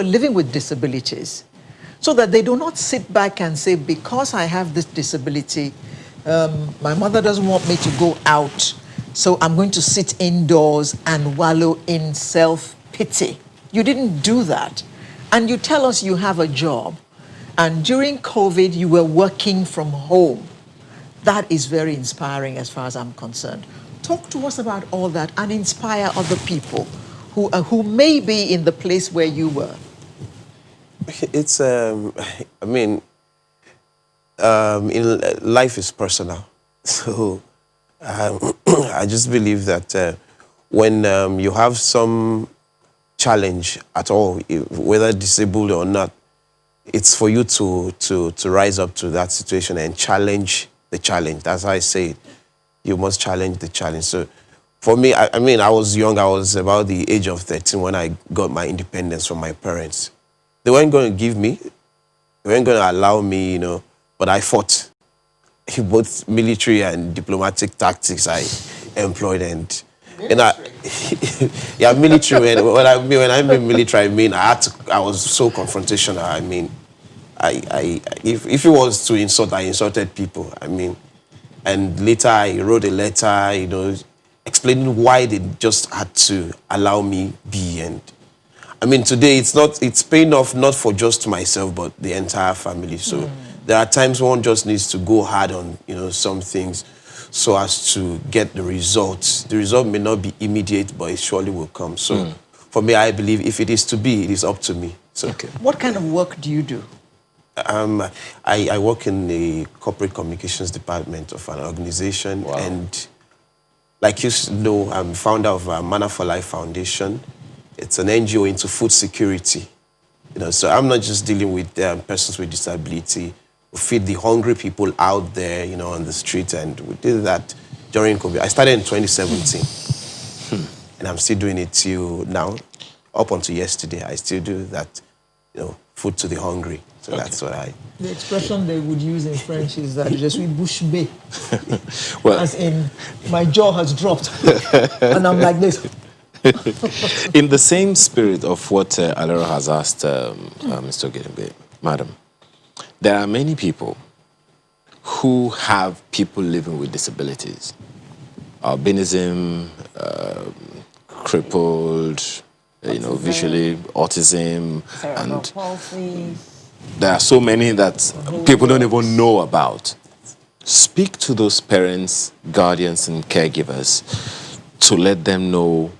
living with disabilities, so that they do not sit back and say, because I have this disability, my mother doesn't want me to go out, so I'm going to sit indoors and wallow in self-pity. You didn't do that. And you tell us you have a job. And during COVID, you were working from home. That is very inspiring as far as I'm concerned. Talk to us about all that and inspire other people who may be in the place where you were. It's, life is personal. So I just believe that when you have some challenge at all, whether disabled or not, it's for you to rise up to that situation and challenge the challenge. That's how I say it. You must challenge the challenge. So for me, I was young. I was about the age of 13 when I got my independence from my parents. They weren't going to give me. They weren't going to allow me, but I fought. Both military and diplomatic tactics I employed. And yeah, military. When I mean military, I was so confrontational. If it was to insult, I insulted people. And later I wrote a letter, explaining why they just had to allow me be. And I mean, today it's paying off not for just myself, but the entire family. So there are times one just needs to go hard on, some things so as to get the results. The result may not be immediate, but it surely will come. So for me, I believe if it is to be, it is up to me. So, What kind of work do you do? I work in the corporate communications department of an organization, and like you know, I'm founder of Manna for Life Foundation. It's an NGO into food security. So I'm not just dealing with persons with disability. We feed the hungry people out there, on the street, and we did that during COVID. I started in 2017, and I'm still doing it till now. Up until yesterday, I still do that, food to the hungry. So that's what The expression they would use in French is that je suis bouche bée. As in, my jaw has dropped, and I'm like this. In the same spirit of what Alero has asked Mr. Ogedengbe, Madam, there are many people who have people living with disabilities. Albinism, crippled, visually, autism, and there are so many that people don't even know about. Speak to those parents, guardians, and caregivers to let them know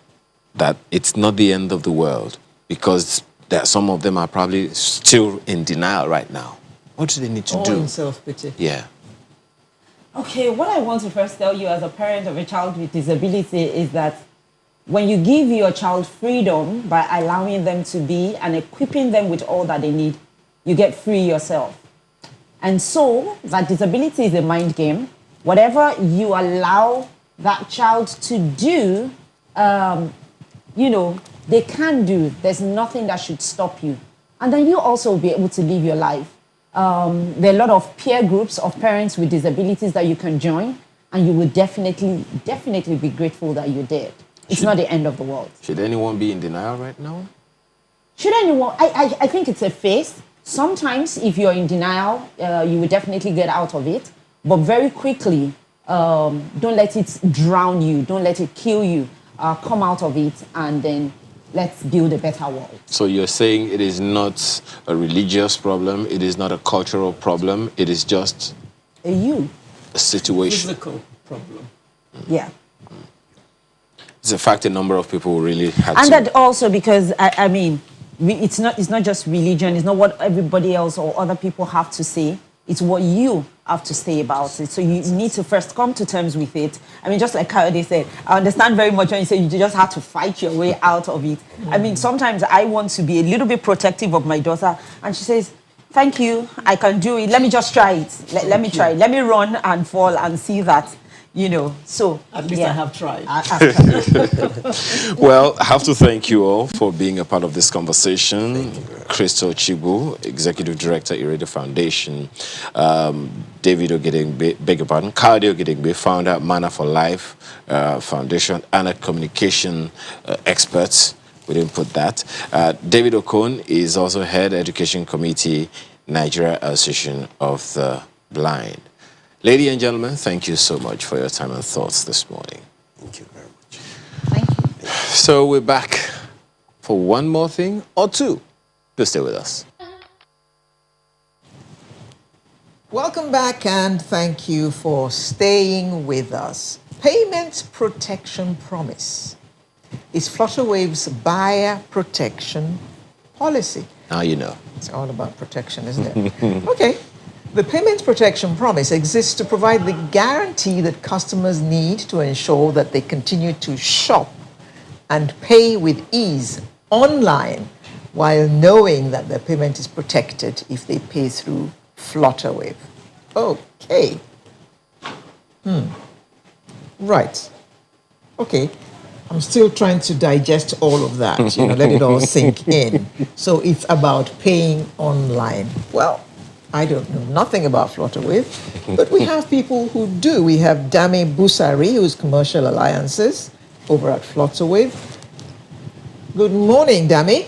that it's not the end of the world, because some of them are probably still in denial right now. What do they need to do? In self-pity. Yeah. Okay, what I want to first tell you as a parent of a child with disability is that when you give your child freedom by allowing them to be and equipping them with all that they need, you get free yourself. And so that disability is a mind game. Whatever you allow that child to do, they can do. There's nothing that should stop you. And then you also will be able to live your life. There are a lot of peer groups of parents with disabilities that you can join, and you will definitely be grateful that you did. It's not the end of the world. Should anyone be in denial right now? Should anyone? I think it's a phase. Sometimes if you're in denial, you will definitely get out of it. But very quickly, don't let it drown you. Don't let it kill you. Come out of it, and then let's build a better world. So you're saying it is not a religious problem, it is not a cultural problem, it is just a situation. Physical problem. Yeah. It's a fact a number of people really had And to... that also because, it's not just religion, it's not what everybody else or other people have to say. It's what you have to say about it. So you need to first come to terms with it. I mean, just like Kayode said, I understand very much when you say you just have to fight your way out of it. I mean, sometimes I want to be a little bit protective of my daughter, and she says, thank you, I can do it. Let me just try it. Let me try it. Let me run and fall and see that. So at least I have tried. Well, I have to thank you all for being a part of this conversation. Crystal Chibu, Executive Director, Iradio Foundation. David Ogedengbe, Kayode Ogedengbe, founder, Manna for Life Foundation, and a communication expert. We didn't put that. David Okon is also Head Education Committee, Nigeria Association of the Blind. Ladies and gentlemen, thank you so much for your time and thoughts this morning. Thank you very much. Thank you. So we're back for one more thing or two. Just stay with us. Welcome back, and thank you for staying with us. Payment Protection Promise is Flutterwave's buyer protection policy. Now you know. It's all about protection, isn't it? Okay. The Payment Protection Promise exists to provide the guarantee that customers need to ensure that they continue to shop and pay with ease online while knowing that their payment is protected if they pay through Flutterwave. Okay. Right. Okay. I'm still trying to digest all of that, let it all sink in. So it's about paying online. Well, I don't know nothing about Flutterwave, but we have people who do. We have Dami Busari, who's Commercial Alliances over at Flutterwave. Good morning, Dami.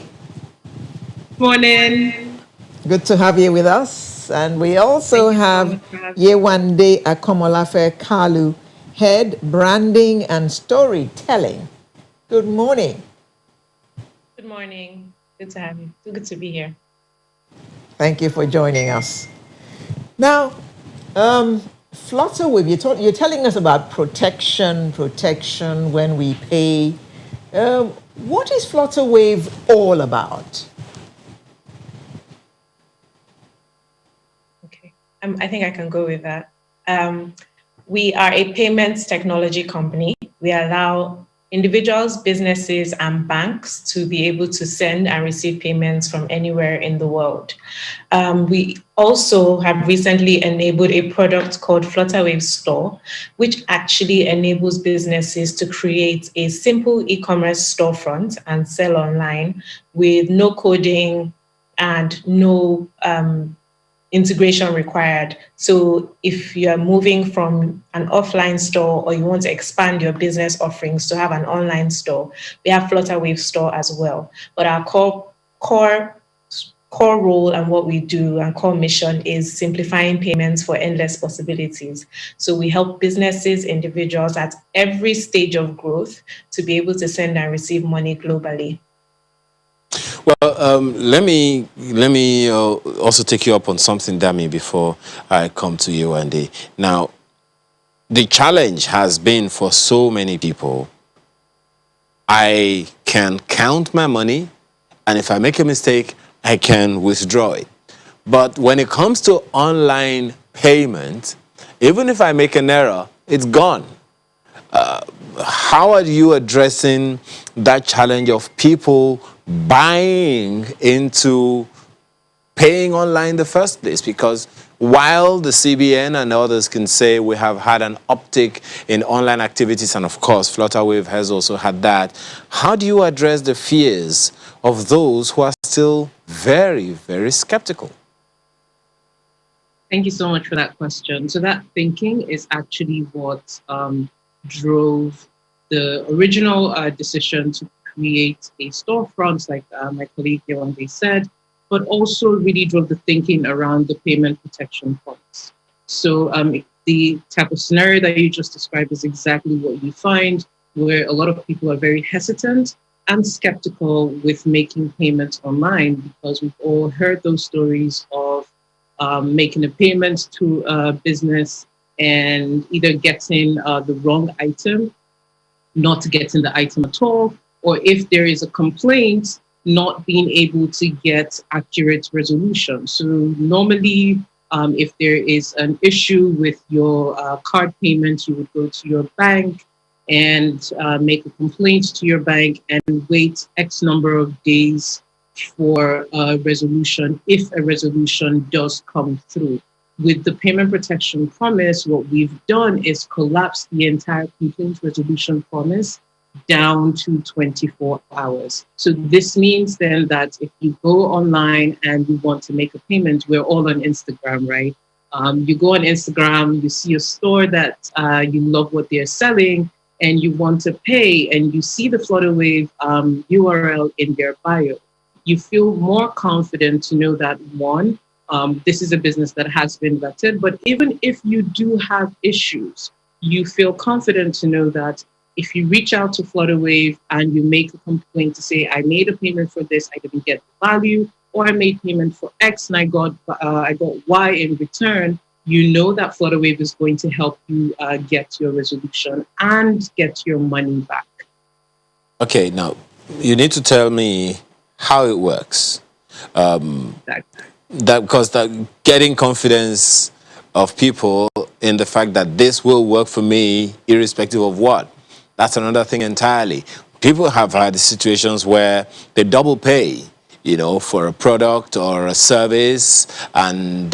Morning. Good to have you with us. And we also have Yewande Akomolafe Kalu, Head Branding and Storytelling. Good morning. Good morning. Good to have you. Good to be here. Thank you for joining us. Now, Flutterwave, you're telling us about protection when we pay. What is Flutterwave all about? Okay, I think I can go with that. We are a payments technology company. We allow individuals, businesses, and banks to be able to send and receive payments from anywhere in the world. We also have recently enabled a product called Flutterwave Store, which actually enables businesses to create a simple e-commerce storefront and sell online with no coding and no integration required. So if you're moving from an offline store or you want to expand your business offerings to have an online store, we have Flutterwave Store as well. But our core role and what we do and core mission is simplifying payments for endless possibilities. So we help businesses, individuals at every stage of growth to be able to send and receive money globally. Well, let me also take you up on something, Dami, before I come to you, Andy. Now, the challenge has been for so many people, I can count my money, and if I make a mistake, I can withdraw it. But when it comes to online payment, even if I make an error, it's gone. How are you addressing that challenge of people buying into paying online in the first place? Because while the CBN and others can say we have had an uptick in online activities, and of course Flutterwave has also had that, how do you address the fears of those who are still very, very skeptical? Thank you so much for that question. So that thinking is actually what drove the original decision to create a storefront, like my colleague Yewande said, but also really drove the thinking around the payment protection points. So the type of scenario that you just described is exactly what you find, where a lot of people are very hesitant and skeptical with making payments online, because we've all heard those stories of making a payment to a business and either getting the wrong item, not getting the item at all, or if there is a complaint, not being able to get accurate resolution. So normally, if there is an issue with your card payment, you would go to your bank and make a complaint to your bank and wait X number of days for a resolution, if a resolution does come through. With the payment protection promise, what we've done is collapse the entire complaint resolution promise down to 24 hours. So this means then that if you go online and you want to make a payment, we're all on Instagram, right? You go on Instagram, you see a store that you love what they're selling and you want to pay, and you see the Flutterwave URL in their bio. You feel more confident to know that, one, this is a business that has been vetted, but even if you do have issues, you feel confident to know that if you reach out to Flutterwave and you make a complaint to say, I made a payment for this, I didn't get the value, or I made payment for X and I got Y in return, you know that Flutterwave is going to help you get your resolution and get your money back. Okay, now you need to tell me how it works. Because getting confidence of people in the fact that this will work for me irrespective of what, that's another thing entirely. People have had situations where they double pay, you know, for a product or a service, and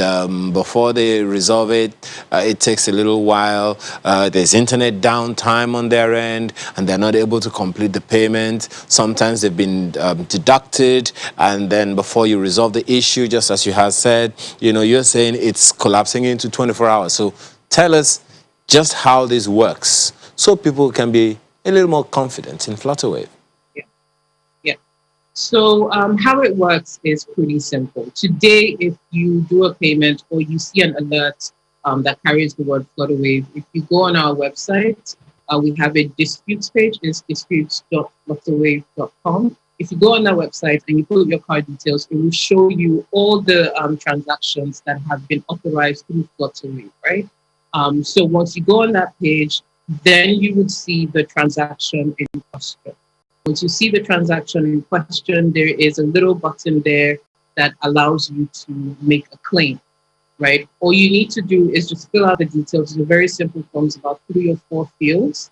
before they resolve it, it takes a little while. There's internet downtime on their end, and they're not able to complete the payment. Sometimes they've been deducted, and then before you resolve the issue, just as you have said, you know, you're saying it's collapsing into 24 hours. So tell us just how this works so people can be a little more confident in Flutterwave. So how it works is pretty simple. Today, if you do a payment or you see an alert that carries the word Flutterwave, if you go on our website, we have a disputes page. It's disputes.flutterwave.com. If you go on that website and you put your card details, it will show you all the transactions that have been authorized through Flutterwave, right? So once you go on that page, then you would see the transaction in question. Once you see the transaction in question, there is a little button there that allows you to make a claim, right? All you need to do is just fill out the details. It's a very simple form, it's about 3 or 4 fields.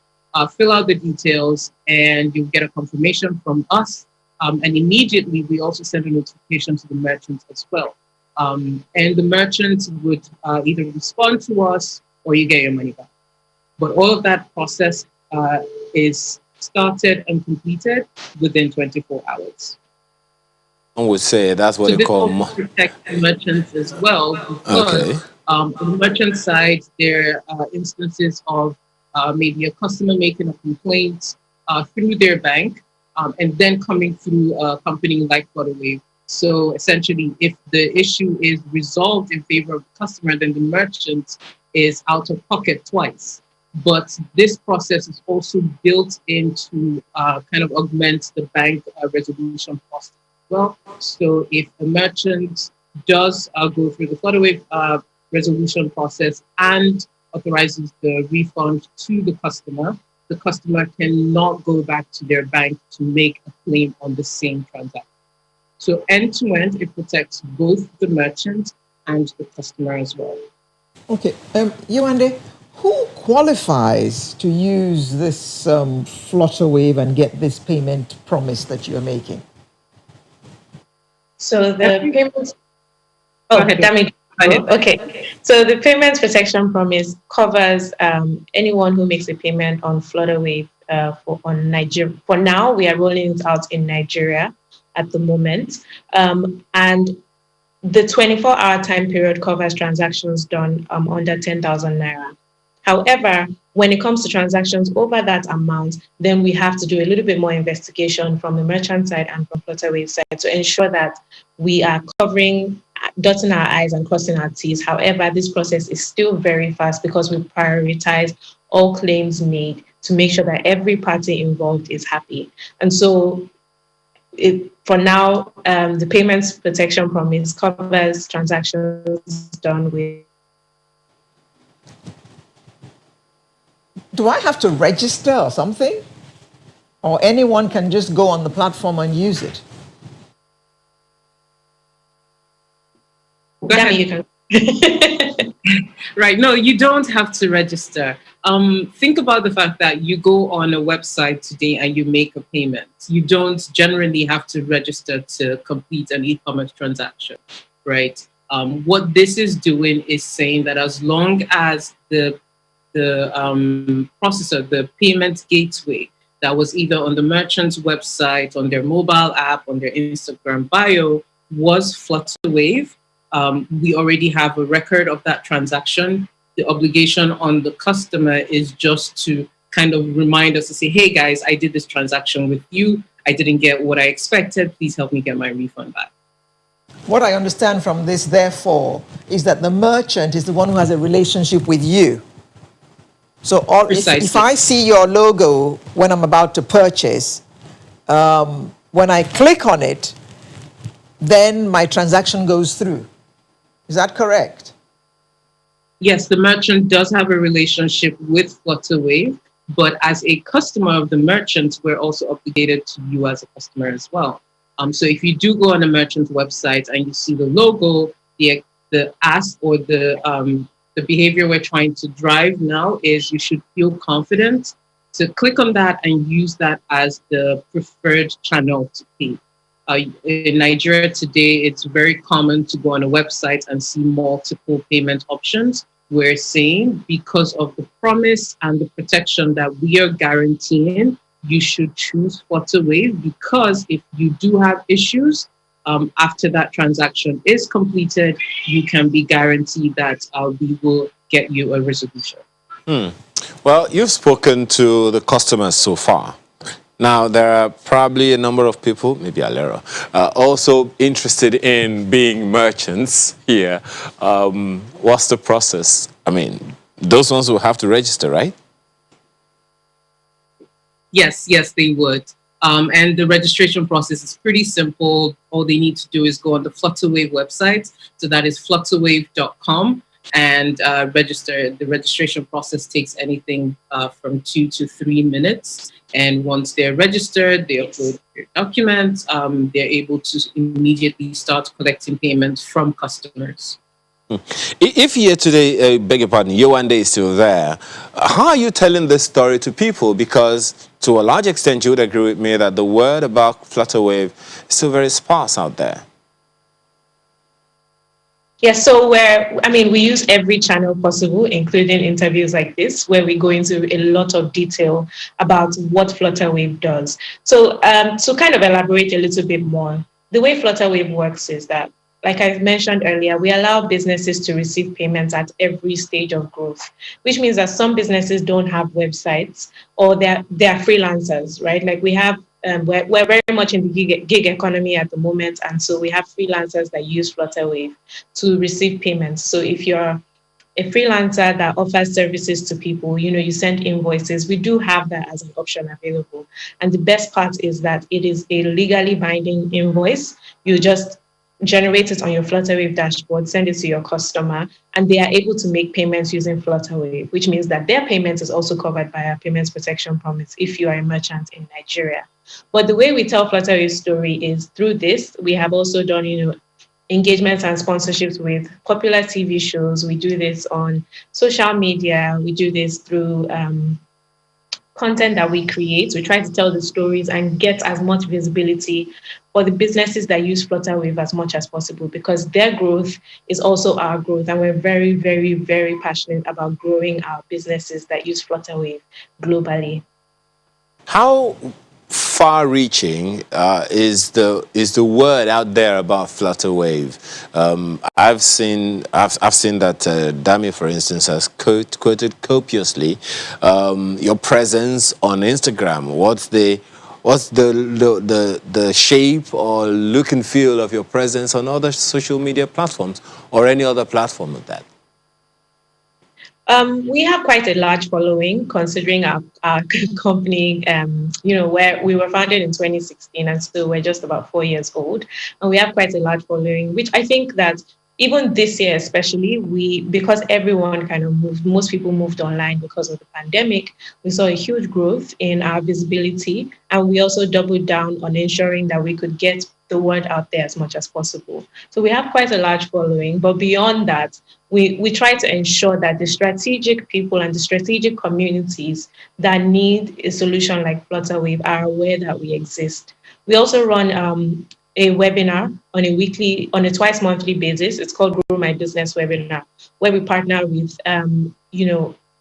Fill out the details and you get a confirmation from us. And immediately we also send a notification to the merchants as well. And the merchants would either respond to us or you get your money back. But all of that process is started and completed within 24 hours. I would say that's what So they this call. also protects the merchants as well, because on the merchant side, there are instances of maybe a customer making a complaint through their bank and then coming through a company like Flutterwave. So essentially, if the issue is resolved in favor of the customer, then the merchant is out of pocket twice. But this process is also built into kind of augment the bank resolution process as well. So if a merchant does go through the Flutterwave resolution process and authorizes the refund to the customer cannot go back to their bank to make a claim on the same transaction. So end-to-end, it protects both the merchant and the customer as well. Okay, Yewande, who qualifies to use this Flutterwave and get this payment promise that you're making? So the payments. Oh, damage. Okay. So the payments protection promise covers anyone who makes a payment on Flutterwave on Nigeria. For now, we are rolling it out in Nigeria at the moment, and the 24-hour time period covers transactions done under 10,000 naira. However, when it comes to transactions over that amount, then we have to do a little bit more investigation from the merchant side and from Flutterwave side to ensure that we are covering, dotting our I's and crossing our T's. However, this process is still very fast because we prioritize all claims made to make sure that every party involved is happy. And so for now, the payments protection promise covers transactions done with. Do I have to register or something? Or anyone can just go on the platform and use it? You can. Right. No, you don't have to register. Think about the fact that you go on a website today and you make a payment. You don't generally have to register to complete an e-commerce transaction, right? What this is doing is saying that as long as the processor, the payment gateway that was either on the merchant's website, on their mobile app, on their Instagram bio was Flutterwave, we already have a record of that transaction. The obligation on the customer is just to kind of remind us to say, hey guys, I did this transaction with you. I didn't get what I expected. Please help me get my refund back. What I understand from this, therefore, is that the merchant is the one who has a relationship with you. So if I see your logo when I'm about to purchase, when I click on it, then my transaction goes through. Is that correct? Yes, the merchant does have a relationship with Flutterwave, but as a customer of the merchant, we're also obligated to you as a customer as well. So if you do go on a merchant's website and you see the logo, the ask or the behavior we're trying to drive now is you should feel confident to click on that and use that as the preferred channel to pay. In Nigeria today, it's very common to go on a website and see multiple payment options. We're saying because of the promise and the protection that we are guaranteeing, you should choose Flutterwave, because if you do have issues, after that transaction is completed, you can be guaranteed that we will get you a resolution. Well, you've spoken to the customers so far. Now, there are probably a number of people, maybe Alero, also interested in being merchants here. What's the process? I mean, those ones will have to register, right? Yes, they would. And the registration process is pretty simple. All they need to do is go on the Flutterwave website. So that is flutterwave.com and register. The registration process takes anything from 2 to 3 minutes. And once they're registered, they upload their documents. They're able to immediately start collecting payments from customers. If here today, beg your pardon, Yewande is still there, how are you telling this story to people? Because to a large extent, you would agree with me that the word about Flutterwave is still very sparse out there. Yeah, so we use every channel possible, including interviews like this, where we go into a lot of detail about what Flutterwave does. So to kind of elaborate a little bit more, the way Flutterwave works is that, like I mentioned earlier, we allow businesses to receive payments at every stage of growth, which means that some businesses don't have websites or they're freelancers, right? Like we have, we're very much in the gig economy at the moment. And so we have freelancers that use Flutterwave to receive payments. So if you're a freelancer that offers services to people, you send invoices, we do have that as an option available. And the best part is that it is a legally binding invoice. You just generate it on your Flutterwave dashboard, send it to your customer, and they are able to make payments using Flutterwave, which means that their payment is also covered by our payments protection promise if you are a merchant in Nigeria. But the way we tell Flutterwave's story is through this. We have also done, engagements and sponsorships with popular TV shows. We do this on social media. We do this through content that we create. We try to tell the stories and get as much visibility for the businesses that use Flutterwave as much as possible, because their growth is also our growth. And we're very, very, very passionate about growing our businesses that use Flutterwave globally. How far-reaching is the word out there about Flutterwave? I've seen that Dami, for instance, has quoted copiously your presence on Instagram. What's the shape or look and feel of your presence on other social media platforms or any other platform of that? We have quite a large following, considering our company, where we were founded in 2016, and so we're just about 4 years old. And we have quite a large following, which I think that even this year especially, because everyone kind of moved, most people moved online because of the pandemic, we saw a huge growth in our visibility. And we also doubled down on ensuring that we could get the word out there as much as possible. So we have quite a large following, but beyond that, we try to ensure that the strategic people and the strategic communities that need a solution like Flutterwave are aware that we exist. We also run a webinar on a twice monthly basis. It's called Grow My Business Webinar, where we partner with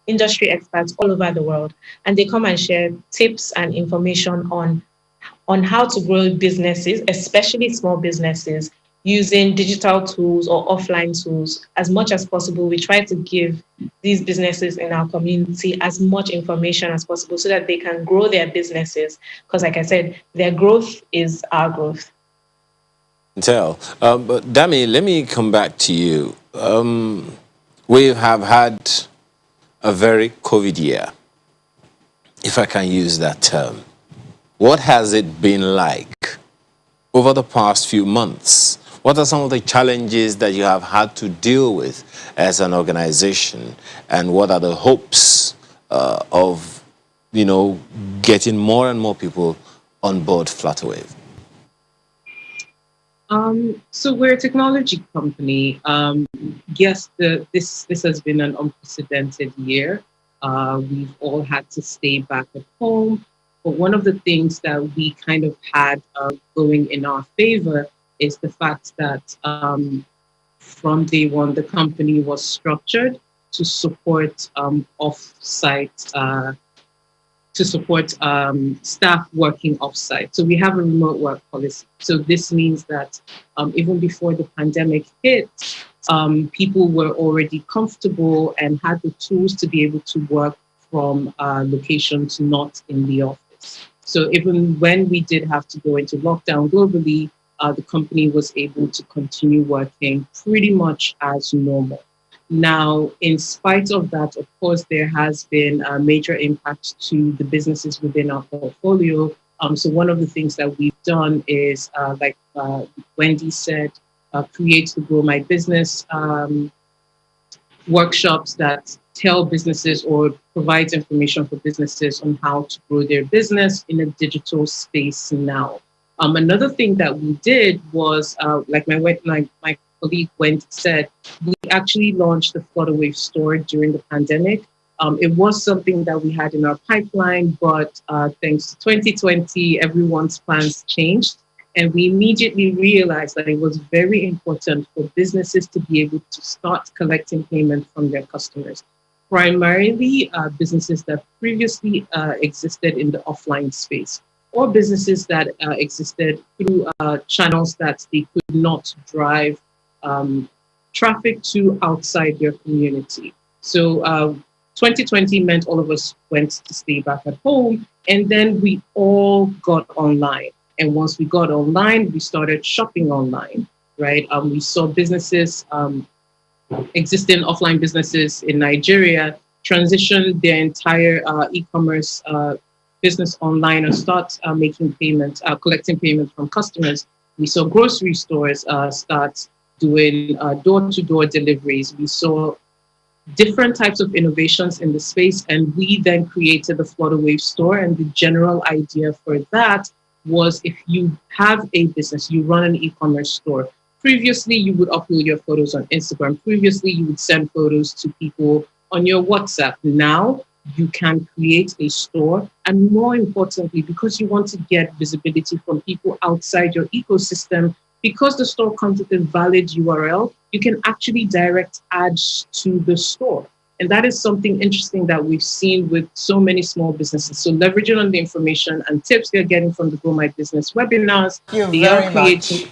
industry experts all over the world, and they come and share tips and information on how to grow businesses, especially small businesses, using digital tools or offline tools. As much as possible, we try to give these businesses in our community as much information as possible so that they can grow their businesses. Because like I said, their growth is our growth. But Dami, let me come back to you. We have had a very COVID year, if I can use that term. What has it been like over the past few months? What are some of the challenges that you have had to deal with as an organization? And what are the hopes of, getting more and more people on board Flutterwave? So we're a technology company. Yes, this has been an unprecedented year. We've all had to stay back at home. But one of the things that we kind of had going in our favor is the fact that from day one, the company was structured to support off-site, to support staff working off-site. So we have a remote work policy. So this means that even before the pandemic hit, people were already comfortable and had the tools to be able to work from locations not in the office. So even when we did have to go into lockdown globally, the company was able to continue working pretty much as normal. Now, in spite of that, of course, there has been a major impact to the businesses within our portfolio. So one of the things that we've done is, like Wendy said, create the Grow My Business workshops that tell businesses or provides information for businesses on how to grow their business in a digital space now. Another thing that we did was, like my colleague Wendy said, we actually launched the Flutterwave store during the pandemic. It was something that we had in our pipeline, but thanks to 2020, everyone's plans changed. And we immediately realized that it was very important for businesses to be able to start collecting payment from their customers. Primarily businesses that previously existed in the offline space, or businesses that existed through channels that they could not drive traffic to outside their community. So 2020 meant all of us went to stay back at home, and then we all got online. And once we got online, we started shopping online, right? We saw businesses, existing offline businesses in Nigeria, transition their entire e-commerce business online and start making payments, collecting payments from customers. We saw grocery stores start doing door-to-door deliveries. We saw different types of innovations in the space, and we then created the Flutterwave store. And the general idea for that was, if you have a business, you run an e-commerce store. Previously, you would upload your photos on Instagram. Previously, you would send photos to people on your WhatsApp. Now, you can create a store. And more importantly, because you want to get visibility from people outside your ecosystem, because the store comes with a valid URL, you can actually direct ads to the store. And that is something interesting that we've seen with so many small businesses. So leveraging on the information and tips they're getting from the Grow My Business webinars, Thank you they are very creating. much.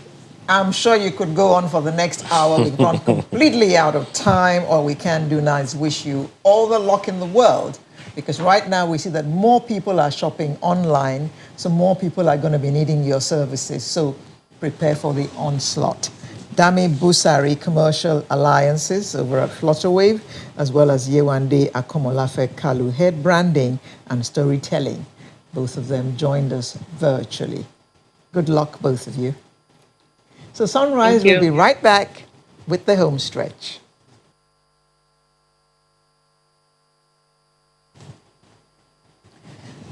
I'm sure you could go on for the next hour. We've run completely out of time. All we can do now is wish you all the luck in the world, because right now we see that more people are shopping online, so more people are going to be needing your services. So prepare for the onslaught. Dami Busari, Commercial Alliances over at Flutterwave, as well as Yewande Akomolafe Kalu, Head Branding and Storytelling. Both of them joined us virtually. Good luck, both of you. So Sunrise will be right back with the home stretch.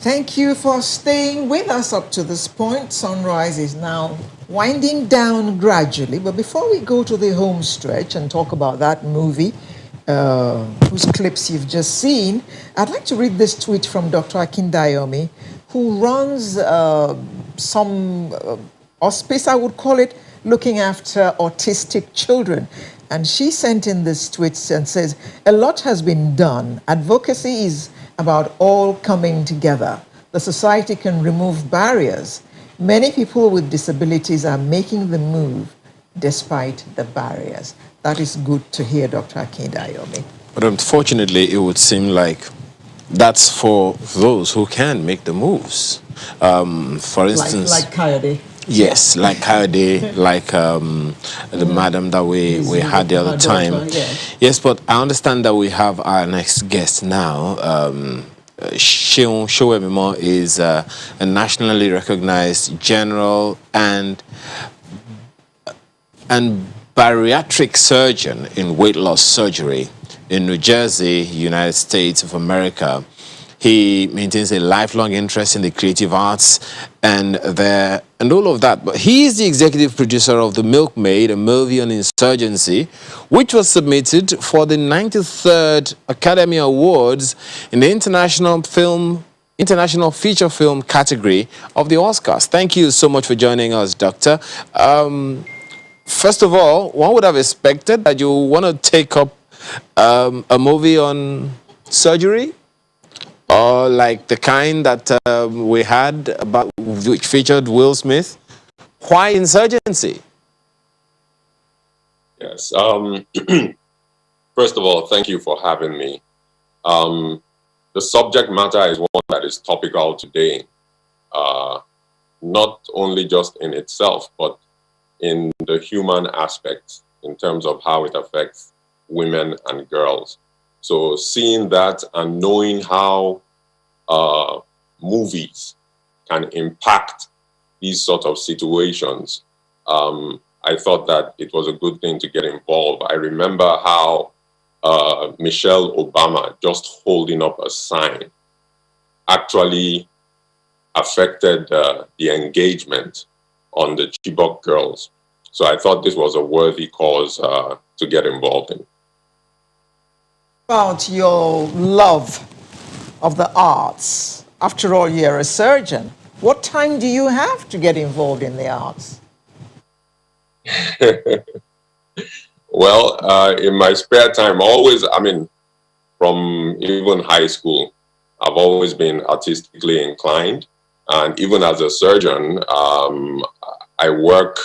Thank you for staying with us up to this point. Sunrise is now winding down gradually. But before we go to the home stretch and talk about that movie, whose clips you've just seen, I'd like to read this tweet from Dr. Akindayomi, who runs some hospice, I would call it, looking after autistic children. And she sent in this tweet and says, a lot has been done. Advocacy is about all coming together. The society can remove barriers. Many people with disabilities are making the move despite the barriers. That is good to hear, Dr. Akindayomi. But unfortunately, it would seem like that's for those who can make the moves. For instance, like Coyote. Yes, like Coyote, like the madam that we had the other time. Yes, but I understand that we have our next guest now. Sheon Showemimo is a nationally recognized general and bariatric surgeon in weight loss surgery in New Jersey, United States of America. He maintains a lifelong interest in the creative arts and all of that. But he is the executive producer of The Milkmaid, a movie on insurgency, which was submitted for the 93rd Academy Awards in the International Feature Film category of the Oscars. Thank you so much for joining us, Doctor. First of all, one would have expected that you want to take up a movie on surgery, or like the kind that we had, about which featured Will Smith. Why insurgency? Yes. First of all, thank you for having me. The subject matter is one that is topical today, not only just in itself, but in the human aspect, in terms of how it affects women and girls. So seeing that and knowing how movies can impact these sort of situations, I thought that it was a good thing to get involved. I remember how Michelle Obama just holding up a sign actually affected the engagement on the Chibok girls. So I thought this was a worthy cause to get involved in. About your love of the arts. After all, you're a surgeon. What time do you have to get involved in the arts? Well, in my spare time, always, I mean, from even high school, I've always been artistically inclined. And even as a surgeon, I work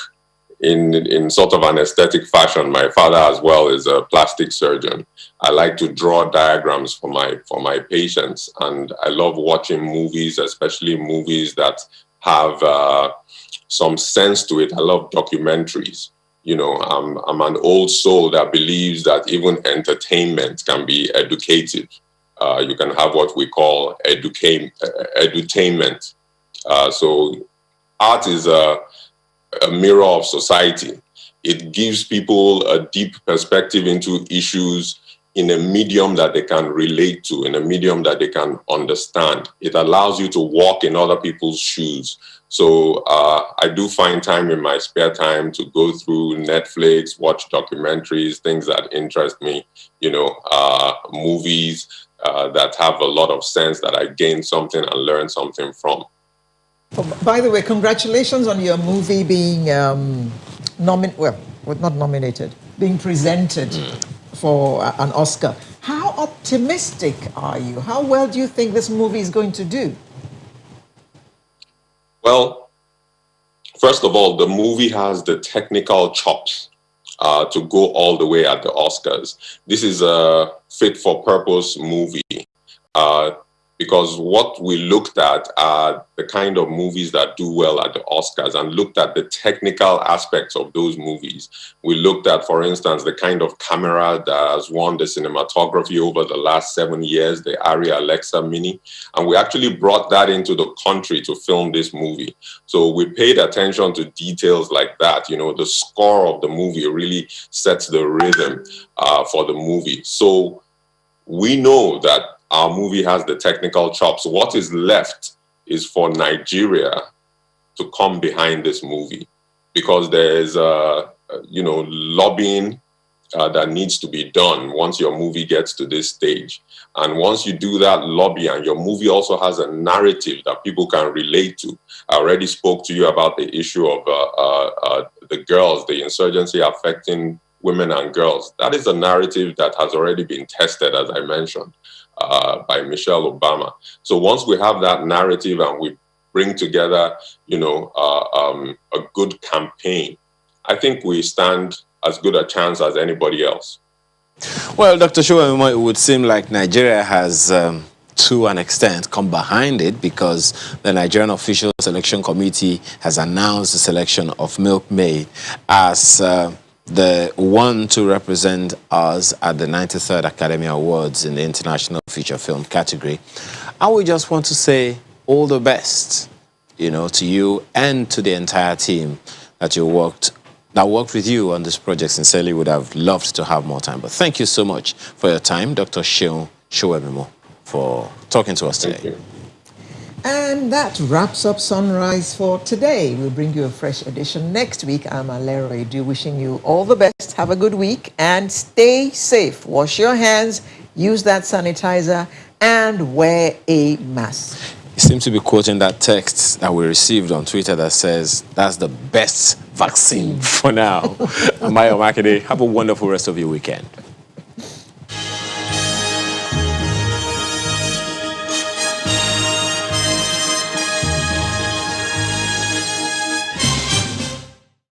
in sort of an aesthetic fashion. My father as well is a plastic surgeon. I like to draw diagrams for my patients, and I love watching movies, especially movies that have some sense to it. I love documentaries. You know, I'm an old soul that believes that even entertainment can be educative. You can have what we call edutainment. So art is a mirror of society. It gives people a deep perspective into issues in a medium that they can relate to, in a medium that they can understand. It allows you to walk in other people's shoes. So I do find time in my spare time to go through Netflix, watch documentaries, things that interest me, you know, movies that have a lot of sense that I gain something and learn something from. Oh, by the way, congratulations on your movie being not nominated, being presented for an Oscar. How optimistic are you? How well do you think this movie is going to do? Well, first of all, the movie has the technical chops to go all the way at the Oscars. This is a fit-for-purpose movie because what we looked at are the kind of movies that do well at the Oscars, and looked at the technical aspects of those movies. We looked at, for instance, the kind of camera that has won the cinematography over the last 7 years, the Arri Alexa Mini, and we actually brought that into the country to film this movie. So we paid attention to details like that. You know, the score of the movie really sets the rhythm for the movie. So we know that our movie has the technical chops. What is left is for Nigeria to come behind this movie, because there's, you know, lobbying that needs to be done once your movie gets to this stage. And once you do that lobby and your movie also has a narrative that people can relate to. I already spoke to you about the issue of the girls, the insurgency affecting women and girls. That is a narrative that has already been tested, as I mentioned, by Michelle Obama. So once we have that narrative and we bring together, you know, a good campaign, I think we stand as good a chance as anybody else. Well, Dr. Showemimo, it would seem like Nigeria has, to an extent, come behind it, because the Nigerian Official Selection Committee has announced the selection of Milkmaid as the one to represent us at the 93rd Academy Awards in the International Feature Film category. And we just want to say all the best, you know, to you and to the entire team that worked with you on this project. Sincerely, would have loved to have more time. But thank you so much for your time, Dr. Showemimo, for talking to us today. And that wraps up Sunrise for today. We'll bring you a fresh edition next week. I'm Alero Edu, wishing you all the best. Have a good week and stay safe. Wash your hands, use that sanitizer, and wear a mask. You seem to be quoting that text that we received on Twitter that says, that's the best vaccine for now. Amayo Makede, have a wonderful rest of your weekend.